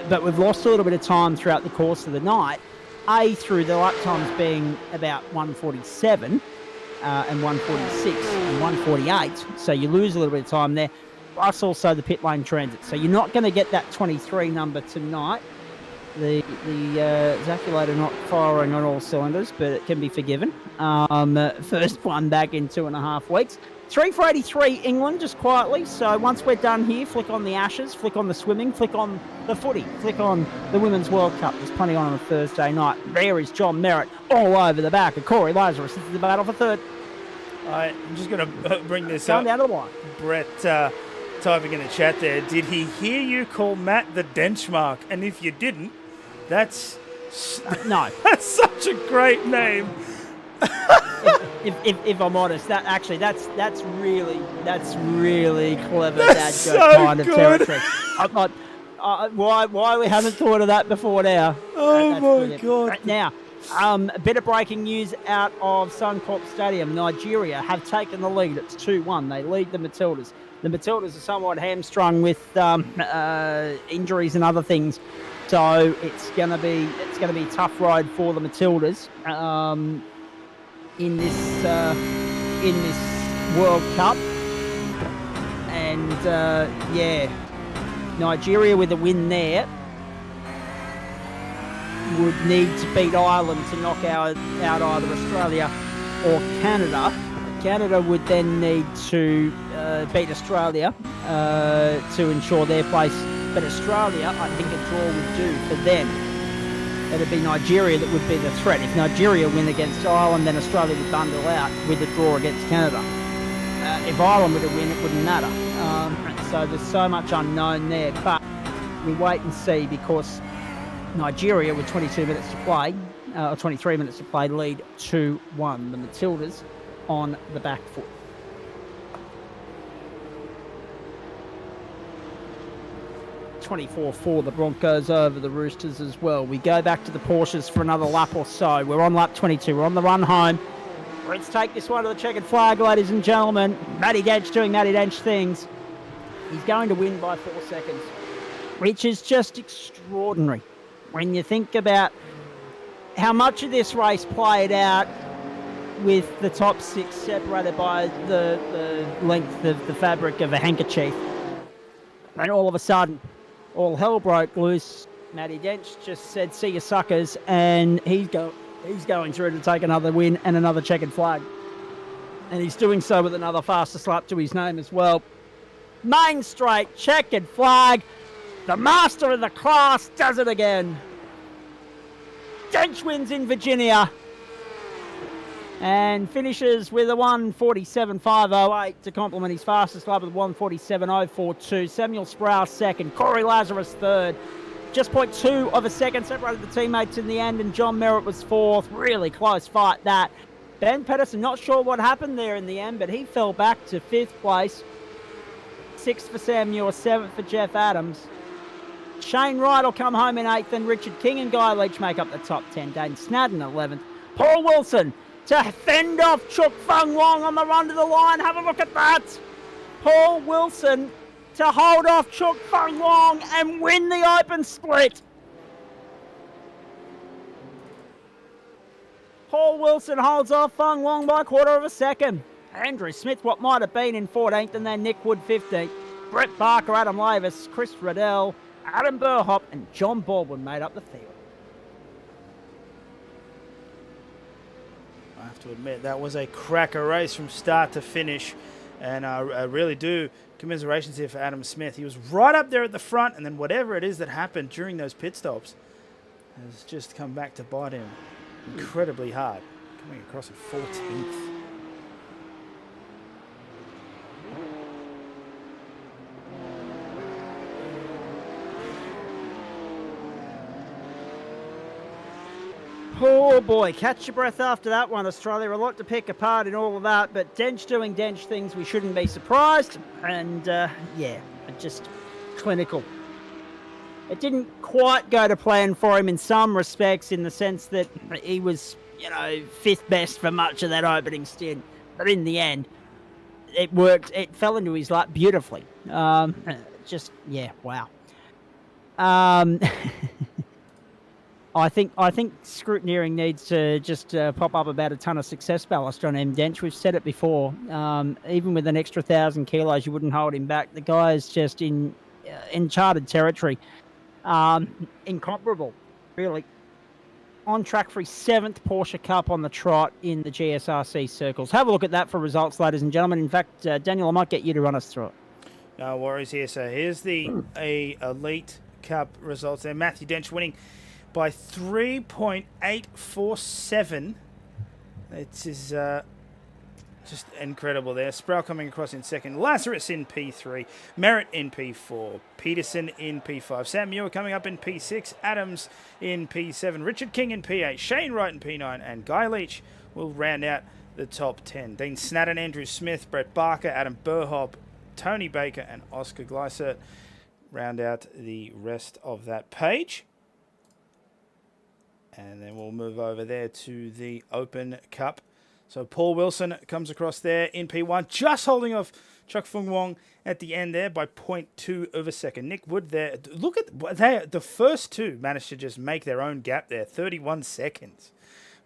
But we've lost a little bit of time throughout the course of the night, through the lap times being about 147 and 146 and 148, so you lose a little bit of time there. Plus also the pit lane transit. So you're not going to get that 23 number tonight. The Zaculator not firing on all cylinders, but it can be forgiven. First one back in 2.5 weeks. 3 for 83 England, just quietly. So once we're done here, flick on the Ashes, flick on the swimming, flick on the footy, flick on the Women's World Cup. There's plenty on a Thursday night. There is John Merritt all over the back of Corey Lazarus. This is the battle for third. I'm just going to bring this Going up. down to the line. Brett... typing in the chat there, did he hear you call Matt the Denchmark? And if you didn't, that's no. That's such a great name. if I'm honest, that's really clever. That's dad joke so kind of good. territory. I'm not, why we haven't thought of that before now? Oh That's my brilliant. God! Right now, a bit of breaking news out of Suncorp Stadium. Nigeria have taken the lead. It's 2-1. They lead the Matildas. The Matildas are somewhat hamstrung with injuries and other things, so it's gonna be a tough ride for the Matildas in this World Cup. And Nigeria with a win there would need to beat Ireland to knock out either Australia or Canada. Canada would then need to beat Australia to ensure their place. But Australia, I think a draw would do for them. It'd be Nigeria that would be the threat. If Nigeria win against Ireland, then Australia would bundle out with a draw against Canada. If Ireland were to win, it wouldn't matter. So there's so much unknown there. But we wait and see, because Nigeria, with 22 minutes to play, or 23 minutes to play, lead 2-1. The Matildas on the back foot. .24 for the Broncos over the Roosters as well. We go back to the Porsches for another lap or so. We're on lap 22. We're on the run home. Let's take this one to the checkered flag, ladies and gentlemen. Matty Dench doing Matty Dench things. He's going to win by 4 seconds, which is just extraordinary when you think about how much of this race played out with the top 6 separated by the length of the fabric of a handkerchief. And all of a sudden, all hell broke loose. Matty Dench just said, "See you suckers," and he's He's going through to take another win and another checkered flag. And he's doing so with another fastest lap to his name as well. Main straight, checkered flag. The master of the class does it again. Dench wins in Virginia. And finishes with a 1:47.508 to complement his fastest lap with 1:47.042. Samuel Sprouse second. Corey Lazarus third. Just 0.2 of a second separated the teammates in the end, and John Merritt was fourth. Really close fight that. Ben Pedersen, not sure what happened there in the end, but he fell back to 5th place. 6th for Sam Muir, 7th for Jeff Adams. Shane Wright will come home in 8th, and Richard King and Guy Leach make up the top 10. Dane Snadden 11th. Paul Wilson to fend off Chuk Fung Wong on the run to the line. Have a look at that. Paul Wilson to hold off Chuk Fung Wong and win the open split. Paul Wilson holds off Fung Wong by a quarter of a second. Andrew Smith, what might have been in 14th, and then Nick Wood 15th. Brett Barker, Adam Lavis, Chris Riddell, Adam Burhop, and John Baldwin made up the field. I have to admit, that was a cracker race from start to finish. And I really do commiserations here for Adam Smith. He was right up there at the front, and then whatever it is that happened during those pit stops has just come back to bite him incredibly hard. Coming across at 14th. Oh boy, catch your breath after that one, Australia. A lot to pick apart in all of that, but Dench doing Dench things, we shouldn't be surprised. And yeah, just clinical. It didn't quite go to plan for him in some respects, in the sense that he was, 5th best for much of that opening stint. But in the end, it worked. It fell into his lap beautifully. Yeah, wow. I think scrutineering needs to just pop up about a ton of success ballast on M. Dench. We've said it before. Even with an extra 1,000 kilos, you wouldn't hold him back. The guy is just in uncharted territory. Incomparable, really. On track for his 7th Porsche Cup on the trot in the GSRC circles. Have a look at that for results, ladies and gentlemen. In fact, Daniel, I might get you to run us through it. No worries here. So here's the Elite Cup results there. Matthew Dench winning by 3.847. It is just incredible there. Sproul coming across in second. Lazarus in P3. Merritt in P4. Peterson in P5. Sam Muir coming up in P6. Adams in P7. Richard King in P8. Shane Wright in P9. And Guy Leach will round out the top 10. Dean Snadden, Andrew Smith, Brett Barker, Adam Burhop, Tony Baker, and Oscar Gleisert round out the rest of that page. And then we'll move over there to the Open Cup. So Paul Wilson comes across there in P1, just holding off Chuk Fung Wong at the end there by 0.2 of a second. Nick Wood there. Look at the first two managed to just make their own gap there, 31 seconds.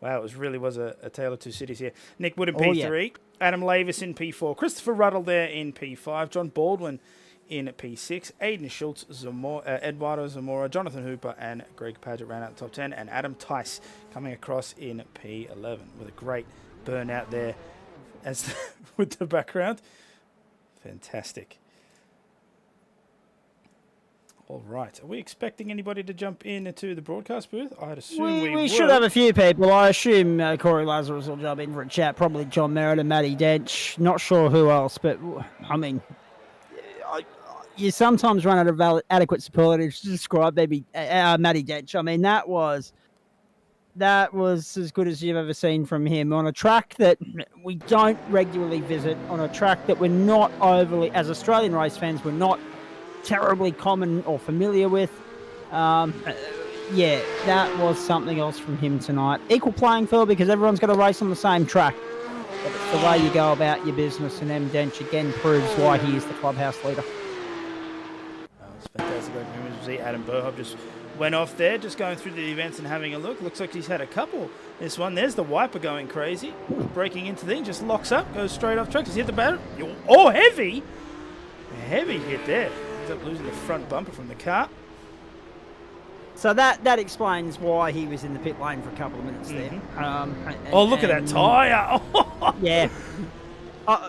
Wow, it really was a tale of two cities here. Nick Wood in P3, yeah. Adam Lavis in P4, Christopher Ruddle there in P5, John Baldwin in P6, Aidan Schultz, Eduardo Zamora, Jonathan Hooper, and Greg Padgett round out the top 10, and Adam Tice coming across in P11 with a great burnout there as with the background. Fantastic. All right. Are we expecting anybody to jump into the broadcast booth? I'd assume we should have a few people. I assume Corey Lazarus will jump in for a chat. Probably John Merritt and Matty Dench. Not sure who else, but I mean, you sometimes run out of adequate superlatives to describe maybe Matty Dench. I mean, that was as good as you've ever seen from him on a track that we don't regularly visit, on a track that we're not overly, as Australian race fans, we're not terribly common or familiar with. Yeah, that was something else from him tonight. Equal playing field because everyone's got to race on the same track. But it's the way you go about your business, and M. Dench again proves why he is the clubhouse leader. It's fantastic. See Adam Burhop just went off there, just going through the events and having a look. Looks like he's had a couple. This one, there's the wiper going crazy. Breaking into thing, just locks up, goes straight off track. He's hit the battery. Oh, heavy! A heavy hit there. Ends up losing the front bumper from the car. So that explains why he was in the pit lane for a couple of minutes there. Oh, look at that tyre. Yeah.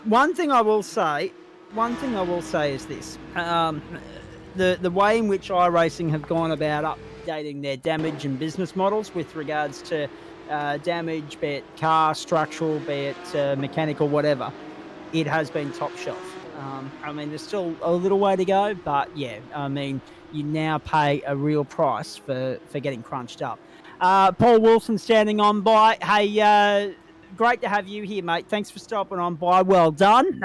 One thing I will say is this: the way in which iRacing have gone about updating their damage and business models with regards to damage, be it car, structural, be it mechanical, whatever, it has been top shelf. I mean, there's still a little way to go, but yeah, I mean, you now pay a real price for getting crunched up. Paul Wilson standing on by. Hey, great to have you here, mate. Thanks for stopping on by. Well done.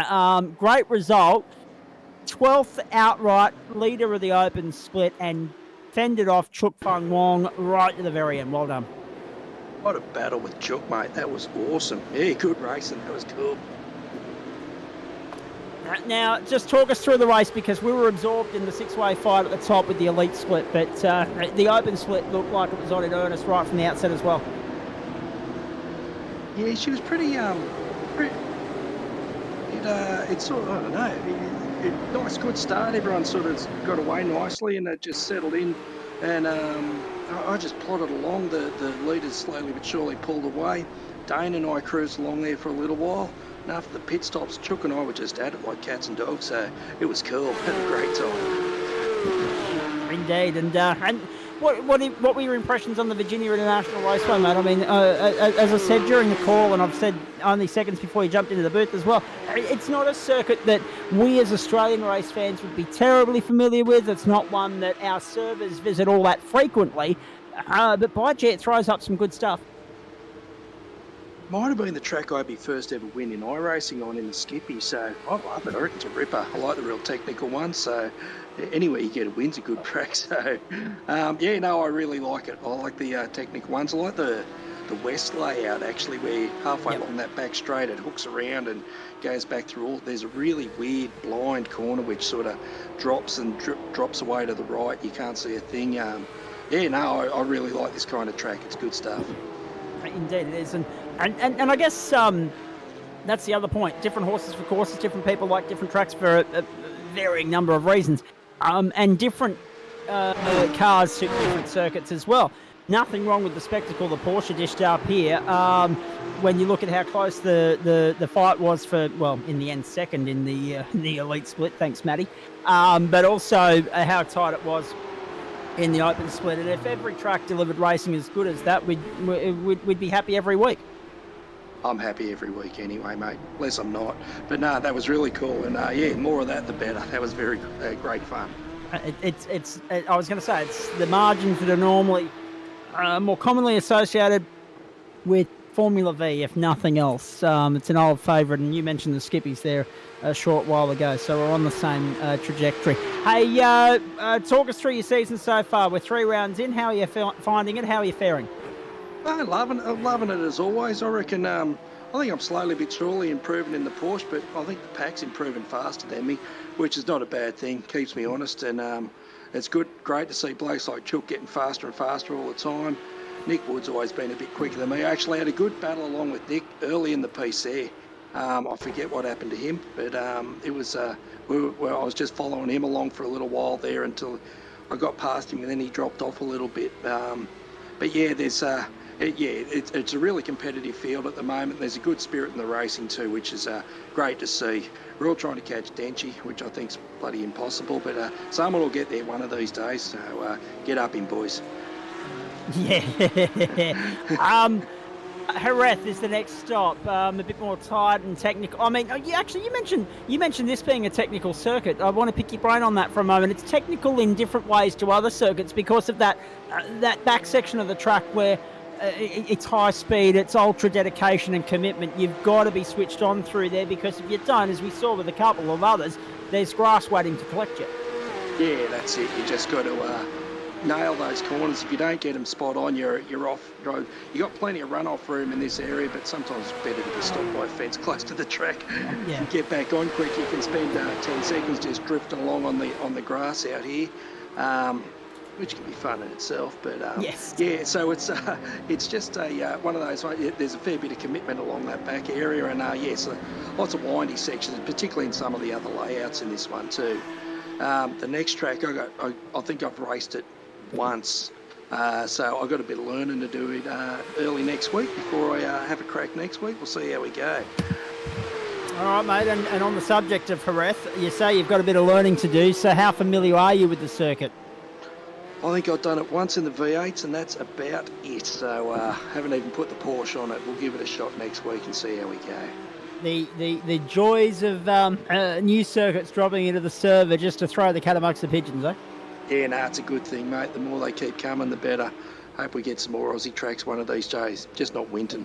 Great result. 12th outright, leader of the open split, and fended off Chuk Fung Wong right to the very end. Well done. What a battle with Chuk, mate. That was awesome. Yeah, good racing. That was cool. Now, just talk us through the race, because we were absorbed in the six-way fight at the top with the elite split, but the open split looked like it was on in earnest right from the outset as well. Yeah, she was pretty, it's sort of, I don't know, nice, good start. Everyone sort of got away nicely and it just settled in. And I just plodded along. The leaders slowly but surely pulled away. Dane and I cruised along there for a little while. And after the pit stops, Chuk and I were just at it like cats and dogs, so it was cool. Had a great time. Indeed, and what were your impressions on the Virginia International Raceway, mate? I mean, as I said during the call, and I've said only seconds before you jumped into the booth as well, it's not a circuit that we as Australian race fans would be terribly familiar with. It's not one that our servers visit all that frequently, but by jet throws up some good stuff. Might have been the track I'd be first ever win in iRacing on in the Skippy, so I love it. I reckon it's a ripper. I like the real technical ones, so anywhere you get a win's a good track. So, yeah, no, I really like it. I like the technical ones. I like the west layout, actually, where halfway along that back straight it hooks around and goes back through all. There's a really weird blind corner which sort of drops and drops away to the right. You can't see a thing. Yeah, no, I really like this kind of track. It's good stuff. Indeed it is, and I guess that's the other point. Different horses for courses, different people like different tracks for a varying number of reasons, and different cars suit different circuits as well. Nothing wrong with the spectacle the Porsche dished up here. When you look at how close the fight was for, well, in the end second in the elite split, thanks Matty, but also how tight it was in the open split. And if every track delivered racing as good as that, we'd be happy every week. I'm happy every week anyway, mate, unless I'm not. But no, that was really cool, and yeah, more of that the better. That was very great fun. It's I was going to say, it's the margins that are normally more commonly associated with Formula V, if nothing else. It's an old favourite, and you mentioned the Skippies there a short while ago, so we're on the same trajectory. Hey, talk us through your season so far. We're 3 rounds in. How are you finding it? How are you faring? I'm loving it as always. I reckon, I think I'm slowly but surely improving in the Porsche, but I think the pack's improving faster than me, which is not a bad thing. Keeps me honest, and it's great to see blokes like Chuk getting faster and faster all the time. Nick Wood's always been a bit quicker than me. I actually had a good battle along with Nick early in the piece there. I forget what happened to him, but it was I was just following him along for a little while there until I got past him, and then he dropped off a little bit. But yeah, there's it's a really competitive field at the moment. There's a good spirit in the racing too, which is great to see. We're all trying to catch Denchi, which I think's bloody impossible, but someone will get there one of these days. So get up in, boys. Yeah. Jerez is the next stop. A bit more tight and technical. I mean, you mentioned this being a technical circuit. I want to pick your brain on that for a moment. It's technical in different ways to other circuits because of that back section of the track where it's high speed, it's ultra dedication and commitment. You've got to be switched on through there, because if you don't, as we saw with a couple of others, there's grass waiting to collect you. Yeah, that's it. You just got to nail those corners. If you don't get them spot on, you're off road. You got plenty of runoff room in this area, but sometimes it's better to be stopped by a fence close to the track. Yeah. Get back on quick. You can spend 10 seconds just drifting along on the grass out here, which can be fun in itself. But yes. Yeah, so it's just one of those. There's a fair bit of commitment along that back area, and so lots of windy sections, particularly in some of the other layouts in this one too. The next track, I think I've raced it once, So I've got a bit of learning to do it early next week before I have a crack next week. We'll see how we go. All right, mate. And on the subject of Jerez, you say you've got a bit of learning to do. So how familiar are you with the circuit? I think I've done it once in the V8s, and that's about it. So haven't even put the Porsche on it. We'll give it a shot next week and see how we go. The joys of new circuits dropping into the server just to throw the cat amongst the pigeons, eh? Yeah, no, it's a good thing, mate. The more they keep coming, the better. Hope we get some more Aussie tracks one of these days. Just not Winton.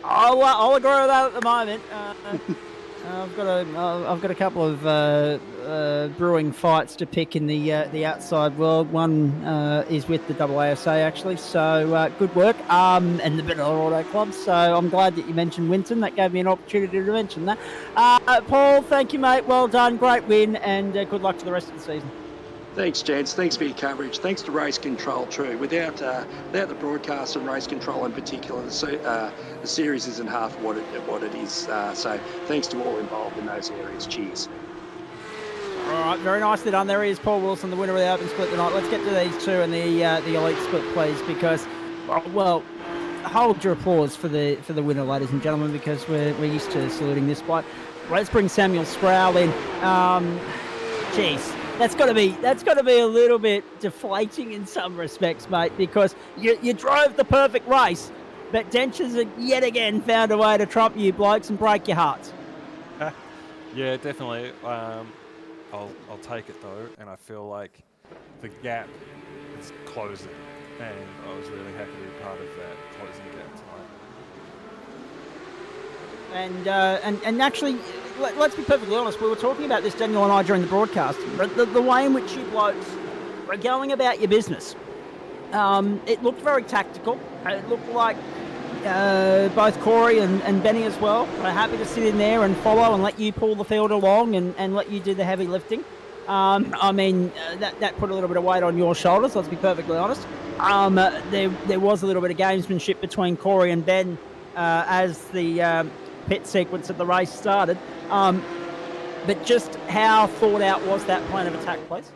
I'll agree with that at the moment. I've got a couple of brewing fights to pick in the outside world. One is with the AASA actually, so good work. And the Vanilla Auto Club. So I'm glad that you mentioned Winton. That gave me an opportunity to mention that. Paul, thank you, mate. Well done, great win, and good luck to the rest of the season. Thanks, gents. Thanks for your coverage. Thanks to Race Control, true. Without the broadcast and Race Control in particular, the series isn't half what it is. So thanks to all involved in those areas. Cheers. All right, very nicely done. There he is, Paul Wilson, the winner of the Open Split tonight. Let's get to these two and the Elite Split, please, because, well, hold your applause for the winner, ladies and gentlemen, because we're used to saluting this fight. Let's bring Samuel Sproul in. Geez. That's got to be a little bit deflating in some respects, mate, because you drove the perfect race, but Dentures have yet again found a way to trump you blokes and break your hearts. Yeah, definitely. I'll take it though, and I feel like the gap is closing, and I was really happy to be part of that closing gap tonight. And actually, let's be perfectly honest, we were talking about this, Daniel and I, during the broadcast, but the way in which you blokes were going about your business, it looked very tactical. It looked like both Corey and Benny as well were happy to sit in there and follow and let you pull the field along and let you do the heavy lifting. I mean, that put a little bit of weight on your shoulders, let's be perfectly honest. There was a little bit of gamesmanship between Corey and Ben as the pit sequence of the race started. But just how thought out was that plan of attack, please?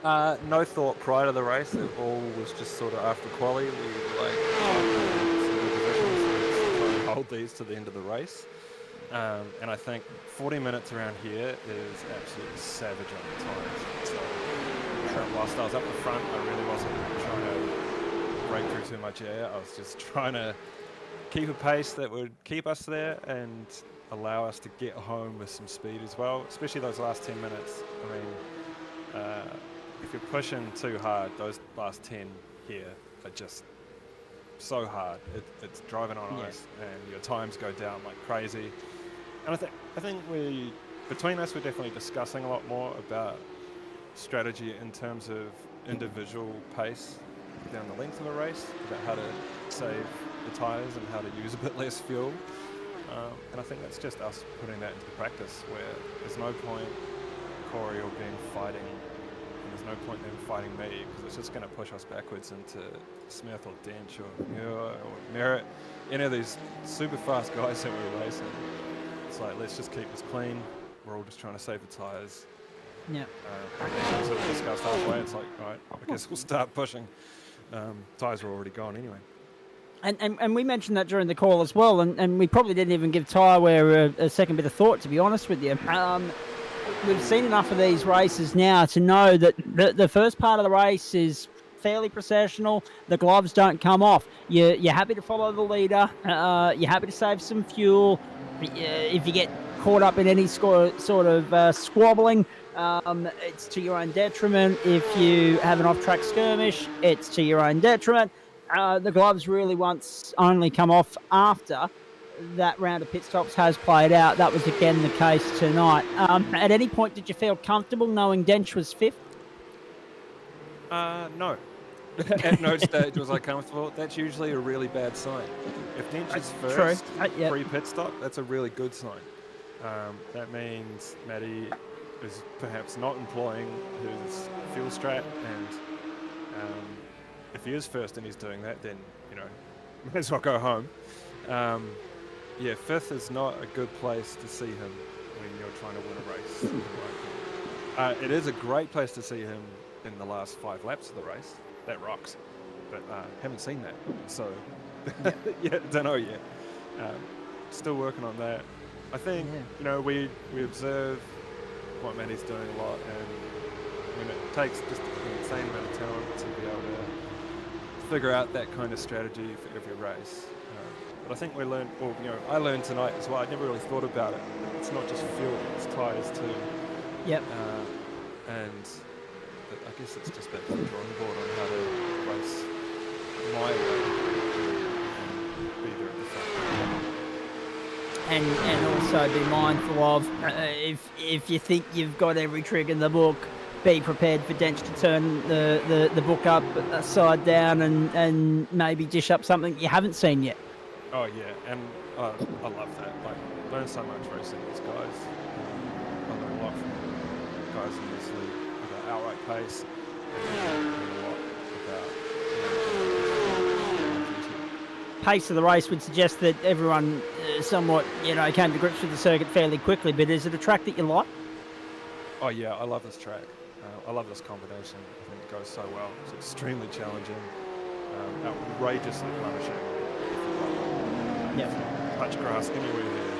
No thought prior to the race. It all was just sort of after quali. We were like, positions, so hold these to the end of the race. And I think 40 minutes around here is absolutely savage on the tires. So whilst I was up the front, I really wasn't trying to break through too much air. I was just trying to keep a pace that would keep us there and allow us to get home with some speed as well, especially those last 10 minutes. I mean, if you're pushing too hard, those last 10 here are just so hard. It's driving on ice, and your times go down like crazy. And I think between us, we're definitely discussing a lot more about strategy in terms of individual pace down the length of a race, about how to save the tyres and how to use a bit less fuel. And I think that's just us putting that into practice, where there's no point Corey or Ben fighting, and there's no point them fighting me, because it's just going to push us backwards into Smith or Dench or Muir or Merritt, any of these super fast guys that we're racing. It's like, let's just keep this clean. We're all just trying to save the tyres. Yeah. And sort of discussed halfway. It's like, all right, I guess we'll start pushing. Tyres are already gone anyway. And we mentioned that during the call as well, and we probably didn't even give tyre wear a second bit of thought, to be honest with you. We've seen enough of these races now to know that the first part of the race is fairly processional. The gloves don't come off. You're happy to follow the leader. You're happy to save some fuel. If you get caught up in any sort of squabbling, it's to your own detriment. If you have an off-track skirmish, it's to your own detriment. The gloves really only come off after that round of pit stops has played out. That was again the case tonight. At any point, did you feel comfortable knowing Dench was fifth? No. At no stage was I comfortable. That's usually a really bad sign. If Dench is first pre-pit stop, that's a really good sign. That means Matty is perhaps not employing his fuel strat, and if he is first and he's doing that, then, you know, may as well go home. Fifth is not a good place to see him when you're trying to win a race. It is a great place to see him in the last 5 laps of the race. That rocks. But haven't seen that. So, yeah, don't know yet. Still working on that. I think, we observe what Matty's doing a lot, and it takes just an insane amount of talent to be able to figure out that kind of strategy for every race. But I think I learned tonight as well. I never really thought about it. It's not just fuel, it's tyres too. Yep. And I guess it's just back to the drawing board on how to race my way and be there at the front. And also be mindful of if you think you've got every trick in the book, be prepared for Dench to turn the book upside down and maybe dish up something you haven't seen yet. Oh yeah, and I love that. Like, learn so much racing these guys. I learn a lot from guys in this league about outright pace, and a lot about Pace of the race would suggest that everyone somewhat, came to grips with the circuit fairly quickly, but is it a track that you like? Oh yeah, I love this track. I love this combination. I think it goes so well. It's extremely challenging, outrageously punishing. Yeah. Touch grass anywhere here,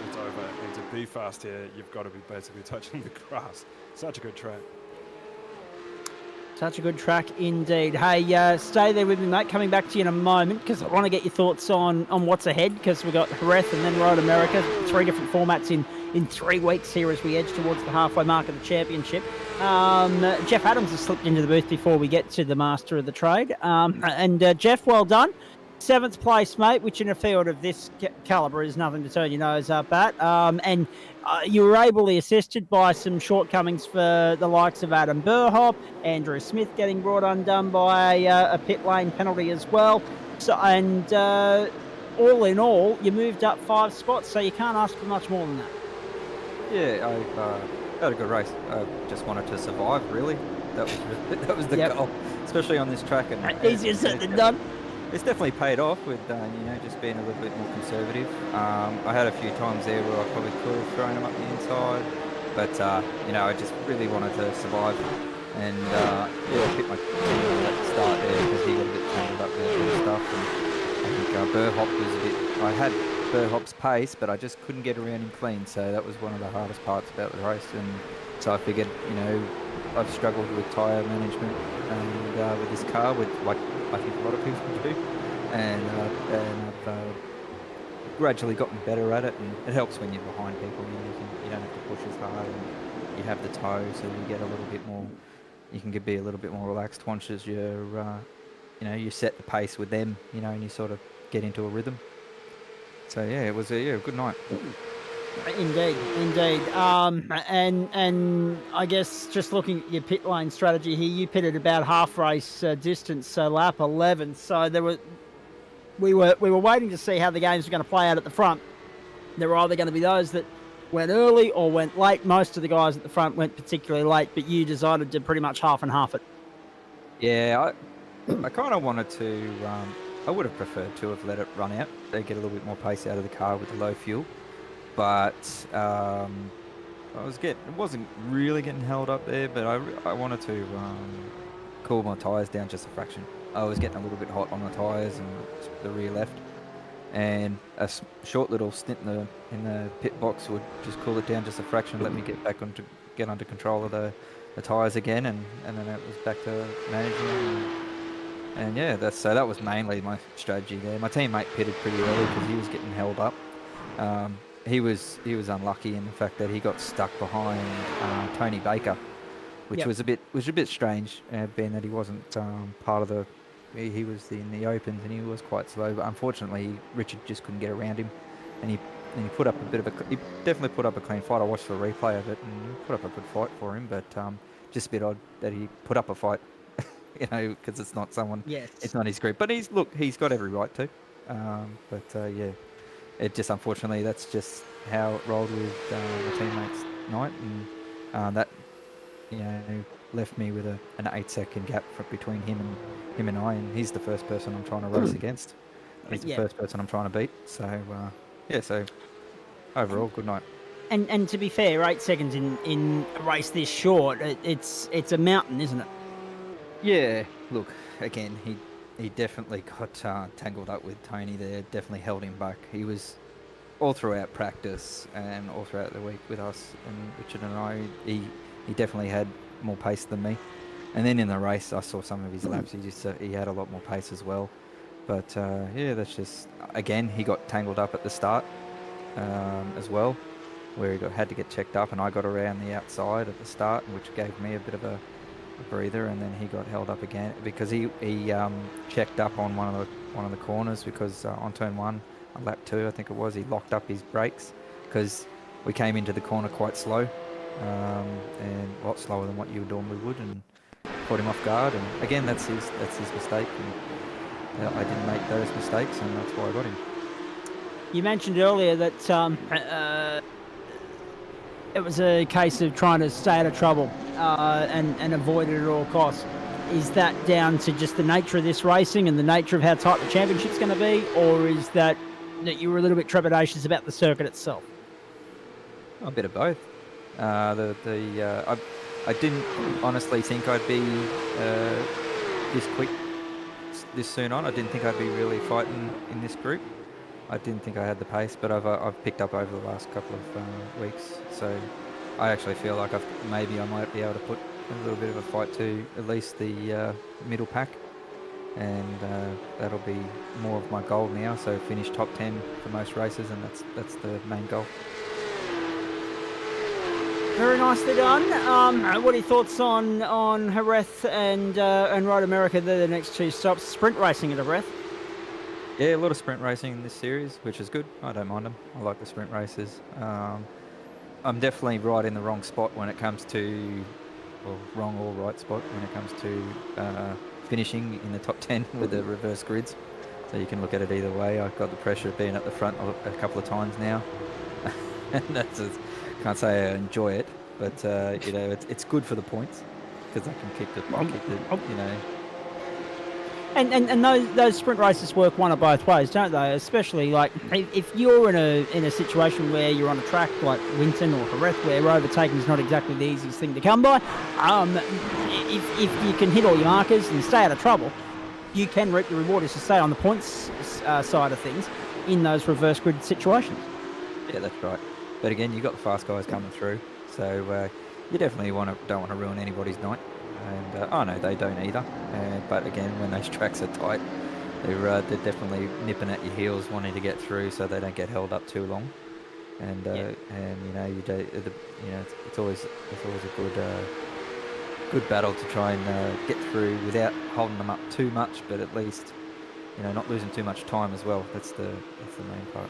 it's over. And to be fast here, you've got to be basically touching the grass. Such a good track. Such a good track indeed. Hey, stay there with me, mate. Coming back to you in a moment because I want to get your thoughts on what's ahead because we've got Jerez and then Road America. 3 different formats in 3 weeks here as we edge towards the halfway mark of the championship. Jeff Adams has slipped into the booth before we get to the master of the trade. Jeff, well done. 7th place, mate, which in a field of this calibre is nothing to turn your nose up at. You were ably assisted by some shortcomings for the likes of Adam Burhop, Andrew Smith getting brought undone by a pit lane penalty as well. So, all in all, you moved up 5 spots, so you can't ask for much more than that. Yeah, I had a good race. I just wanted to survive, really. That was the goal, especially on this track. And easier said than done. It's definitely paid off with, just being a little bit more conservative. I had a few times there where I probably could have thrown him up the inside, but, I just really wanted to survive. And, I picked my team at the start there because he got a bit tangled up with the stuff. And I think Burhop was a bit... I had Burhop's pace, but I just couldn't get around him clean, so that was one of the hardest parts about the race. And so I figured, I've struggled with tyre management and with this car, with like I think a lot of people do, and I've gradually gotten better at it. And it helps when you're behind people. You don't have to push as hard, and you have the toe, so you get a little bit more. You can be a little bit more relaxed once as you're, you set the pace with them, and you sort of get into a rhythm. So yeah, it was a good night. Indeed. And I guess just looking at your pit lane strategy here, you pitted about half race distance, so lap 11. So we were waiting to see how the games were going to play out at the front. There were either going to be those that went early or went late. Most of the guys at the front went particularly late, but you decided to pretty much half and half it. Yeah, I kind of wanted to. I would have preferred to have let it run out. They get a little bit more pace out of the car with the low fuel. But it wasn't really getting held up there, but I wanted to cool my tyres down just a fraction. I was getting a little bit hot on the tyres and the rear left, and a short little stint in the pit box would just cool it down just a fraction, let me get under control of the tyres again, and then it was back to managing them. And yeah, that was mainly my strategy there. My teammate pitted pretty early because he was getting held up. He was unlucky in the fact that he got stuck behind Tony Baker, which was a bit strange, being that he wasn't part of the. He was in the opens and he was quite slow, but unfortunately Richard just couldn't get around him, and he put up he definitely put up a clean fight. I watched the replay of it and he put up a good fight for him, but just a bit odd that he put up a fight, because it's not someone. Yes. It's not his group, but he's got every right to. Yeah. It just, unfortunately, that's just how it rolled with my teammates' night, and that left me with an 8-second gap between him and I, and he's the first person I'm trying to race against. He's the first person I'm trying to beat. So so overall, good night. And to be fair, 8 seconds in a race this short, it's a mountain, isn't it? Yeah, look, again, he definitely got tangled up with Tony there, definitely held him back. He was all throughout practice and all throughout the week with us and Richard and I, he definitely had more pace than me. And then in the race, I saw some of his laps, he had a lot more pace as well. But yeah, that's just, again, he got tangled up at the start as well, where he had to get checked up, and I got around the outside at the start, which gave me a bit of a breather, and then he got held up again because he checked up on one of the corners because on turn 1, on lap 2 I think it was, he locked up his brakes because we came into the corner quite slow and a lot slower than what you normally would, and caught him off guard. And again, that's his mistake, and I didn't make those mistakes, and that's why I got him. You mentioned earlier that it was a case of trying to stay out of trouble and avoid it at all costs. Is that down to just the nature of this racing and the nature of how tight the championship's going to be, or is that you were a little bit trepidatious about the circuit itself? A bit of both. I didn't honestly think I'd be this quick, this soon on. I didn't think I'd be really fighting in this group. I didn't think I had the pace, but I've picked up over the last couple of weeks. So I actually feel like maybe I might be able to put a little bit of a fight to at least the middle pack, and that'll be more of my goal now. So finish top 10 for most races, and that's the main goal. Very nicely done. What are your thoughts on Jerez and Road America? They're the next 2 stops. Sprint racing at Jerez. Yeah, a lot of sprint racing in this series, which is good. I don't mind them. I like the sprint races. I'm definitely right in the wrong spot when it comes to, well, wrong or right spot when it comes to finishing in the top 10 with the reverse grids. So you can look at it either way. I've got the pressure of being at the front a couple of times now. And can't say I enjoy it, but you know, it's good for the points because I can keep the you know. And those sprint races work one of both ways, don't they? Especially like if you're in a situation where you're on a track like Winton or Jerez, where overtaking is not exactly the easiest thing to come by. If you can hit all your markers and stay out of trouble, you can reap the reward as to stay on the points side of things in those reverse grid situations. Yeah, that's right. But again, you've got the fast guys coming through, so you definitely don't want to ruin anybody's night. And oh no, they don't either. But again, when those tracks are tight, they're definitely nipping at your heels, wanting to get through, so they don't get held up too long. And you know, it's always a good battle to try and get through without holding them up too much, but at least, you know, not losing too much time as well. That's the main part.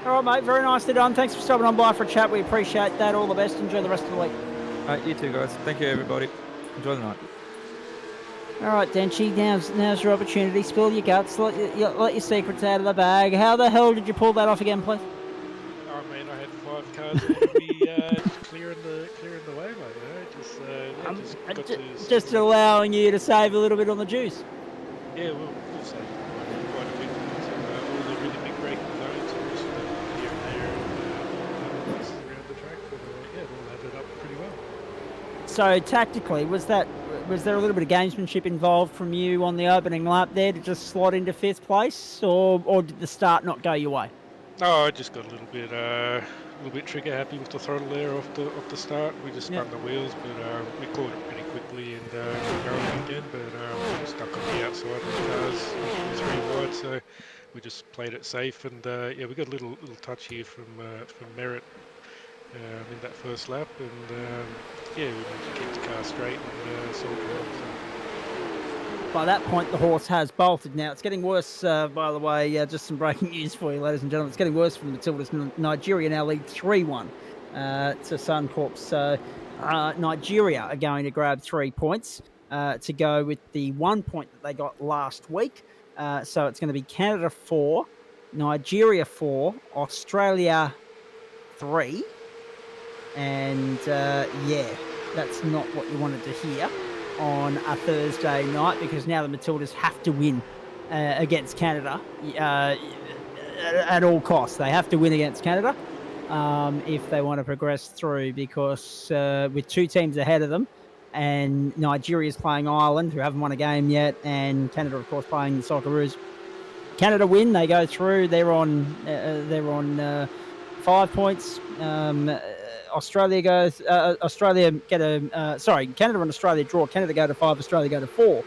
All right, mate. Very nicely done. Thanks for stopping on by for a chat. We appreciate that. All the best. Enjoy the rest of the week. All right, you too, guys. Thank you, everybody. Enjoy the night. All right, Denchi. Now's your opportunity. Spill your guts. Let your secrets out of the bag. How the hell did you pull that off again, please? Oh man, I had 5 cars ahead of me clearing the way, mate. Just allowing you to save a little bit on the juice. Yeah, we'll save quite a bit. All the really big braking zones and just here and there and places around the track. But yeah, it all added up pretty well. So tactically, was there a little bit of gamesmanship involved from you on the opening lap there to just slot into 5th place, or did the start not go your way? No, I just got a little bit trigger happy with the throttle there off the start. We just spun the wheels, but we caught it pretty quickly and got going again. But we were stuck on the outside of the cars, 3 wide, so we just played it safe. And yeah, we got a little touch here from Merritt in that first lap, and yeah, we managed to keep the car straight and solve it well. So. By that point, the horse has bolted. Now, it's getting worse, by the way. Just some breaking news for you, ladies and gentlemen. It's getting worse for Matildas. Nigeria now lead 3-1 to Suncorp. So Nigeria are going to grab 3 points to go with the 1 point that they got last week. So it's going to be Canada 4, Nigeria 4, Australia 3. And, yeah, that's not what you wanted to hear on a Thursday night, because now the Matildas have to win against Canada. at all costs. They have to win against Canada if they want to progress through, because with 2 teams ahead of them, and Nigeria's playing Ireland, who haven't won a game yet, and Canada, of course, playing the Socceroos. Canada win, they go through. They're on 5 points. Australia goes. Australia get a. Canada and Australia draw. Canada go to 5. Australia go to 4.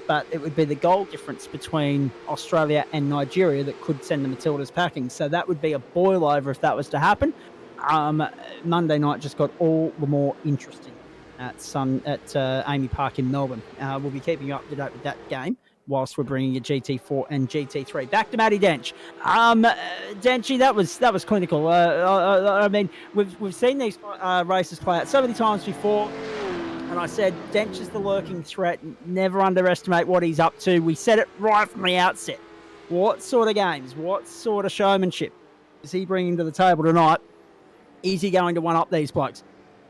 But it would be the goal difference between Australia and Nigeria that could send the Matildas packing. So that would be a boil over if that was to happen. Monday night just got all the more interesting at Amy Park in Melbourne. We'll be keeping you up to date with that game whilst we're bringing you GT4 and GT3. Back to Matty Dench. Denchy, that was clinical. I mean, we've seen these races play out so many times before. And I said, Dench is the lurking threat. Never underestimate what he's up to. We said it right from the outset. What sort of games, what sort of showmanship is he bringing to the table tonight? Is he going to one-up these blokes?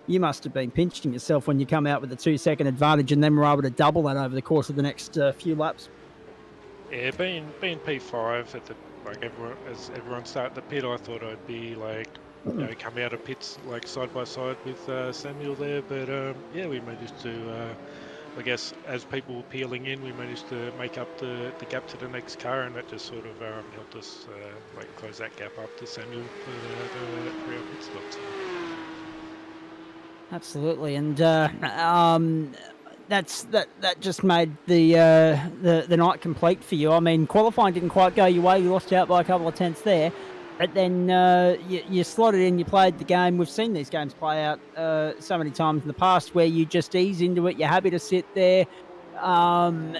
You must have been pinching yourself when you come out with a 2-second advantage and then were able to double that over the course of the next few laps. Yeah, being P5 at the as everyone started the pit, I thought I'd be come out of pits side by side with Samuel there, but we managed to, I guess, as people were peeling in, we managed to make up the gap to the next car, and that just sort of helped us close that gap up to Samuel for the 3 pit stops. Absolutely, and that just made the night complete for you. I mean, qualifying didn't quite go your way. You lost out by a couple of tenths there. But then you slotted in, you played the game. We've seen these games play out so many times in the past where you just ease into it. You're happy to sit there, follow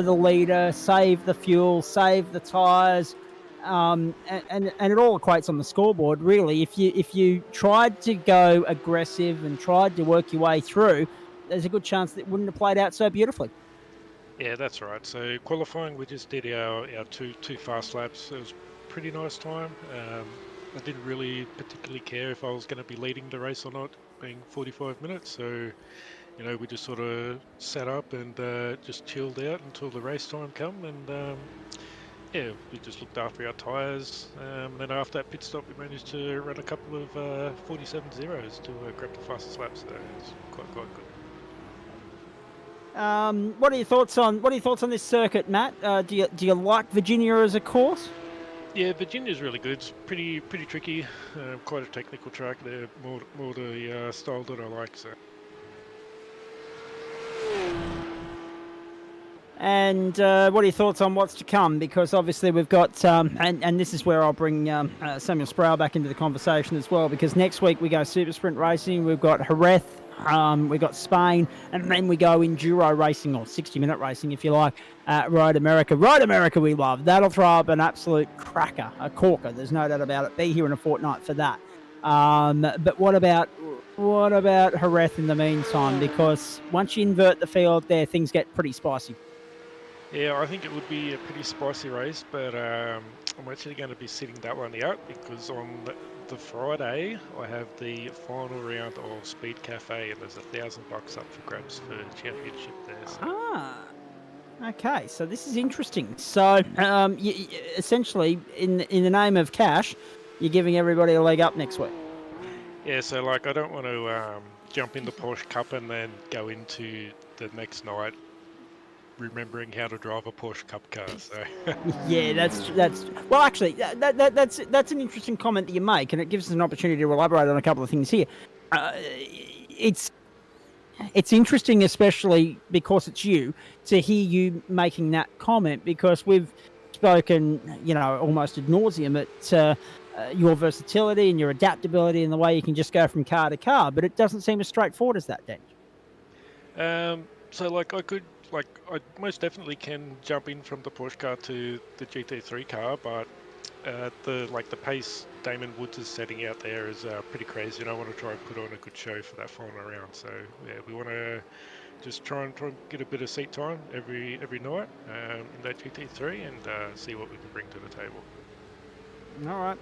the leader, save the fuel, save the tyres, and it all equates on the scoreboard, really. If you tried to go aggressive and tried to work your way through, there's a good chance that it wouldn't have played out so beautifully. Yeah, that's right. So qualifying, we just did our two fast laps. It was pretty nice time. I didn't really particularly care if I was going to be leading the race or not, being 45 minutes. So, we just sort of sat up and just chilled out until the race time come. And we just looked after our tyres. And then after that pit stop, we managed to run a couple of 47.0s to grab the fastest laps. So it was quite good. What are your thoughts on this circuit, Matt? Do you like Virginia as a course? Yeah, Virginia's really good. It's pretty tricky. Quite a technical track there. More the style that I like. So. And what are your thoughts on what's to come? Because obviously we've got, and this is where I'll bring Samuel Sproul back into the conversation as well. Because next week we go super sprint racing. We've got Jerez. We've got Spain, and then we go enduro racing, or 60-minute racing, if you like, Road America. Road America we love. That'll throw up an absolute cracker, a corker. There's no doubt about it. Be here in a fortnight for that. But what about Jerez in the meantime? Because once you invert the field there, things get pretty spicy. Yeah, I think it would be a pretty spicy race, but I'm actually going to be sitting that one out because on the Friday I have the final round of Speed Cafe and there's $1,000 up for grabs for championship there. So. Okay, so this is interesting. So essentially, in the name of cash, you're giving everybody a leg up next week. Yeah, so I don't want to jump in the Porsche Cup and then go into the next night remembering how to drive a Porsche Cup car. So yeah, that's well, actually, that's an interesting comment that you make, and it gives us an opportunity to elaborate on a couple of things here. It's interesting, especially because it's you, to hear you making that comment, because we've spoken, almost ad nauseum at your versatility and your adaptability and the way you can just go from car to car, but it doesn't seem as straightforward as that, Dan. So I most definitely can jump in from the Porsche car to the GT3 car, but the pace Damon Woods is setting out there is pretty crazy, and I want to try and put on a good show for that final round. So yeah, we want to just try and get a bit of seat time every night in that GT3 and see what we can bring to the table. All right.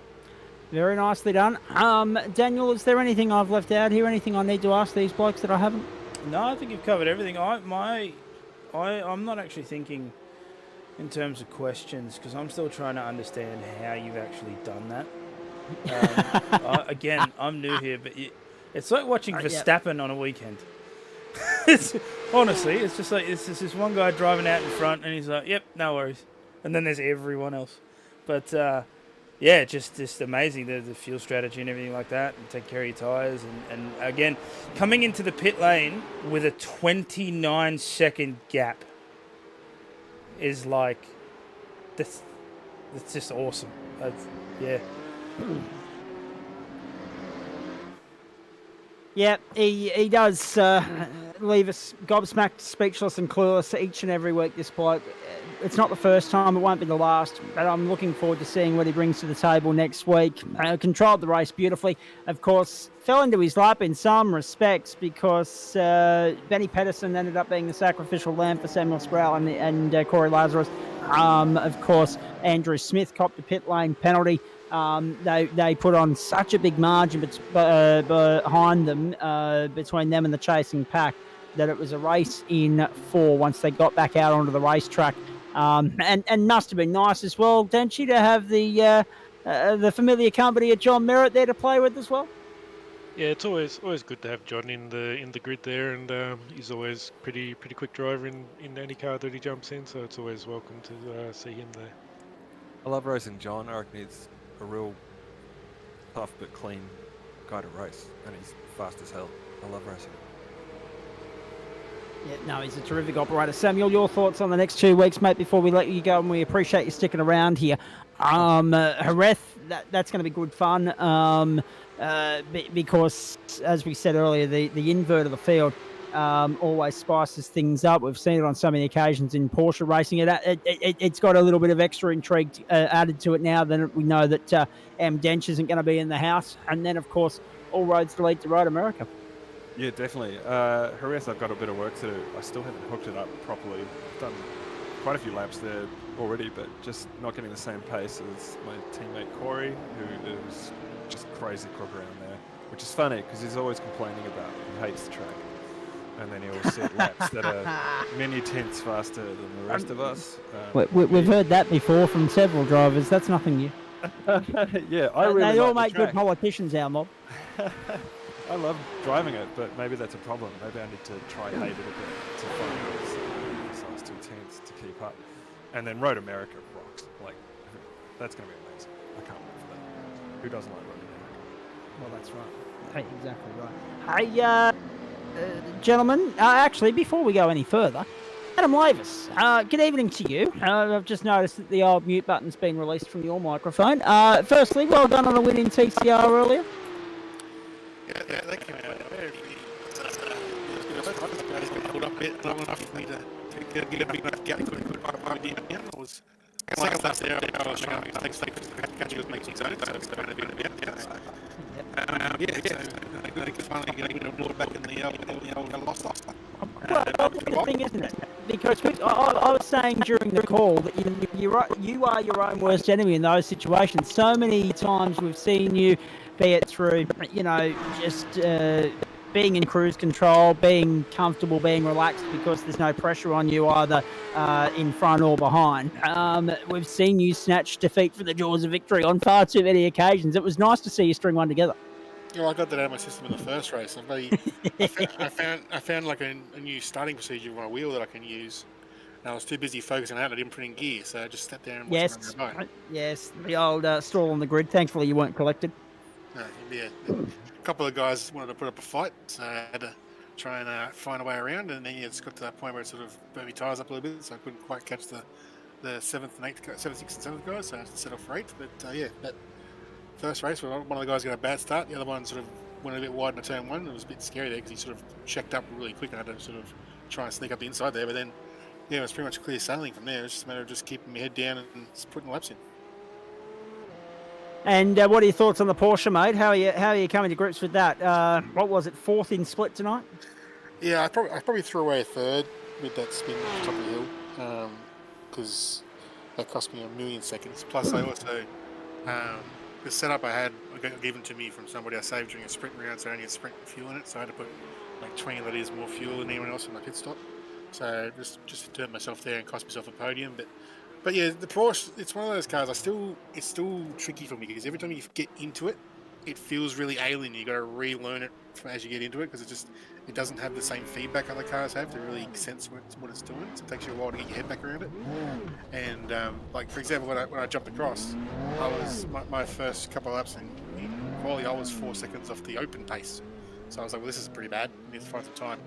Very nicely done. Daniel, is there anything I've left out here? Anything I need to ask these blokes that I haven't? No, I think you've covered everything. I'm not actually thinking in terms of questions, because I'm still trying to understand how you've actually done that. Again, I'm new here, but it's like watching Verstappen on a weekend. Honestly, it's just like it's just this one guy driving out in front, and he's like, "Yep, no worries," and then there's everyone else. But yeah, just amazing the fuel strategy and everything like that, and take care of your tires, and again, coming into the pit lane with a 29-second gap is like that's just awesome. Yeah. Yeah, he does leave us gobsmacked, speechless and clueless each and every week, this bloke. It's not the first time, it won't be the last, but I'm looking forward to seeing what he brings to the table next week. Controlled the race beautifully. Of course, fell into his lap in some respects because Benny Pedersen ended up being the sacrificial lamb for Samuel Sproul and Corey Lazarus. Of course, Andrew Smith copped a pit lane penalty. They put on such a big margin behind them, between them and the chasing pack, that it was a race in 4 once they got back out onto the racetrack. And must have been nice as well, Denchi, to have the familiar company of John Merritt there to play with as well. Yeah, it's always good to have John in the grid there, and he's always pretty quick driver in any car that he jumps in, so it's always welcome to see him there. I love racing John. I reckon he's a real tough but clean guy to race, and he's fast as hell. I love racing him. Yeah, no, he's a terrific operator. Samuel, your thoughts on the next 2 weeks, mate, before we let you go, and we appreciate you sticking around here. Jerez, that's going to be good fun, because, as we said earlier, the invert of the field always spices things up. We've seen it on so many occasions in Porsche racing. It's got a little bit of extra intrigue added to it now. Then we know that M. Dench isn't going to be in the house. And then, of course, all roads lead to Road America. Yeah, definitely. Jerez, I've got a bit of work to do. I still haven't hooked it up properly. I've done quite a few laps there already, but just not getting the same pace as my teammate Corey, who is just crazy quick around there, which is funny because he's always complaining about he hates the track. And then he'll set laps that are many tenths faster than the rest of us. We've heard that before from several drivers. That's nothing new. Yeah, I really They all like make good politicians, our mob. I love driving it, but maybe that's a problem. Maybe I need to try hate it a bit to find those size 2 tenths to keep up. And then Road America rocks. Like, that's going to be amazing. I can't wait for that. Who doesn't like Road America? Well, that's right. Hey, exactly right. Hey, gentlemen, actually, before we go any further, Adam Lavis, good evening to you. I've just noticed that the old mute button's been released from your microphone. Firstly, well done on the win in TCR earlier. Yeah, thank you, man. It's been held up a bit long enough for me to get a big enough gap. It was second last there. I was trying to take stakes to catch you making zone, so it's going to be a bit so I think finally getting a little back in the old lost. Well, the thing, isn't it? Because I was saying during the call that you are your own worst enemy in those situations. So many times we've seen you, be it through, just being in cruise control, being comfortable, being relaxed because there's no pressure on you either in front or behind. We've seen you snatch defeat from the jaws of victory on far too many occasions. It was nice to see you string one together. Yeah, I got that out of my system in the first race. I found like a new starting procedure with my wheel that I can use. And I was too busy focusing on it. I didn't put it in gear, so I just sat there and watched it go by. Yes, the old stall on the grid. Thankfully, you weren't collected. No, yeah. A couple of guys wanted to put up a fight, so I had to try and find a way around. And then it's got to that point where it sort of burned my tyres up a little bit, so I couldn't quite catch the 7th and 8th, 7th, 6th and 7th guys, so I had to set off for 8th. But yeah, that first race, one of the guys got a bad start. The other one sort of went a bit wide in turn 1. It was a bit scary there because he sort of checked up really quick and I had to sort of try and sneak up the inside there. But then, yeah, it was pretty much clear sailing from there. It was just a matter of just keeping my head down and just putting laps in. And what are your thoughts on the Porsche, mate? How are you coming to grips with that? What was it, 4th in split tonight? Yeah, I probably threw away a 3rd with that spin at the top of the hill because that cost me 1 million seconds. Plus, I also the setup I had given to me from somebody I saved during a sprint round, so I only had sprint fuel in it, so I had to put like 20 litres more fuel than anyone else in my pit stop. So just to turn myself there and cost myself a podium, but But yeah, the Porsche, it's one of those cars. It's still tricky for me because every time you get into it, it feels really alien. You got to relearn it as you get into it because it doesn't have the same feedback other cars have to really sense what it's doing. So it takes you a while to get your head back around it. And like for example, when I jumped across, I was my first couple of laps in quali, I was 4 seconds off the open pace. So I was like, well, this is pretty bad. I need to find some time.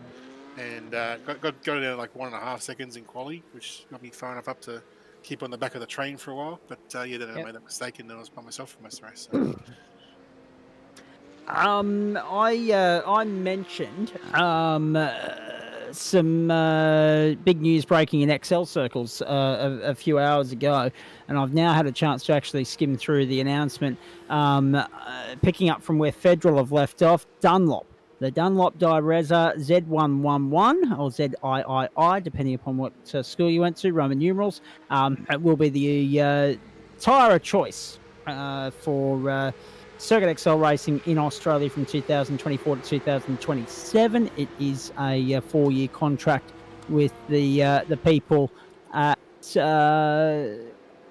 And got down to like 1.5 seconds in quali, which got me far enough up to keep on the back of the train for a while. But yeah, then I made that mistake and then I was by myself for most of the race. So. I mentioned some big news breaking in Excel circles a few hours ago, and I've now had a chance to actually skim through the announcement, picking up from where Federal have left off. Dunlop. The Dunlop Direza Z111 or ZIII, depending upon what school you went to, Roman numerals, it will be the tyre of choice for Circuit XL racing in Australia from 2024 to 2027. It is a 4-year contract with the people at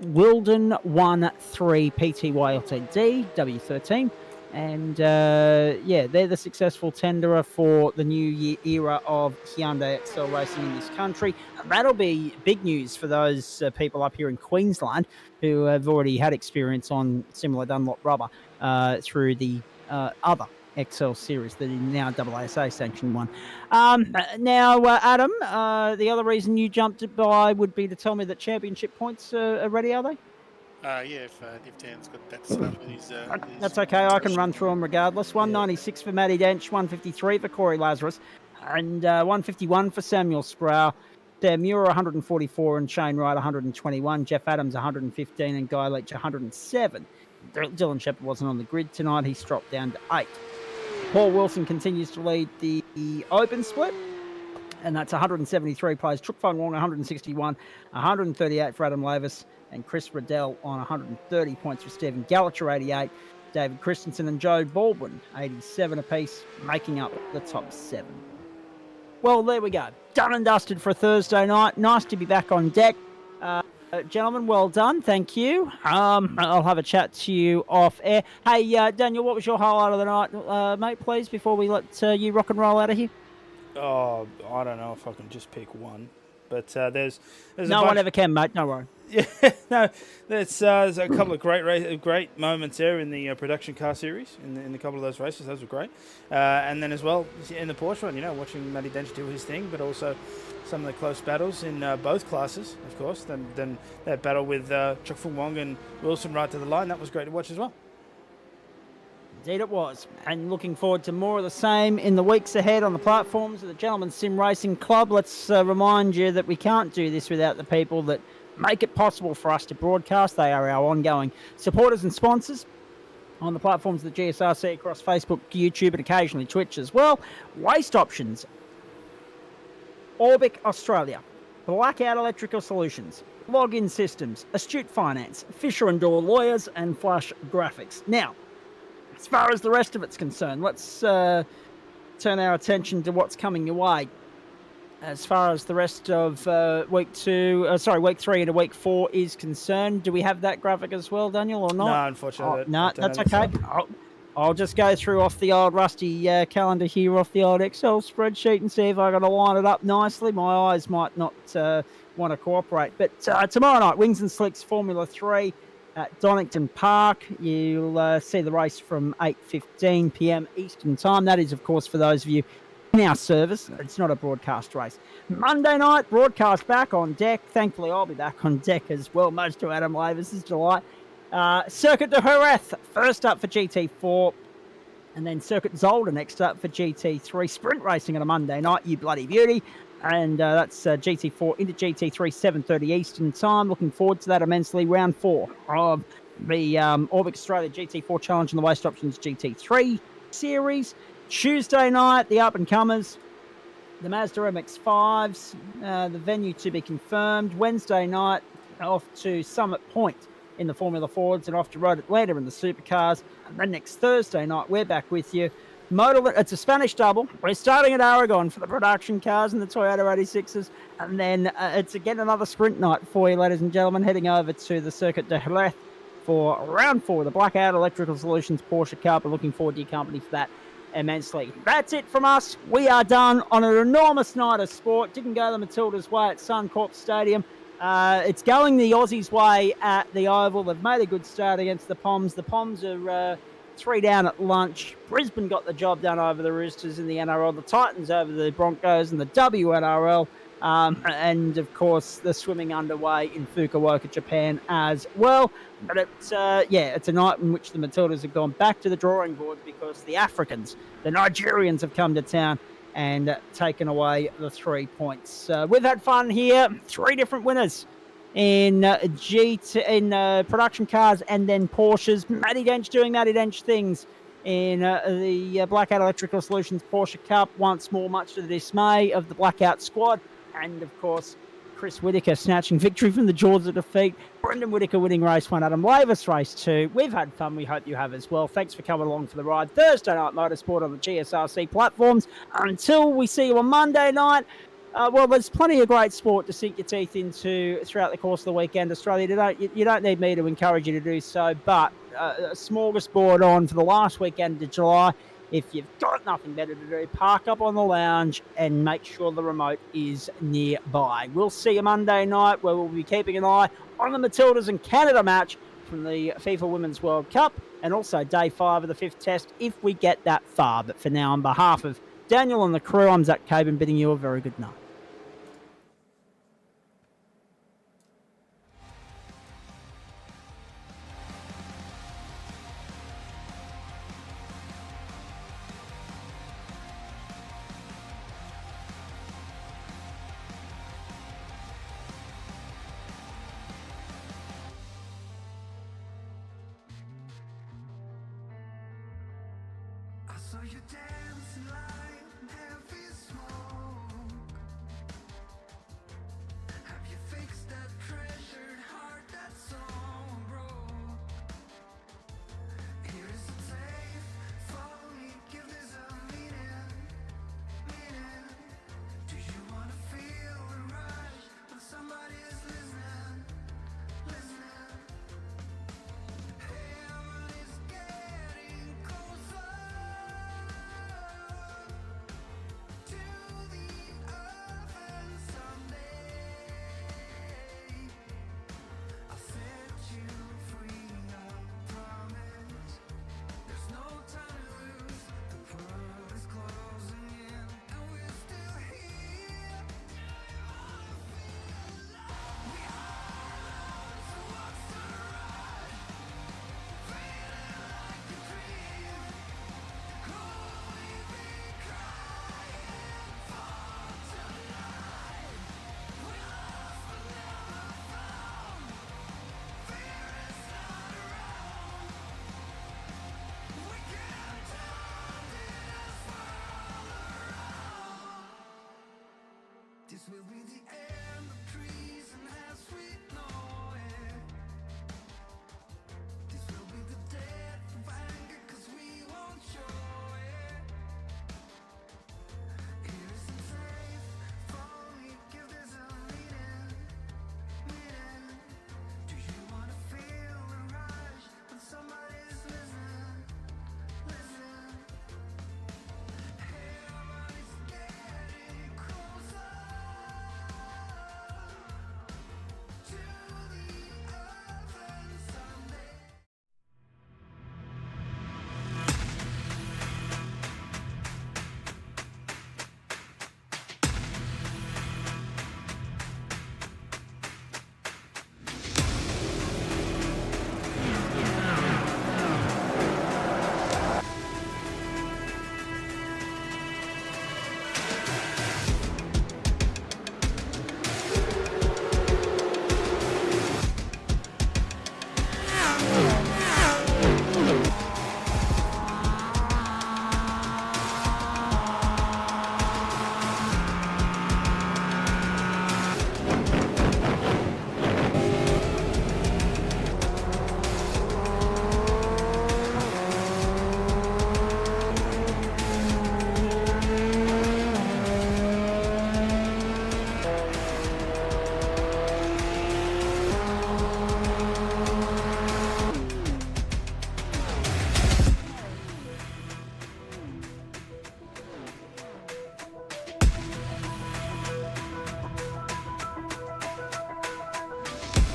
Wilden 13 Pty Ltd W13. And yeah, they're the successful tenderer for the new year era of Hyundai XL racing in this country. And that'll be big news for those people up here in Queensland who have already had experience on similar Dunlop rubber through the other XL series that is now AASA Sanction 1. Now, Adam, the other reason you jumped by would be to tell me that championship points are ready, are they? Yeah, if Dan's got that set up with his... That's okay, I can run through them regardless. 196 for Matty Dench, 153 for Corey Lazarus, and 151 for Samuel Sproul. Dan Muir 144 and Shane Wright 121, Jeff Adams 115 and Guy Leach 107. Dylan Shepherd wasn't on the grid tonight, he's dropped down to 8. Paul Wilson continues to lead the open split, and that's 173 players. Truk Fung Wong 161, 138 for Adam Lavis, and Chris Riddell on 130 points for Stephen Gallacher, 88. David Christensen and Joe Baldwin, 87 apiece, making up the top 7. Well, there we go. Done and dusted for a Thursday night. Nice to be back on deck. Gentlemen, well done. Thank you. I'll have a chat to you off air. Hey, Daniel, what was your highlight of the night, mate, please, before we let you rock and roll out of here? Oh, I don't know if I can just pick one. But there's no one ever can, mate. No worry. Yeah, no, there's a couple of great moments there in the production car series in a couple of those races. Those were great, and then as well in the Porsche one, watching Matty Dench do his thing, but also some of the close battles in both classes, of course. Then that battle with Truk Fung Wong and Wilson right to the line, that was great to watch as well. Indeed it was. And looking forward to more of the same in the weeks ahead on the platforms of the Gentlemen's Sim Racing Club. Let's remind you that we can't do this without the people that make it possible for us to broadcast. They are our ongoing supporters and sponsors on the platforms of the GSRC across Facebook, YouTube, and occasionally Twitch as well. Waste Options, Orbic Australia, Blackout Electrical Solutions, Login Systems, Astute Finance, Fisher & Door Lawyers, and Flash Graphics. Now, as far as the rest of it's concerned, let's turn our attention to what's coming your way. As far as the rest of week 3 into week 4 is concerned, do we have that graphic as well, Daniel, or not? No, unfortunately. No, that's okay. I'll just go through off the old rusty calendar here, off the old Excel spreadsheet, and see if I got to line it up nicely. My eyes might not want to cooperate. But tomorrow night, Wings and Slicks Formula 3 at Donington Park. You'll see the race from 8:15 p.m. Eastern Time. That is, of course, for those of you in our service. It's not a broadcast race. Monday night, broadcast back on deck. Thankfully, I'll be back on deck as well, much to Adam Lavis' delight. Circuit de Jerez, first up for GT4, and then Circuit Zolder next up for GT3. Sprint racing on a Monday night, you bloody beauty. And that's GT4 into GT3, 7:30 Eastern Time. Looking forward to that immensely. Round 4 of the Orbic Australia GT4 Challenge and the Waste Options GT3 series. Tuesday night, the up-and-comers, the Mazda MX-5s, the venue to be confirmed. Wednesday night, off to Summit Point in the Formula Fords and off to Road Atlanta in the Supercars. And then next Thursday night, we're back with you It's a Spanish double. We're starting at Aragon for the production cars and the Toyota 86s. And then it's again another sprint night for you, ladies and gentlemen, heading over to the Circuit de Jerez for round 4, the Blackout Electrical Solutions Porsche Cup. We're looking forward to your company for that immensely. That's it from us. We are done on an enormous night of sport. Didn't go the Matildas' way at Suncorp Stadium. It's going the Aussies' way at the Oval. They've made a good start against the Poms. The Poms are 3 down at lunch. Brisbane got the job done over the Roosters in the NRL. The Titans over the Broncos in the WNRL. And, of course, the swimming underway in Fukuoka, Japan as well. But it's a night in which the Matildas have gone back to the drawing board because the Africans, the Nigerians, have come to town and taken away the 3 points. We've had fun here. 3 different winners in production cars and then Porsches. Matty Dench doing Matty Dench things in the Blackout Electrical Solutions Porsche Cup. Once more, much to the dismay of the Blackout squad. And, of course, Chris Whittaker snatching victory from the jaws of defeat. Brendan Whittaker winning race 1, Adam Lavis race 2. We've had fun. We hope you have as well. Thanks for coming along for the ride. Thursday night motorsport on the GSRC platforms. Until we see you on Monday night, well, there's plenty of great sport to sink your teeth into throughout the course of the weekend. Australia, you don't need me to encourage you to do so, but a smorgasbord on for the last weekend of July. If you've got nothing better to do, park up on the lounge and make sure the remote is nearby. We'll see you Monday night, where we'll be keeping an eye on the Matildas and Canada match from the FIFA Women's World Cup, and also day 5 of the 5th test if we get that far. But for now, on behalf of Daniel and the crew, I'm Zach Caban bidding you a very good night. I saw you dancing like heavy smoke.